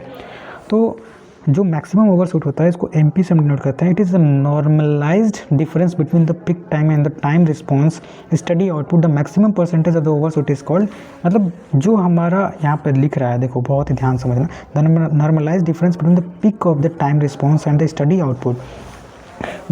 तो जो मैक्सिमम ओवरशूट होता है इसको MP से हम डिनोट करते हैं। It is the normalized difference between the peak time and the time response steady output, the maximum percentage of the overshoot is called, मतलब जो हमारा यहाँ पे लिख रहा है, देखो बहुत ही ध्यान समझना, the normalized difference between the peak of the time response and the steady output.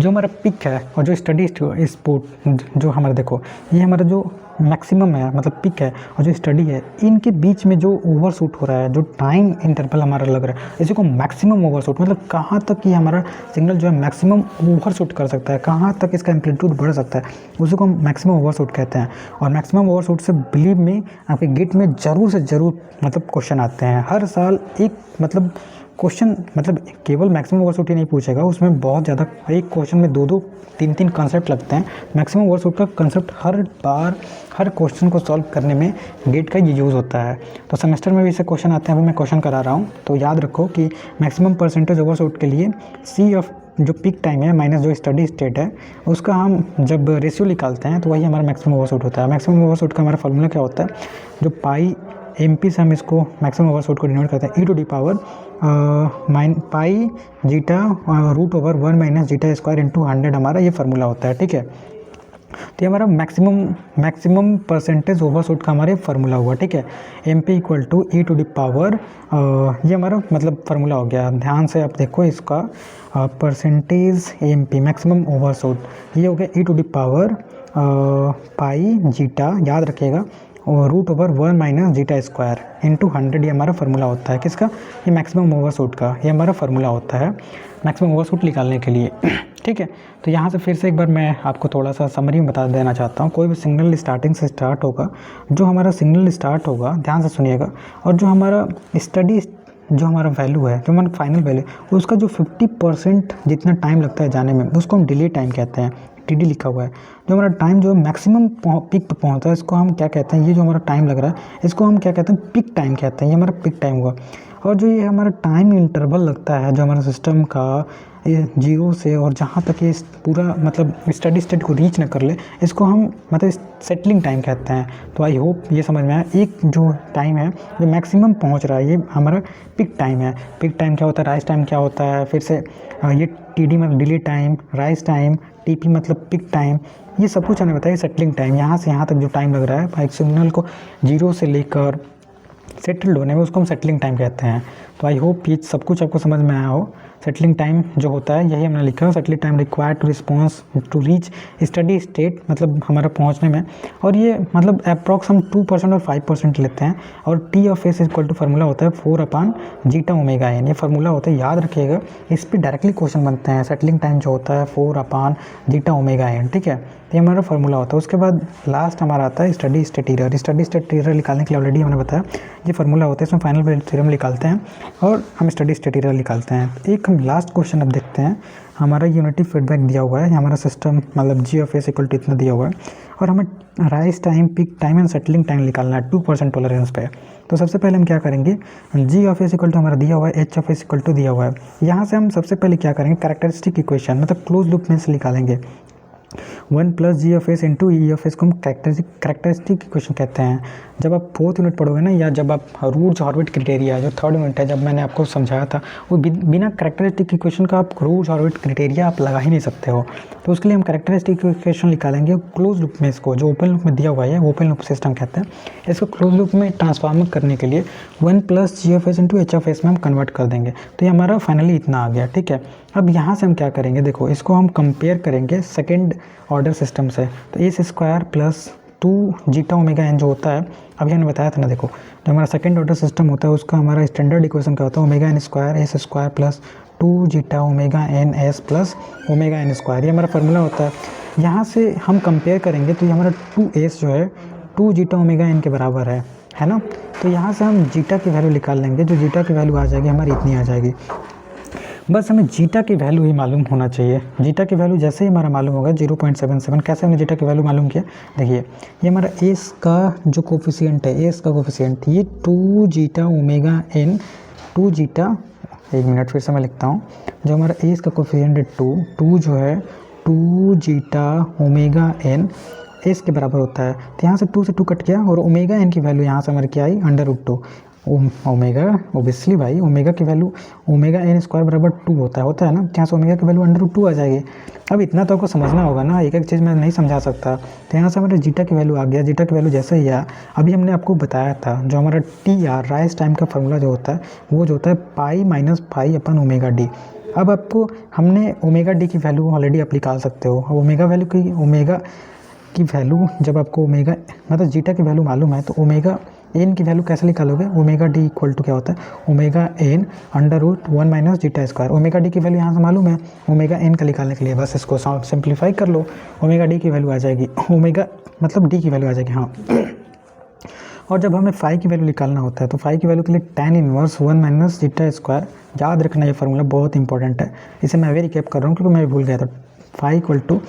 जो हमारा पिक है और जो स्टडी स्पोर्ट जो हमारा, देखो ये हमारा जो मैक्सिमम है मतलब पिक है और जो स्टडी है, इनके बीच में जो ओवरशूट हो रहा है, जो टाइम इंटरवल हमारा लग रहा है, इसी को मैक्सिमम ओवरशूट, मतलब कहाँ तक ये हमारा सिग्नल जो है मैक्सिमम ओवरशूट कर सकता है, कहाँ तक इसका एम्पलीट्यूड बढ़ सकता है, उसी को हम मैक्सिमम ओवरशूट कहते हैं। और मैक्सिमम ओवरशूट से बिलीव में आपके गेट में ज़रूर से ज़रूर मतलब क्वेश्चन आते हैं हर साल। एक मतलब क्वेश्चन, मतलब केवल मैक्सिमम ओवरशूट ही नहीं पूछेगा, उसमें बहुत ज़्यादा, एक क्वेश्चन में 2-2 3-3 कंसेप्ट लगते हैं। मैक्सिमम ओवरशूट का कंसेप्ट हर बार हर क्वेश्चन को सॉल्व करने में गेट का ये यूज़ होता है। तो सेमेस्टर में भी ऐसे क्वेश्चन आते हैं, अभी मैं क्वेश्चन करा रहा हूँ। तो याद रखो कि मैक्सिमम परसेंटेज ओवरशूट के लिए C ऑफ जो पिक टाइम है माइनस जो स्टडी स्टेट है, उसका हम जब रेशियो निकालते हैं तो वही हमारा मैक्सिमम ओवरशूट होता है। मैक्सिमम ओवरशूट का हमारा फॉर्मूला क्या होता है, जो पाई MP से हम इसको मैक्सिमम ओवरशूट को डिनोट करते हैं, e to the power pi zeta root over 1 minus zeta square into 100 हमारा ये फार्मूला होता है। ठीक है, तो ये हमारा मैक्सिमम परसेंटेज ओवरशूट का हमारे फार्मूला हुआ। ठीक है, MP equal to E to the power, ये हमारा मतलब फार्मूला हो गया। ध्यान से आप देखो इसका, परसेंटेज MP मैक्सिमम ओवरशूट ये हो गया e to the power pi zeta, याद रखिएगा, और root over 1 minus zeta square into 100, ये हमारा फार्मूला होता है। किसका? ये मैक्सिमम ओवरशूट का, ये हमारा फार्मूला होता है मैक्सिमम ओवरशूट निकालने के लिए। ठीक है, तो यहाँ से फिर से एक बार मैं आपको थोड़ा सा समरी में बता देना चाहता हूँ। कोई भी सिग्नल स्टार्टिंग से स्टार्ट होगा, जो हमारा सिग्नल स्टार्ट होगा, ध्यान से सुनिएगा, और जो हमारा स्टडी जो हमारा वैल्यू है, जो हमारा फाइनल वैल्यू, उसका जो 50% जितना टाइम लगता है जाने में, उसको हम डिले टाइम कहते हैं। TD लिखा हुआ है। जो हमारा टाइम जो मैक्सिमम पिक पर पहुँचता है, इसको हम क्या कहते हैं, ये जो हमारा टाइम लग रहा है इसको हम क्या कहते हैं, पिक टाइम कहते हैं। ये हमारा पिक टाइम हुआ। और जो ये हमारा टाइम इंटरवल लगता है, जो हमारा सिस्टम का ये जीरो से और जहाँ तक ये पूरा मतलब स्टडी स्टेट को रीच न कर ले, इसको हम मतलब सेटलिंग टाइम कहते हैं। तो आई होप ये समझ में आया। एक जो टाइम है जो मैक्सिमम पहुँच रहा है, ये हमारा पिक टाइम है। पिक टाइम क्या होता है, राइज टाइम क्या होता है, फिर से ये TD मतलब delay time, rise time, TP मतलब पिक टाइम, ये सब कुछ हमें बताइए सेटलिंग टाइम। यहाँ से यहाँ तक जो टाइम लग रहा है एक सिग्नल को जीरो से लेकर सेटल्ड होने में, उसको हम सेटलिंग टाइम कहते हैं। तो आई होप ये सब कुछ आपको समझ में आया हो। सेटलिंग टाइम जो होता है यही हमने लिखा है, settling time required to response to reach steady state, मतलब हमारा पहुंचने में। और ये मतलब अप्रॉक्स हम 2% और 5% लेते हैं। और T of S equal to formula होता है 4/ζ⍵n, ये फार्मूला होता है, याद रखिएगा। इस पर डायरेक्टली क्वेश्चन बनते हैं। सेटलिंग टाइम जो होता है 4/ζ⍵n, ठीक है, ये हमारा फार्मूला होता है। उसके बाद लास्ट हमारा आता है study state error. Steady state error निकालने के लिए ऑलरेडी हमने बताया ये फार्मूला होता है, इसमें फाइनल वैल्यू थ्योरम निकालते हैं और हम स्टडी स्टेट एरर निकालते हैं। एक हम लास्ट क्वेश्चन अब देखते हैं। हमारा यूनिटी फीडबैक दिया हुआ है, हमारा सिस्टम मतलब G of S equal to इतना दिया हुआ है और हमें rise time, pick time and settling time निकालना है 2% टॉलरेंस पे। तो सबसे पहले हम क्या करेंगे, G of S equal to हमारा दिया हुआ है, H of S equal to दिया हुआ है। यहाँ से हम सबसे पहले क्या करेंगे, कैरेक्टरिस्टिक इक्वेशन मतलब क्लोज लूप में से निकालेंगे। 1 + G of S into E of s को हम कैरेक्टरिस्टिक इक्वेशन कहते हैं। जब आप 4th यूनिट पढ़ोगे ना, या जब आप रूट्स ऑर्बिट क्राइटेरिया जो 3rd यूनिट है, जब मैंने आपको समझाया था, वो बिना कैरेक्टरिस्टिक इक्वेशन का आप रूट्स ऑर्बिट क्राइटेरिया आप लगा ही नहीं सकते हो। तो उसके लिए हम कैरेक्टरिस्टिक इक्वेशन निकालेंगे क्लोज लूप में। इसको जो ओपन लूप में दिया हुआ है ओपन लूप सिस्टम कहते हैं। इसको क्लोज लूप में ट्रांसफॉर्म करने के लिए 1 + G of S into H of S में हम कन्वर्ट कर देंगे। तो ये हमारा फाइनली इतना आ गया, ठीक है। अब यहाँ से हम क्या करेंगे, देखो इसको हम कंपेयर करेंगे सेकेंड ऑर्डर सिस्टम से। तो एस स्क्वायर प्लस 2ζ⍵n जो होता है, अभी हमने बताया था ना, देखो जो हमारा सेकेंड ऑर्डर सिस्टम होता है उसका हमारा स्टैंडर्ड इक्वेशन क्या होता है, ω_n² S square plus 2ζ⍵ns plus ω_n², ये हमारा फार्मूला होता है। यहाँ से हम कंपेयर करेंगे तो ये हमारा 2s जो है 2ζ⍵n के बराबर है ना। तो यहाँ से हम जीटा की वैल्यू निकाल लेंगे, जो जीटा की वैल्यू आ जाएगी हमारी इतनी आ जाएगी। बस हमें जीटा की वैल्यू ही मालूम होना चाहिए। जीटा की वैल्यू जैसे ही हमारा मालूम होगा 0.77, कैसे हमने जीटा की वैल्यू मालूम किया, देखिए ये हमारा एस का जो कोफिशिएंट है, एस का कोफिशिएंट ये 2ζ⍵n, 2ζ, एक मिनट फिर से मैं लिखता हूँ, जो हमारा एस का कोफिशिएंट है 2 जो है 2ζ⍵n एस के बराबर होता है। तो यहाँ से 2 से 2 कट गया और ω_n की वैल्यू यहाँ से हमारी क्या आई, √2 ओमेगा। ओबियसली भाई ओमेगा की वैल्यू ω_n² बराबर 2 होता है ना, यहाँ से ओमेगा की वैल्यू √2 आ जाएगी। अब इतना तो आपको समझना होगा ना, एक एक चीज़ मैं नहीं समझा सकता। तो यहाँ से हमारे जीटा की वैल्यू आ गया। जीटा की वैल्यू जैसे ही आया, अभी हमने आपको बताया था जो हमारा TR राइज टाइम का फार्मूला जो होता है वो जो होता है pi minus pi upon ω_d। अब आपको हमने ω_d की वैल्यू ऑलरेडी आप निकाल सकते हो। अब ओमेगा की वैल्यू जब आपको ओमेगा मतलब जीटा की वैल्यू मालूम है तो ω_n की वैल्यू कैसे निकालोगे, ω_d इक्वल टू क्या होता है, ω_n √1 - ζ²। ω_d की वैल्यू यहाँ से मालूम है, ω_n का निकालने के लिए बस इसको सिंप्लीफाई कर लो, ω_d की वैल्यू आ जाएगी, ओमेगा मतलब d की वैल्यू आ जाएगी, हाँ। और जब हमें फाई की वैल्यू निकालना होता है तो फाई की वैल्यू के लिए tan इनवर्स 1 - ζ²। याद रखना ये फार्मूला बहुत इंपॉर्टेंट है, इसे मैं भी रिकैप कर रहा हूँ क्योंकि मैं भूल गया था। Phi equal to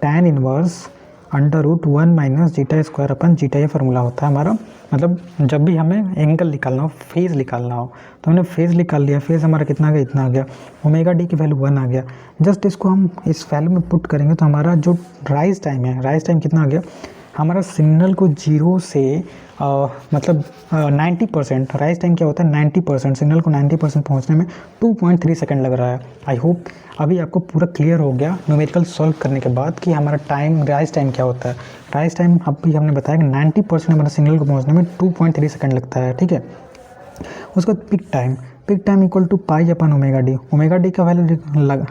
tan inverse √1 - ζ² upon zeta, ये फार्मूला होता है हमारा। मतलब जब भी हमें एंगल निकालना हो, फेज़ निकालना हो, तो हमने फेज़ निकाल लिया। फेज़ हमारा कितना आ गया, इतना आ गया। ω_d की वैल्यू 1 आ गया। जस्ट इसको हम इस वैल्यू में पुट करेंगे तो हमारा जो राइज टाइम है, राइज टाइम कितना आ गया, हमारा सिग्नल को 0 से मतलब 90%, राइज टाइम क्या होता है 90%, सिग्नल को 90% पहुंचने में 2.3 सेकंड लग रहा है। आई होप अभी आपको पूरा क्लियर हो गया न्यूमेरिकल सॉल्व करने के बाद कि हमारा टाइम, राइज टाइम क्या होता है। राइज टाइम अभी हमने बताया कि 90% हमारा सिग्नल को पहुंचने में 2.3 सेकंड लगता है, ठीक है। उसके बाद peak time equal to pi upon ω_d। ω_d का वैल्यू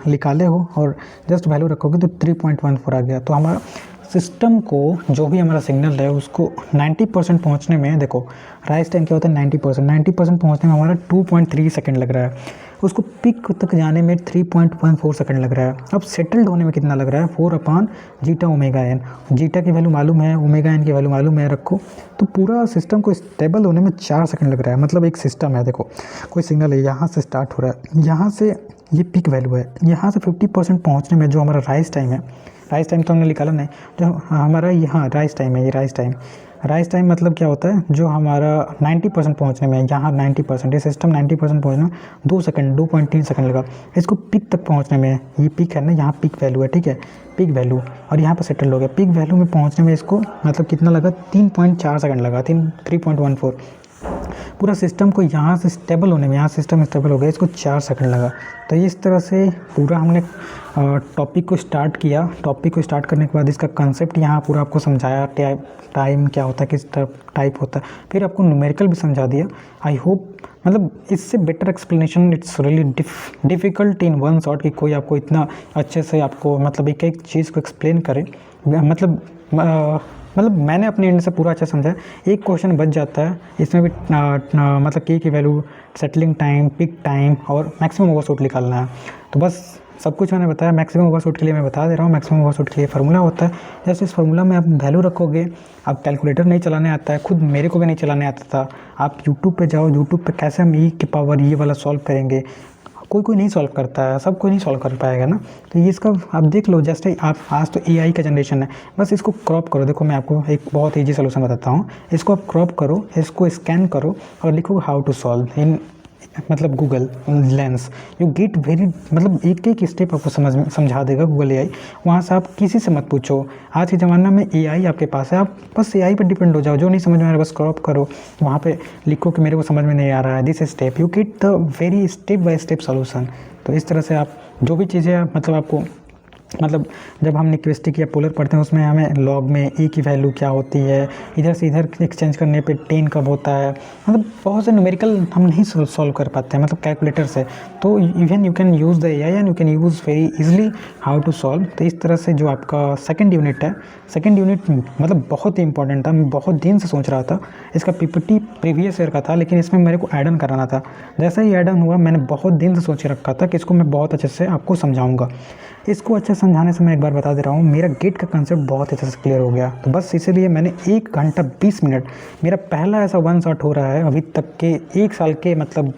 निकाले हो और जस्ट वैल्यू रखोगे तो 3.14 आ गया। तो हमारा सिस्टम को जो भी हमारा सिग्नल है उसको 90% पहुंचने में, देखो राइज टाइम क्या होता है 90% पहुंचने में हमारा 2.3 सेकंड लग रहा है। उसको पिक तक जाने में 3.14 सेकंड लग रहा है। अब सेटल्ड होने में कितना लग रहा है, 4/ζ⍵n। जीटा की वैल्यू मालूम है, ω_n की वैल्यू मालूम है, रखो। तो पूरा सिस्टम को स्टेबल होने में 4 सेकंड लग रहा है। मतलब एक सिस्टम है, देखो कोई सिग्नल है, यहाँ से स्टार्ट हो रहा है, यहाँ से ये पिक वैल्यू है, यहाँ से 50% पहुँचने में जो हमारा राइज टाइम है, राइज टाइम तो हमने निकाला नहीं, जो हमारा यहाँ राइज टाइम है, ये राइज टाइम राइज टाइम मतलब क्या होता है, जो हमारा 90% पहुंचने में, यहाँ 90% ये सिस्टम 90% पहुंचने में 2 सेकंड 2.3 सेकंड लगा। इसको पीक तक पहुंचने में, ये पीक है ना, यहाँ पीक वैल्यू है, ठीक है, पीक वैल्यू, और यहाँ पर सेटल हो गया। पीक वैल्यू में पहुंचने में इसको मतलब कितना लगा, 3.4 सेकंड लगा, 3.14। पूरा सिस्टम को यहाँ से स्टेबल होने में, यहाँ सिस्टम स्टेबल हो गया, इसको 4 सेकंड लगा। तो इस तरह से पूरा हमने टॉपिक को स्टार्ट किया। टॉपिक को स्टार्ट करने के बाद इसका कंसेप्ट यहाँ पूरा आपको समझाया, टाइम क्या होता है, किस टाइप होता है, फिर आपको न्यूमेरिकल भी समझा दिया। आई होप मतलब इससे better explanation it's really difficult in one shot कि कोई आपको इतना अच्छे से आपको मतलब एक एक चीज़ को एक्सप्लेन करे। मतलब मैंने अपने एंड से पूरा अच्छा समझा। एक क्वेश्चन बच जाता है इसमें भी मतलब की value, settling time, pick time और मैक्सिमम ओवरशूट निकालना है। तो बस सब कुछ मैंने बताया। मैक्सिमम ओवरशूट के लिए मैं बता दे रहा हूँ, मैक्सिमम ओवरशूट के लिए फार्मूला होता है। जैसे इस फार्मूला में आप वैल्यू रखोगे, आप कैलकुलेटर नहीं चलाने आता है, खुद मेरे को भी नहीं चलाने आता था। आप यूट्यूब पे जाओ, यूट्यूब पे कैसे हम e ये वाला सॉल्व करेंगे, कोई नहीं सॉल्व करता है, सब कोई नहीं सॉल्व कर पाएगा ना। तो ये इसका आप देख लो, जस्ट आप आज तो AI का जनरेशन है, बस इसको क्रॉप करो। देखो मैं आपको एक बहुत ईजी सोल्यूशन बताता हूँ। इसको आप क्रॉप करो, इसको स्कैन करो और लिखो हाउ टू सॉल्व इन मतलब Google lens. You get very मतलब एक एक स्टेप आपको समझा देगा गूगल AI। वहाँ से आप किसी से मत पूछो। आज के ज़माना में AI आपके पास है, आप बस AI पर डिपेंड हो जाओ। जो नहीं समझ में आ रहा बस क्रॉप करो, वहाँ पे लिखो कि मेरे को समझ में नहीं आ रहा है, this step, you get the worry step by step solution. तो इस तरह से आप जो भी चीज़ें मतलब आपको मतलब जब हम निक्विस्टिक या पोलर पढ़ते हैं उसमें हमें लॉग में ए की वैल्यू क्या होती है, इधर से इधर एक्सचेंज करने पे 10 कब होता है, मतलब बहुत से न्यूमेरिकल हम नहीं सॉल्व कर पाते हैं मतलब कैलकुलेटर से। तो even you can use the AI and you can use very easily how to solve. तो इस तरह से जो आपका सेकंड यूनिट है, सेकंड यूनिट मतलब बहुत ही इंपॉर्टेंट था। मैं बहुत दिन से सोच रहा था, इसका PPT प्रीवियस ईयर का था लेकिन इसमें मेरे को ऐड ऑन कराना था। जैसा ही ऐड ऑन हुआ मैंने बहुत दिन से सोच रखा था कि इसको मैं बहुत अच्छे से आपको समझाऊंगा। इसको अच्छे समझाने से मैं एक बार बता दे रहा हूँ, मेरा गेट का कंसेप्ट बहुत अच्छे से क्लियर हो गया। तो बस इसीलिए मैंने 1 घंटा 20 मिनट, मेरा पहला ऐसा वन शॉट हो रहा है अभी तक के 1 साल के मतलब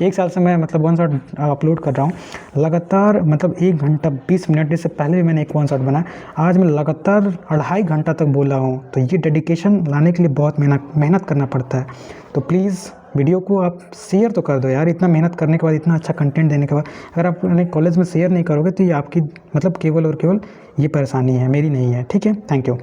1 साल से मैं मतलब वन शॉट अपलोड कर रहा हूँ लगातार। मतलब 1 घंटा 20 मिनट, इससे पहले भी मैंने एक वन शॉट बनाया, आज मैं लगातार 2.5 घंटा तक बोला हूँ। तो ये डेडिकेशन लाने के लिए बहुत मेहनत करना पड़ता है। तो प्लीज़ वीडियो को आप शेयर तो कर दो यार। इतना मेहनत करने के बाद, इतना अच्छा कंटेंट देने के बाद अगर आप अपने कॉलेज में शेयर नहीं करोगे तो ये आपकी मतलब केवल और केवल ये परेशानी है, मेरी नहीं है। ठीक है, थैंक यू।